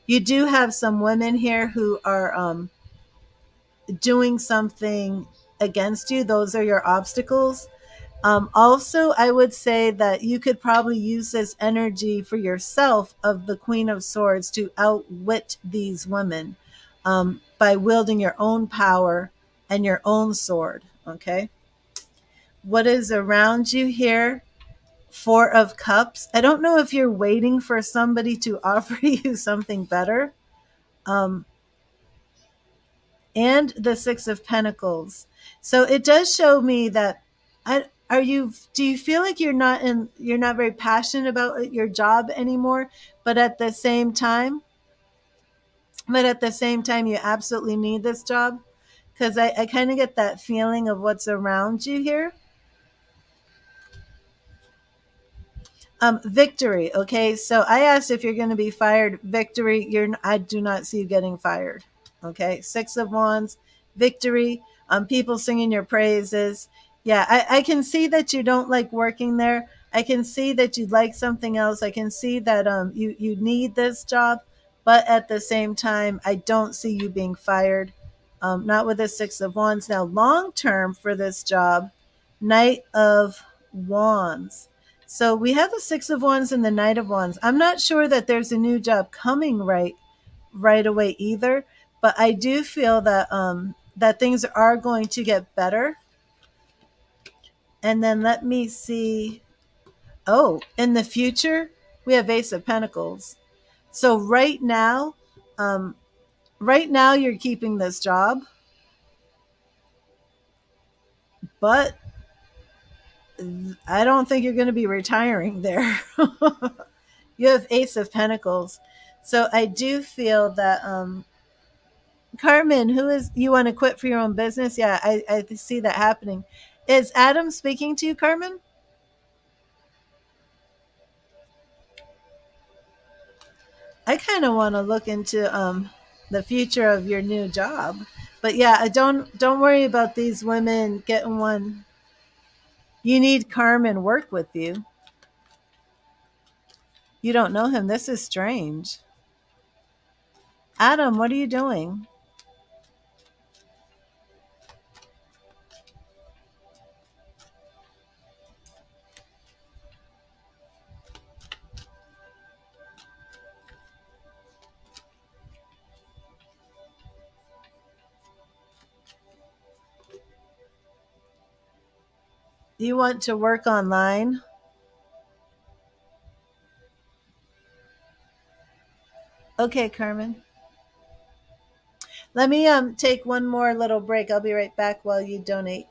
you do have some women here who are doing something against you. Those are your obstacles. Also, I would say that you could probably use this energy for yourself of the Queen of Swords to outwit these women, by wielding your own power and your own sword. Okay. What is around you here? Four of Cups. I don't know if you're waiting for somebody to offer you something better. Um, and the Six of Pentacles. So it does show me that, do you feel like you're not very passionate about your job anymore, but at the same time, you absolutely need this job? Because I kind of get that feeling of what's around you here. Victory. Okay, so I asked if you're going to be fired. Victory. I do not see you getting fired. Okay, Six of Wands, victory. People singing your praises. Yeah, I can see that you don't like working there. I can see that you'd like something else. I can see that you need this job, but at the same time, I don't see you being fired. Not with the Six of Wands. Now, long term for this job, Knight of Wands. So we have the Six of Wands and the Knight of Wands. I'm not sure that there's a new job coming right away either, but I do feel that that things are going to get better. And then let me see. Oh, in the future, we have Ace of Pentacles. So um, right now you're keeping this job, but I don't think you're going to be retiring there. You have Ace of Pentacles. So I do feel that Carmen, who is, you want to quit for your own business? Yeah, I see that happening. Is Adam speaking to you, Carmen? I kind of want to look into the future of your new job. But yeah, I don't worry about these women getting one. You need Carmen work with you. You don't know him. This is strange. Adam, what are you doing? You want to work online? Okay, Carmen. Let me take one more little break. I'll be right back while you donate.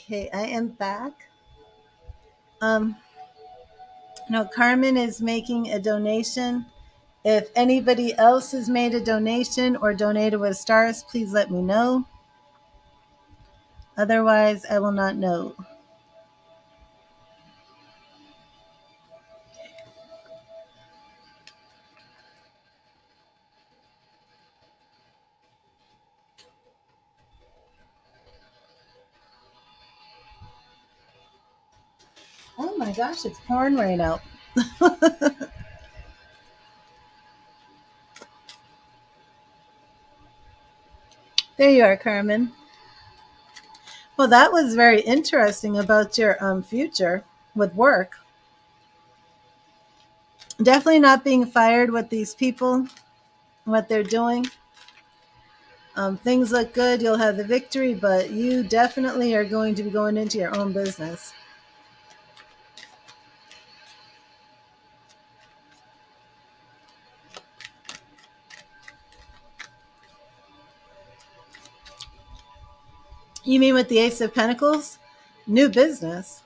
Okay, I am back. Um, no, Carmen is making a donation. If anybody else has made a donation or donated with stars, please let me know. Otherwise, I will not know. Oh my gosh, it's pouring rain out. There you are, Carmen. Well, that was very interesting about your future with work. Definitely not being fired with these people, what they're doing. Things look good. You'll have the victory, but you definitely are going to be going into your own business. You mean with the Ace of Pentacles? New business.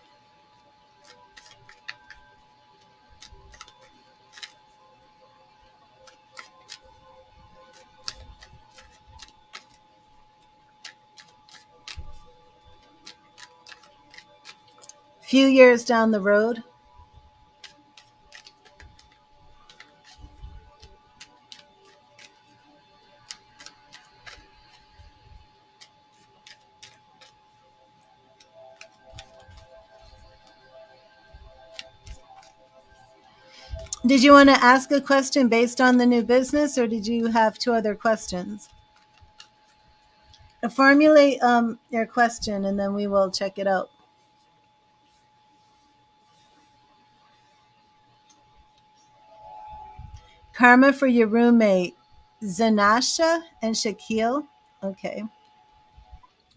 Few years down the road. Did you want to ask a question based on the new business, or did you have two other questions? Formulate your question, and then we will check it out. Karma for your roommate, Zanasha and Shaquille. Okay,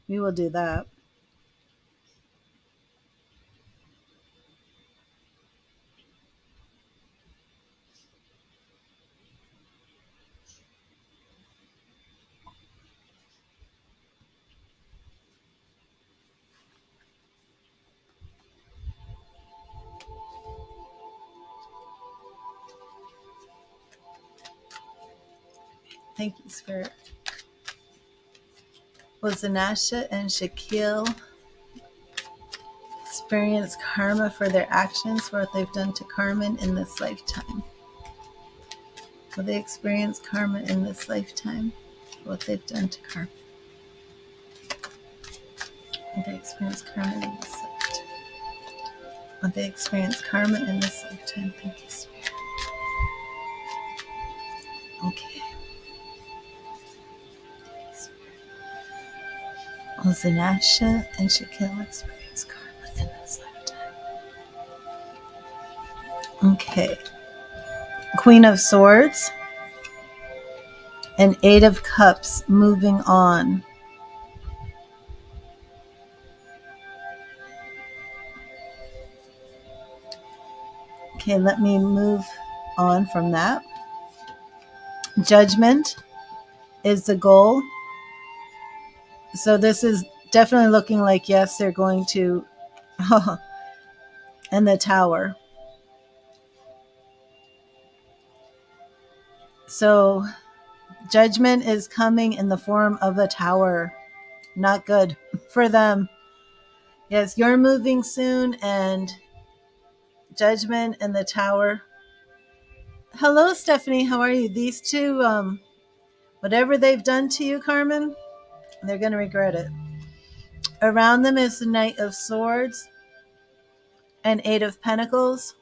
we will do that. Thank you, Spirit. Will Zanasha and Shaquille experience karma for their actions, for what they've done to Carmen in this lifetime? Will they experience karma in this lifetime for what they've done to Carmen? Will they experience karma in this lifetime? Will they experience karma in this lifetime? Thank you, Spirit. Okay. Will Zanasha and Shaquille experience karma in this lifetime? Okay. Queen of Swords and Eight of Cups, moving on. Okay, let me move on from that. Judgment is the goal. So this is definitely looking like, yes, they're going to, and the Tower. So judgment is coming in the form of a tower. Not good for them. Yes, you're moving soon, and judgment and the Tower. Hello, Stephanie. How are you? These two, whatever they've done to you, Carmen, they're going to regret it. Around them is the Knight of Swords and Eight of Pentacles.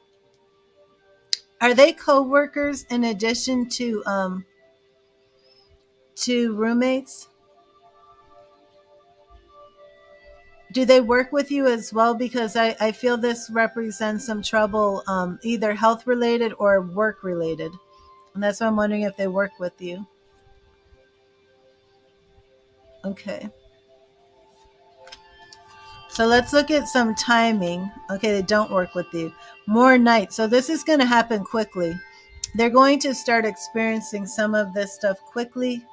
Are they co-workers in addition to roommates? Do they work with you as well? Because I feel this represents some trouble, either health related or work related. And that's why I'm wondering if they work with you. Okay. So let's look at some timing. Okay, they don't work with you. More nights. So this is going to happen quickly. They're going to start experiencing some of this stuff quickly.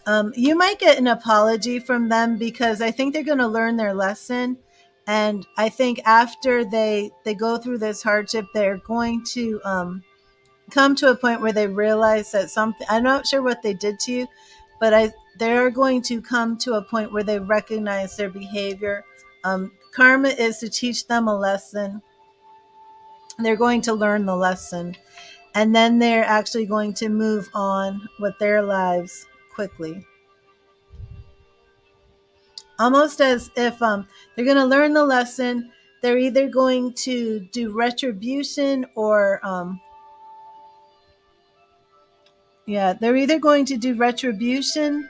You might get an apology from them because I think they're going to learn their lesson. And I think after they go through this hardship, they're going to come to a point where they realize that something, I'm not sure what they did to you, but they're going to come to a point where they recognize their behavior. Karma is to teach them a lesson. They're going to learn the lesson, and then they're actually going to move on with their lives quickly. Almost as if they're going to learn the lesson. They're either going to do retribution or yeah, they're either going to do retribution,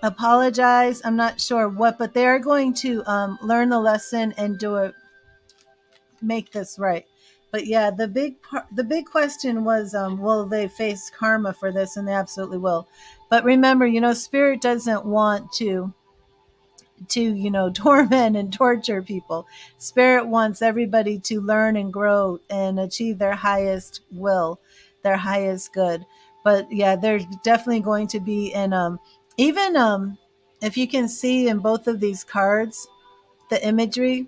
apologize. I'm not sure what, but they are going to learn the lesson and do it, make this right. But yeah, the big question was, will they face karma for this? And they absolutely will. But remember, spirit doesn't want to torment and torture people. Spirit wants everybody to learn and grow and achieve their highest will, their highest good. But yeah, there's definitely going to be in even if you can see in both of these cards the imagery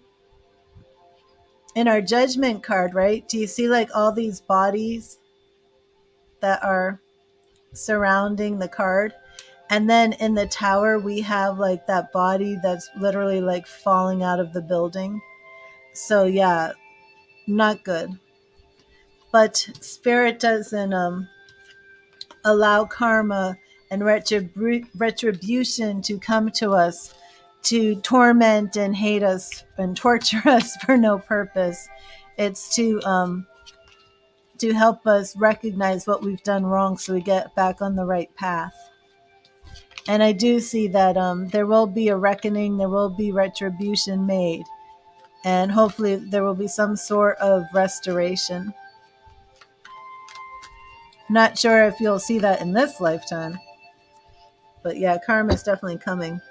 in our judgment card, right? Do you see like all these bodies that are surrounding the card? And then in the tower, we have like that body that's literally like falling out of the building. So yeah, not good. But spirit doesn't allow karma and retribution to come to us to torment and hate us and torture us for no purpose. It's to help us recognize what we've done wrong so we get back on the right path. And I do see that there will be a reckoning, there will be retribution made, and hopefully there will be some sort of restoration. Not sure if you'll see that in this lifetime, but yeah, karma is definitely coming.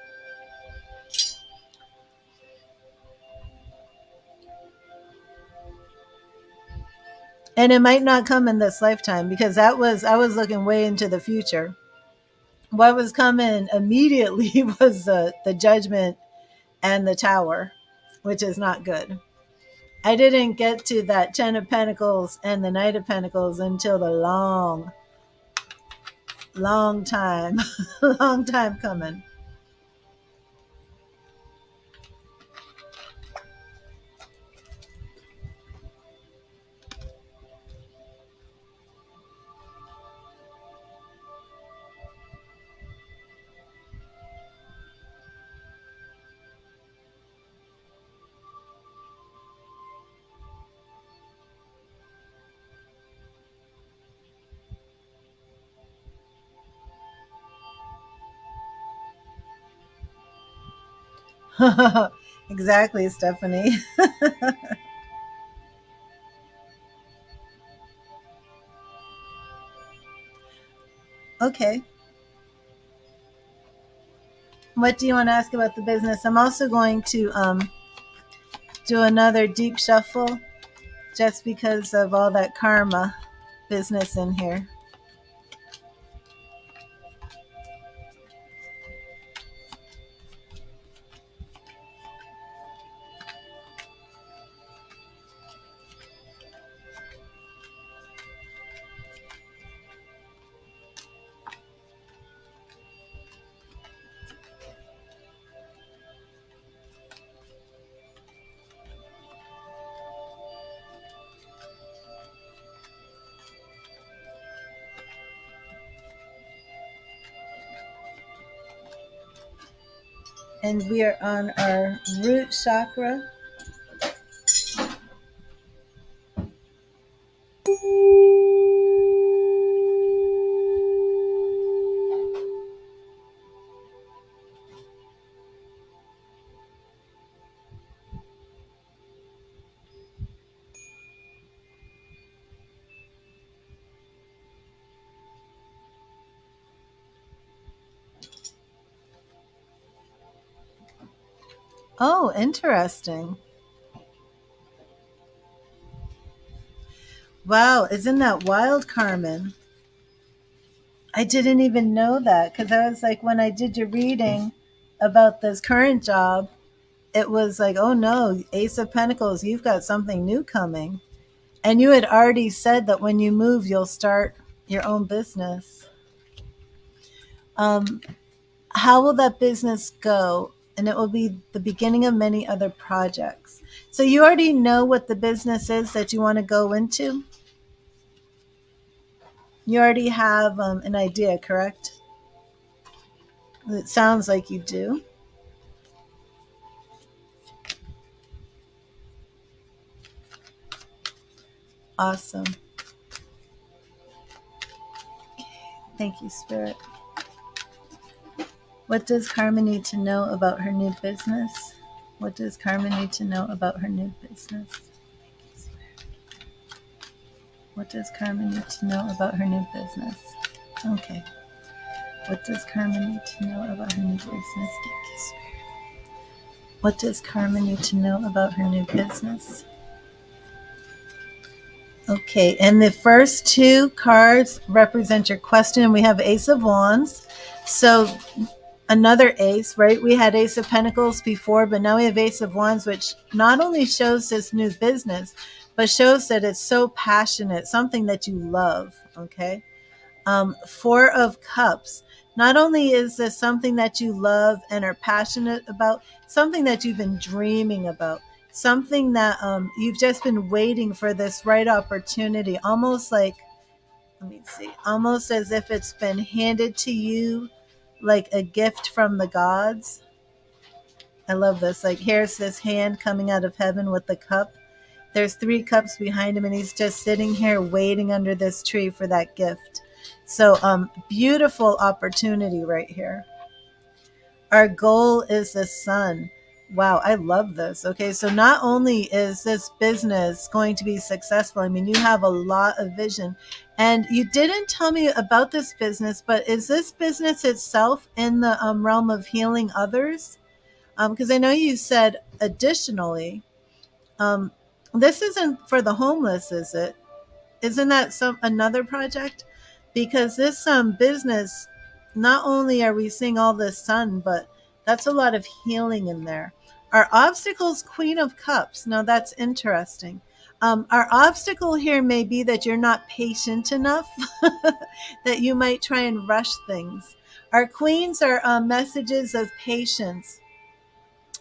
And it might not come in this lifetime because I was looking way into the future. What was coming immediately was the judgment and the tower, which is not good. I didn't get to that Ten of Pentacles and the Knight of Pentacles until the long time, long time coming. Exactly, Stephanie. Okay. What do you want to ask about the business? I'm also going to do another deep shuffle just because of all that karma business in here. And we are on our root chakra. Oh, interesting. Wow, isn't that wild, Carmen? I didn't even know that, because I was like, when I did your reading about this current job, it was like, oh no, Ace of Pentacles, you've got something new coming. And you had already said that when you move, you'll start your own business. Um, how will that business go? And it will be the beginning of many other projects. So you already know what the business is that you want to go into? You already have an idea, correct? It sounds like you do. Awesome. Thank you, Spirit. What does Karma need to know about her new business? What does Karma need to know about her new business? What does Karma need to know about her new business? Okay. What does Karma need to know about her new business? Thank you, Spirit. What does Karma need to know about her new business? Okay, and the first two cards represent your question. We have Ace of Wands. So another ace, right? We had Ace of Pentacles before, but now we have Ace of Wands, which not only shows this new business, but shows that it's so passionate, something that you love, okay? Four of Cups. Not only is this something that you love and are passionate about, something that you've been dreaming about, something that you've just been waiting for this right opportunity, almost like, let me see, almost as if it's been handed to you like a gift from the gods. I love this. Like, here's this hand coming out of heaven with the cup. There's three cups behind him, and he's just sitting here waiting under this tree for that gift. So beautiful opportunity right here. Our goal is the sun. Wow, I love this. Okay, so not only is this business going to be successful, I mean, you have a lot of vision. And you didn't tell me about this business, but is this business itself in the realm of healing others? Because I know you said additionally, um, this isn't for the homeless, is it? Isn't that some another project? Because this business, not only are we seeing all this sun, but that's a lot of healing in there. Our obstacles, Queen of Cups. Now that's interesting. Our obstacle here may be that you're not patient enough, that you might try and rush things. Our queens are messages of patience,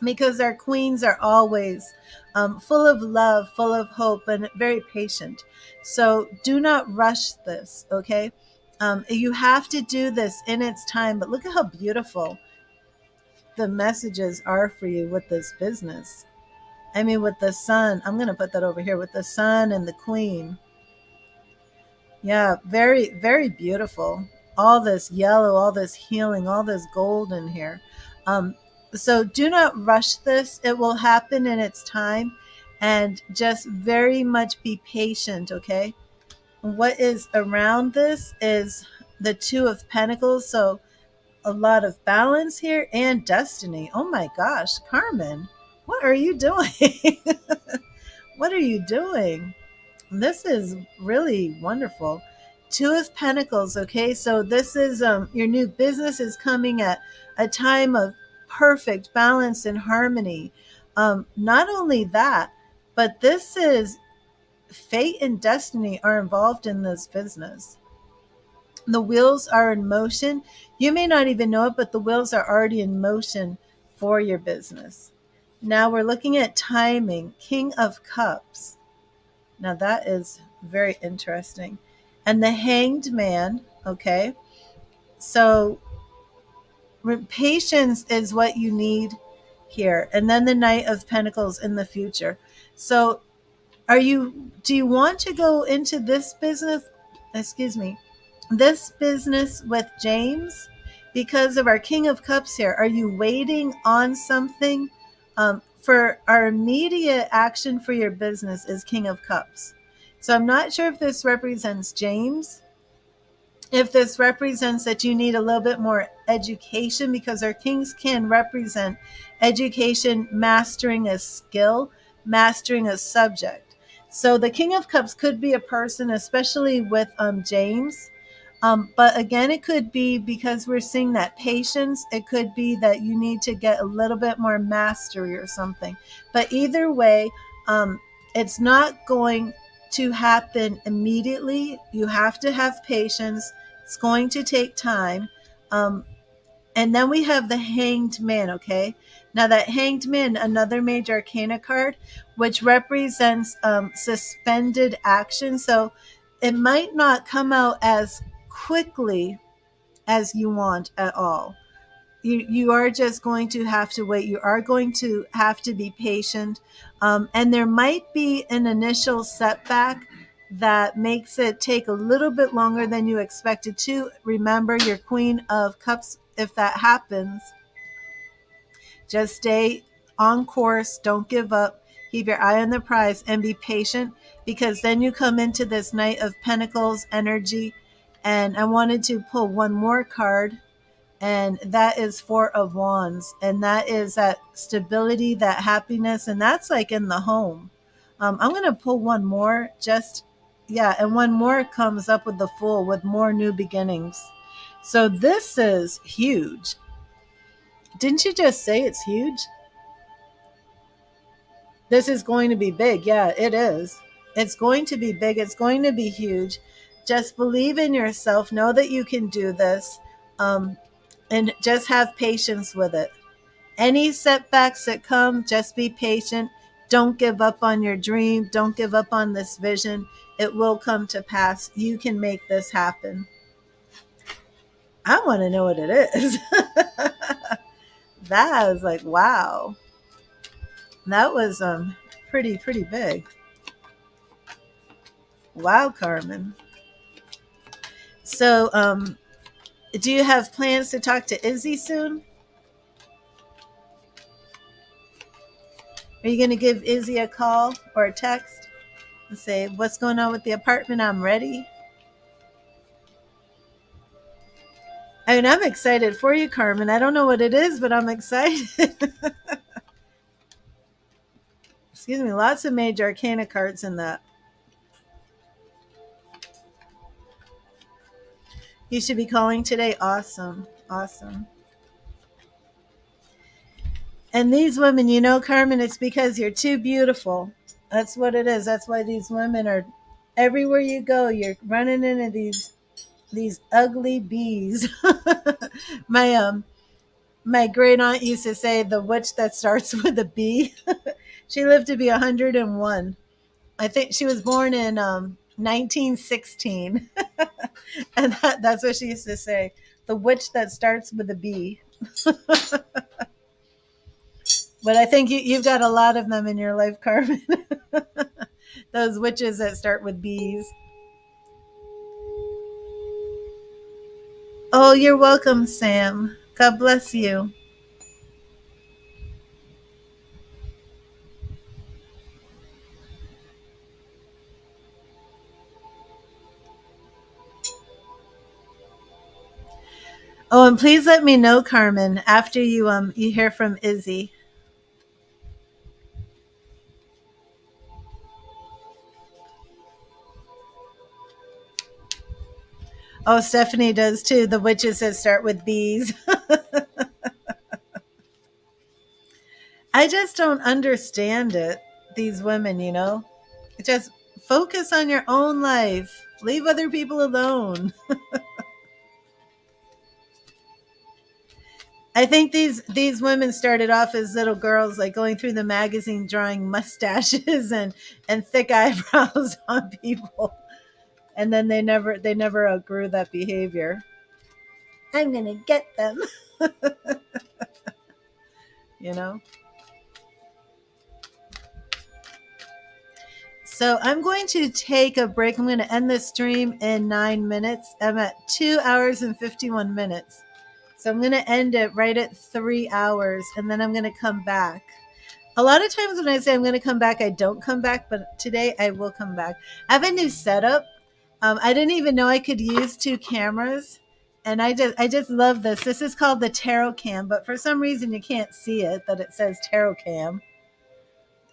because our queens are always full of love, full of hope, and very patient. So do not rush this, okay? You have to do this in its time, but look at how beautiful the messages are for you with this business. I mean, with the sun, I'm going to put that over here with the sun and the queen. Yeah, very, very beautiful. All this yellow, all this healing, all this gold in here. So do not rush this. It will happen in its time, and just very much be patient, okay? What is around this is the Two of Pentacles. So a lot of balance here and destiny. Oh my gosh, Carmen, what are you doing? What are you doing? This is really wonderful. Two of Pentacles. Okay, so this is your new business is coming at a time of perfect balance and harmony. Not only that, but this is fate and destiny are involved in this business. The wheels are in motion. You may not even know it, but the wheels are already in motion for your business. Now we're looking at timing. King of Cups. Now that is very interesting. And the Hanged Man, okay? So patience is what you need here. And then the Knight of Pentacles in the future. So do you want to go into this business, this business with James? Because of our King of Cups here, are you waiting on something? For our immediate action for your business is King of Cups. So I'm not sure if this represents James, if this represents that you need a little bit more education, because our kings can represent education, mastering a skill, mastering a subject. So the King of Cups could be a person, especially with James. But again, it could be because we're seeing that patience. It could be that you need to get a little bit more mastery or something. But either way, um, it's not going to happen immediately. You have to have patience. It's going to take time. Um, and then we have the Hanged Man, okay? Now, that Hanged Man, another major arcana card, which represents suspended action. So it might not come out as quickly as you want at all. You are just going to have to wait. You are going to have to be patient. And there might be an initial setback that makes it take a little bit longer than you expected to. Remember your Queen of Cups, if that happens, just stay on course. Don't give up. Keep your eye on the prize and be patient, because then you come into this Knight of Pentacles energy. And I wanted to pull one more card, and that is Four of Wands, and that is that stability, that happiness, and that's like in the home. I'm going to pull one more, just yeah, and one more comes up with the Fool, with more new beginnings. So this is huge. Didn't you just say it's huge? This is going to be big. Yeah, it is. It's going to be big. It's going to be huge. Just believe in yourself. Know that you can do this, and just have patience with it. Any setbacks that come, just be patient. Don't give up on your dream. Don't give up on this vision. It will come to pass. You can make this happen. I want to know what it is. That was like, wow. That was pretty big. Wow, Carmen. So do you have plans to talk to Izzy soon? Are you going to give Izzy a call or a text and say, what's going on with the apartment? I'm ready. I mean, I'm excited for you, Carmen. I don't know what it is, but I'm excited. Excuse me, lots of major arcana cards in that. You should be calling today. Awesome. Awesome. And these women, you know, Carmen, it's because you're too beautiful. That's what it is. That's why these women are everywhere you go, you're running into these ugly bees. my my great aunt used to say the witch that starts with a B. She lived to be 101. I think she was born in 1916. And that's what she used to say. The witch that starts with a B. But I think you've got a lot of them in your life, Carmen. Those witches that start with B's. Oh, you're welcome, Sam. God bless you. Oh, and please let me know, Carmen, after you hear from Izzy. Oh, Stephanie does too. The witches that start with B's. I just don't understand it. These women, you know, just focus on your own life. Leave other people alone. I think these women started off as little girls, like going through the magazine drawing mustaches and thick eyebrows on people, and then they never outgrew that behavior. I'm gonna get them, you know. So I'm going to take a break. I'm going to end this stream in 9 minutes. I'm at 2 hours and 51 minutes. So I'm going to end it right at 3 hours, and then I'm going to come back. A lot of times when I say I'm going to come back, I don't come back, but today I will come back. I have a new setup. I didn't even know I could use two cameras, and I just love this. This is called the Tarot Cam, but for some reason you can't see it, but it says Tarot Cam.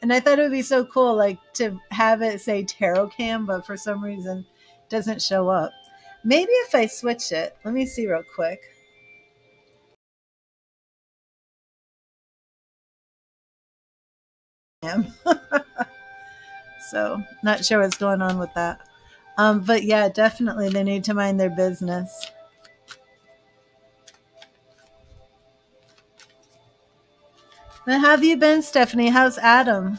And I thought it would be so cool, like to have it say Tarot Cam, but for some reason it doesn't show up. Maybe if I switch it, let me see real quick. So not sure what's going on with that. But yeah, definitely they need to mind their business. How have you been, Stephanie? How's Adam?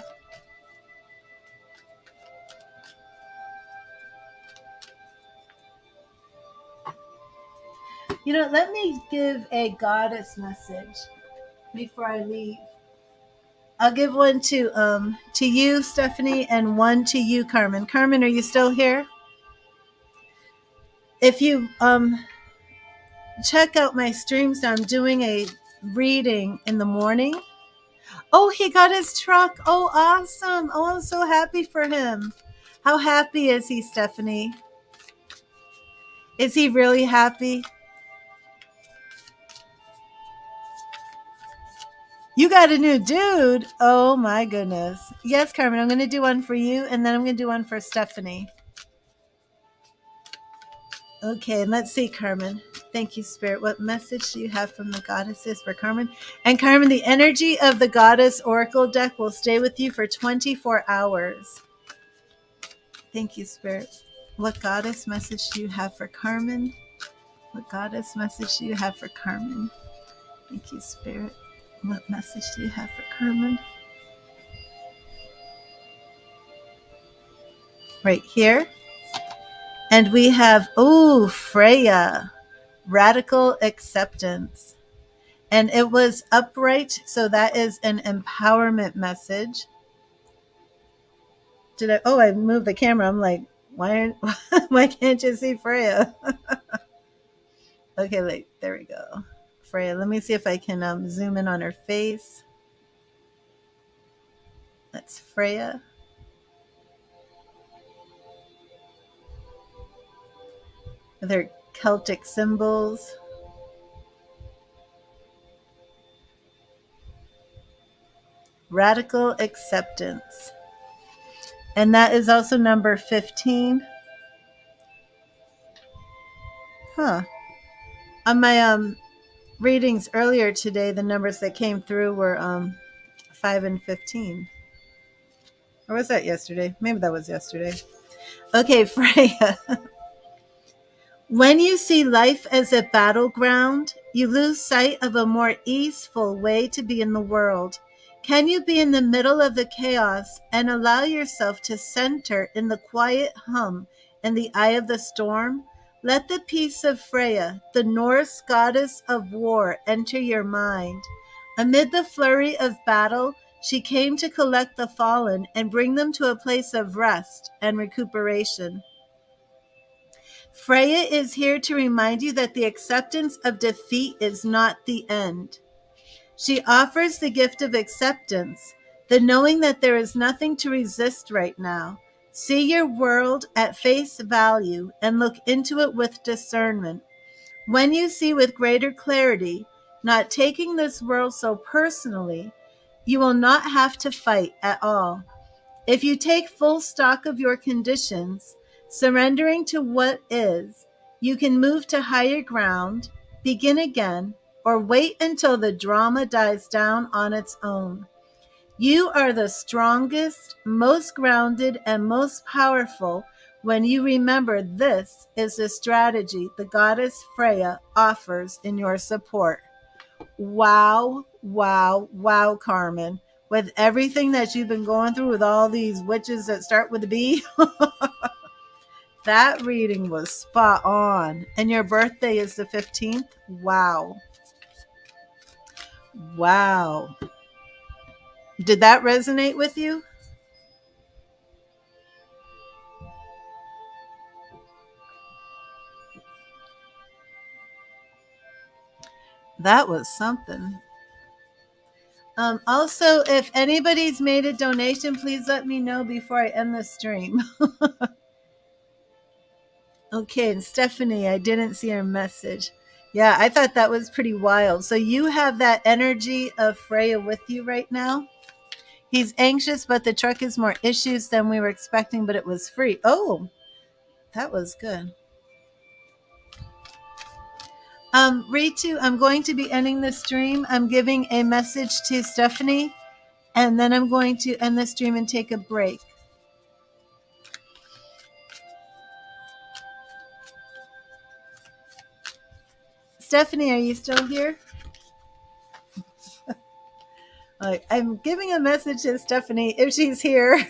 Let me give a goddess message before I leave. I'll give one to you, Stephanie, and one to you, Carmen. Carmen, are you still here? If you check out my streams, I'm doing a reading in the morning. Oh, he got his truck. Oh, awesome. Oh, I'm so happy for him. How happy is he, Stephanie? Is he really happy? You got a new dude. Oh my goodness. Yes, Carmen, I'm going to do one for you and then I'm going to do one for Stephanie. Okay, and let's see, Carmen. Thank you, Spirit. What message do you have from the goddesses for Carmen? And Carmen, the energy of the goddess oracle deck will stay with you for 24 hours. Thank you, Spirit. What goddess message do you have for Carmen? What goddess message do you have for Carmen? Thank you, Spirit. What message do you have for Carmen? Right here. And we have, Freya, radical acceptance. And it was upright, so that is an empowerment message. I moved the camera. I'm like, why can't you see Freya? Okay, there we go. Freya, let me see if I can zoom in on her face. That's Freya. With her Celtic symbols. Radical acceptance. And that is also number 15. Huh. On my readings earlier today, the numbers that came through were 5 and 15. Or was that yesterday? Maybe that was yesterday. Okay, Freya. When you see life as a battleground, you lose sight of a more easeful way to be in the world. Can you be in the middle of the chaos and allow yourself to center in the quiet hum in the eye of the storm? Let the peace of Freya, the Norse goddess of war, enter your mind. Amid the flurry of battle, she came to collect the fallen and bring them to a place of rest and recuperation. Freya is here to remind you that the acceptance of defeat is not the end. She offers the gift of acceptance, the knowing that there is nothing to resist right now. See your world at face value and look into it with discernment. When you see with greater clarity, not taking this world so personally, you will not have to fight at all. If you take full stock of your conditions, surrendering to what is, you can move to higher ground, begin again, or wait until the drama dies down on its own. You are the strongest, most grounded, and most powerful when you remember this is the strategy the goddess Freya offers in your support. Wow, wow, wow, Carmen. With everything that you've been going through with all these witches that start with a B, that reading was spot on. And your birthday is the 15th? Wow. Wow. Did that resonate with you? That was something. Also, if anybody's made a donation, please let me know before I end the stream. Okay, and Stephanie, I didn't see her message. Yeah, I thought that was pretty wild. So you have that energy of Freya with you right now? He's anxious, but the truck has more issues than we were expecting, but it was free. Oh, that was good. Ritu, I'm going to be ending the stream. I'm giving a message to Stephanie, and then I'm going to end the stream and take a break. Stephanie, are you still here? I'm giving a message to Stephanie if she's here.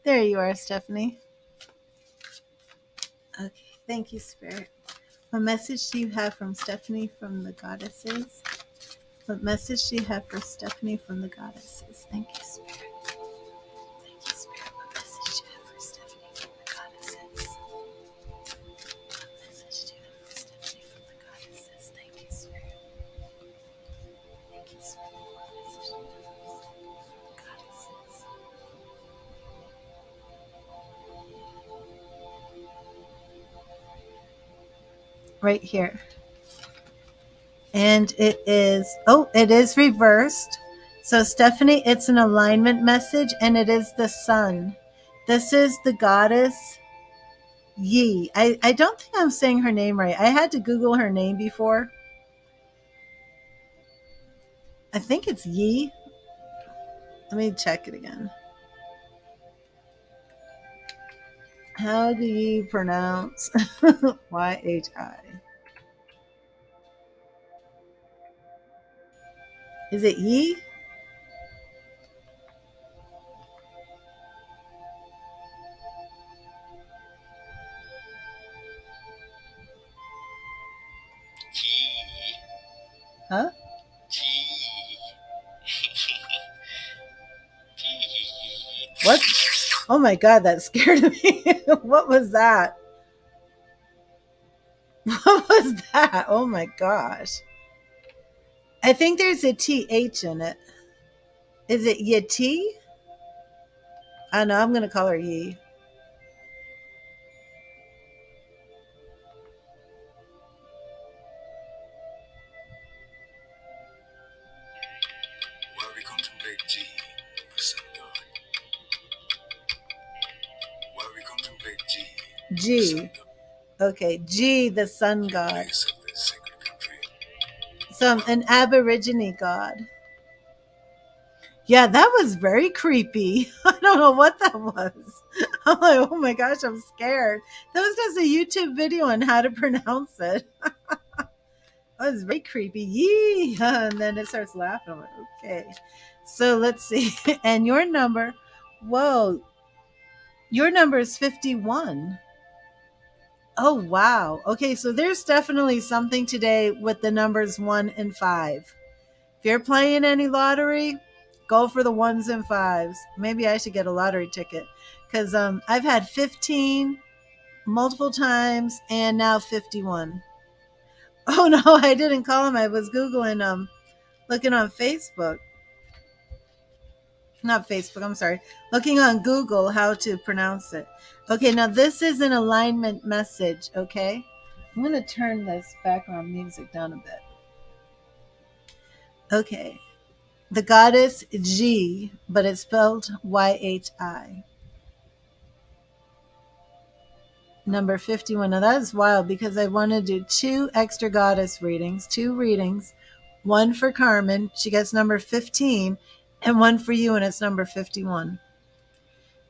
There you are, Stephanie. Okay, thank you, Spirit. What message do you have from Stephanie from the goddesses? What message do you have for Stephanie from the goddesses? Thank you, Spirit. Thank you, Spirit. What message do you have for Stephanie from the goddesses? What message do you have for Stephanie from the goddesses? Thank you, Spirit. Thank you, Spirit. What message do you have for Stephanie from the goddesses? Right here. And it is reversed. So Stephanie, it's an alignment message, and it is the sun. This is the goddess Yi. I don't think I'm saying her name right. I had to Google her name before. I think it's Yi. Let me check it again. How do you pronounce YHI? Is it Yi? Huh? What? Oh my God, that scared me. What was that? What was that? Oh my gosh. I think there's a TH in it. Is it Yeti? I know, I'm going to call her Yi. While we contemplate G, the sun god. While we contemplate G, G. Okay, G, the sun god. So an Aborigine god. Yeah, that was very creepy. I don't know what that was. I'm like, oh my gosh, I'm scared. That was just a YouTube video on how to pronounce it. That was very creepy. Yee! And then it starts laughing. I'm like, okay. So let's see. And your number, whoa, your number is 51. Oh, wow. Okay, so there's definitely something today with the numbers 1 and 5. If you're playing any lottery, go for the 1s and 5s. Maybe I should get a lottery ticket because I've had 15 multiple times and now 51. Oh, no, I didn't call him. I was Googling, looking on Facebook. Not Facebook, I'm sorry. Looking on Google how to pronounce it. Okay, now this is an alignment message, okay? I'm going to turn this background music down a bit. Okay. The goddess G, but it's spelled YHI. Number 51. Now that is wild because I want to do 2 extra goddess readings, 2 readings. One for Carmen, she gets number 15, and one for you, and it's number 51.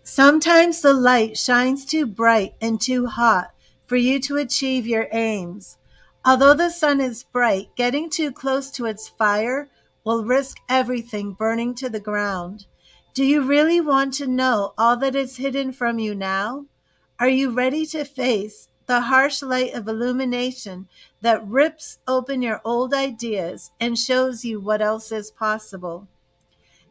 Sometimes the light shines too bright and too hot for you to achieve your aims. Although the sun is bright, getting too close to its fire will risk everything burning to the ground. Do you really want to know all that is hidden from you now? Are you ready to face the harsh light of illumination that rips open your old ideas and shows you what else is possible.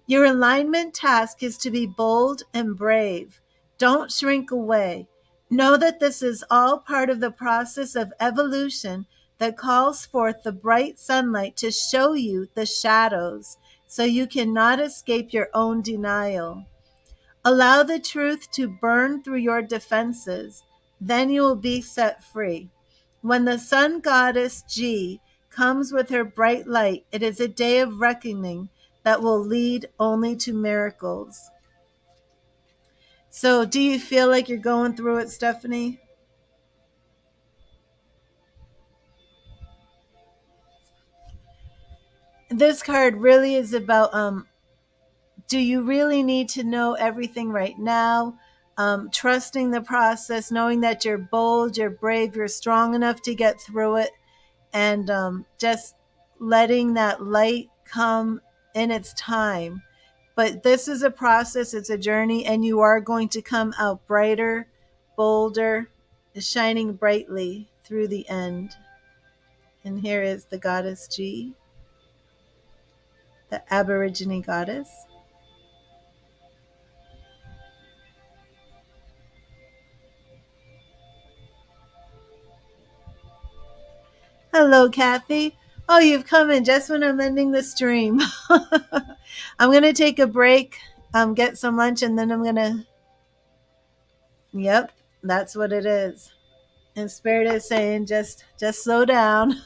Your alignment task is to be bold and brave. Don't shrink away. Know that this is all part of the process of evolution that calls forth the bright sunlight to show you the shadows so you cannot escape your own denial. Allow the truth to burn through your defenses. Then you will be set free. When the sun goddess G comes with her bright light, it is a day of reckoning that will lead only to miracles. So, do you feel like you're going through it, Stephanie? This card really is about do you really need to know everything right now? Trusting the process, knowing that you're bold, you're brave, you're strong enough to get through it, and just letting that light come in its time. But this is a process, it's a journey, and you are going to come out brighter, bolder, shining brightly through the end. And here is the goddess G, the Aborigine goddess. Hello, Kathy. Oh, you've come in just when I'm ending the stream. I'm going to take a break, get some lunch, and then I'm going to, yep, that's what it is. And Spirit is saying, just slow down,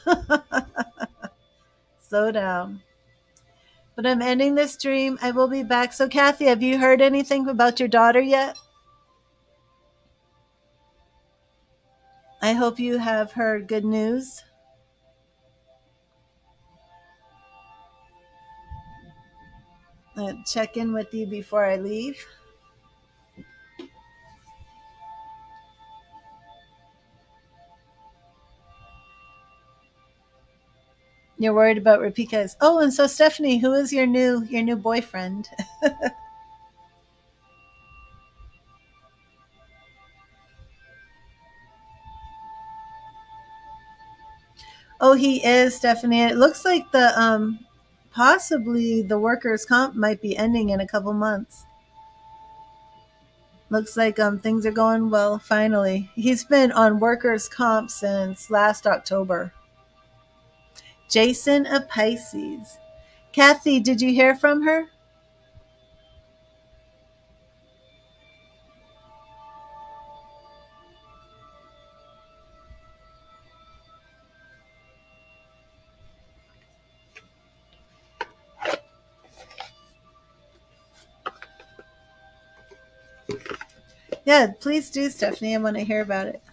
slow down. But I'm ending the stream. I will be back. So, Kathy, have you heard anything about your daughter yet? I hope you have heard good news. I'll check in with you before I leave. You're worried about Rapika's. Oh, and so Stephanie, who is your new boyfriend? Oh, he is, Stephanie. It looks like the possibly the workers' comp might be ending in a couple months. Looks like things are going well finally. He's been on workers' comp since last October. Jason of Pisces. Kathy, did you hear from her? Yeah, please do, Stephanie. I want to hear about it.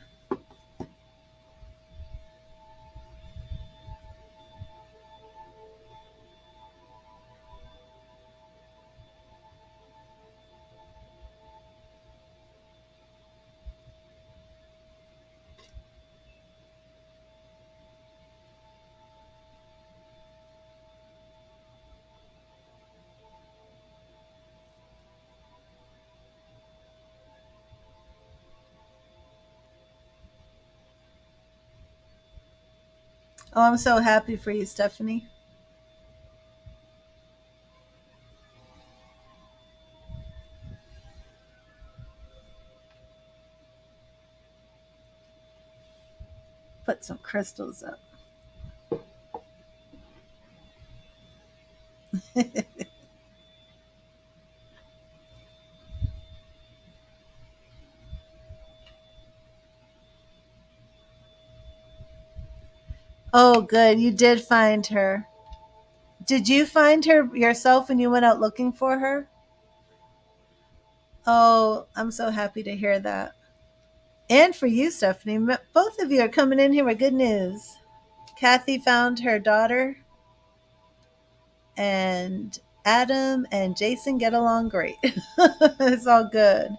Oh, I'm so happy for you, Stephanie. Put some crystals up. Oh, good. You did find her. Did you find her yourself when you went out looking for her? Oh, I'm so happy to hear that. And for you, Stephanie. Both of you are coming in here with good news. Kathy found her daughter, and Adam and Jason get along great. It's all good.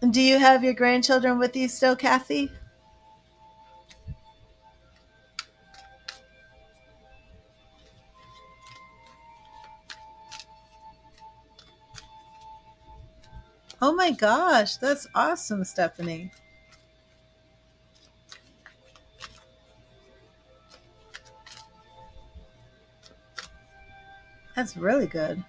Do you have your grandchildren with you still, Kathy? Oh my gosh, that's awesome, Stephanie. That's really good.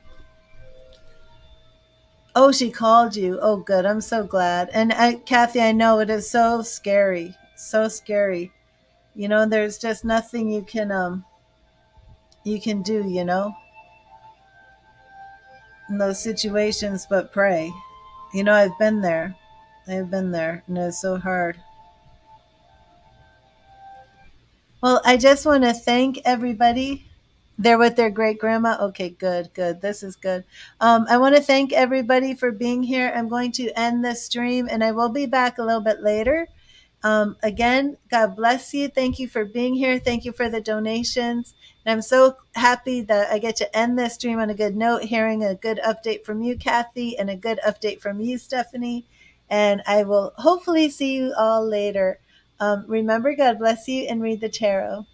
Oh, she called you. Oh, good. I'm so glad. And Kathy, I know it is so scary, so scary. There's just nothing you can do, in those situations but pray. I've been there. I've been there, and it's so hard. Well, I just want to thank everybody. They're with their great grandma. Okay, good, good. This is good. I want to thank everybody for being here. I'm going to end this stream, and I will be back a little bit later. Again, God bless you. Thank you for being here. Thank you for the donations. And I'm so happy that I get to end this stream on a good note, hearing a good update from you, Kathy, and a good update from you, Stephanie. And I will hopefully see you all later. Remember, God bless you and read the tarot.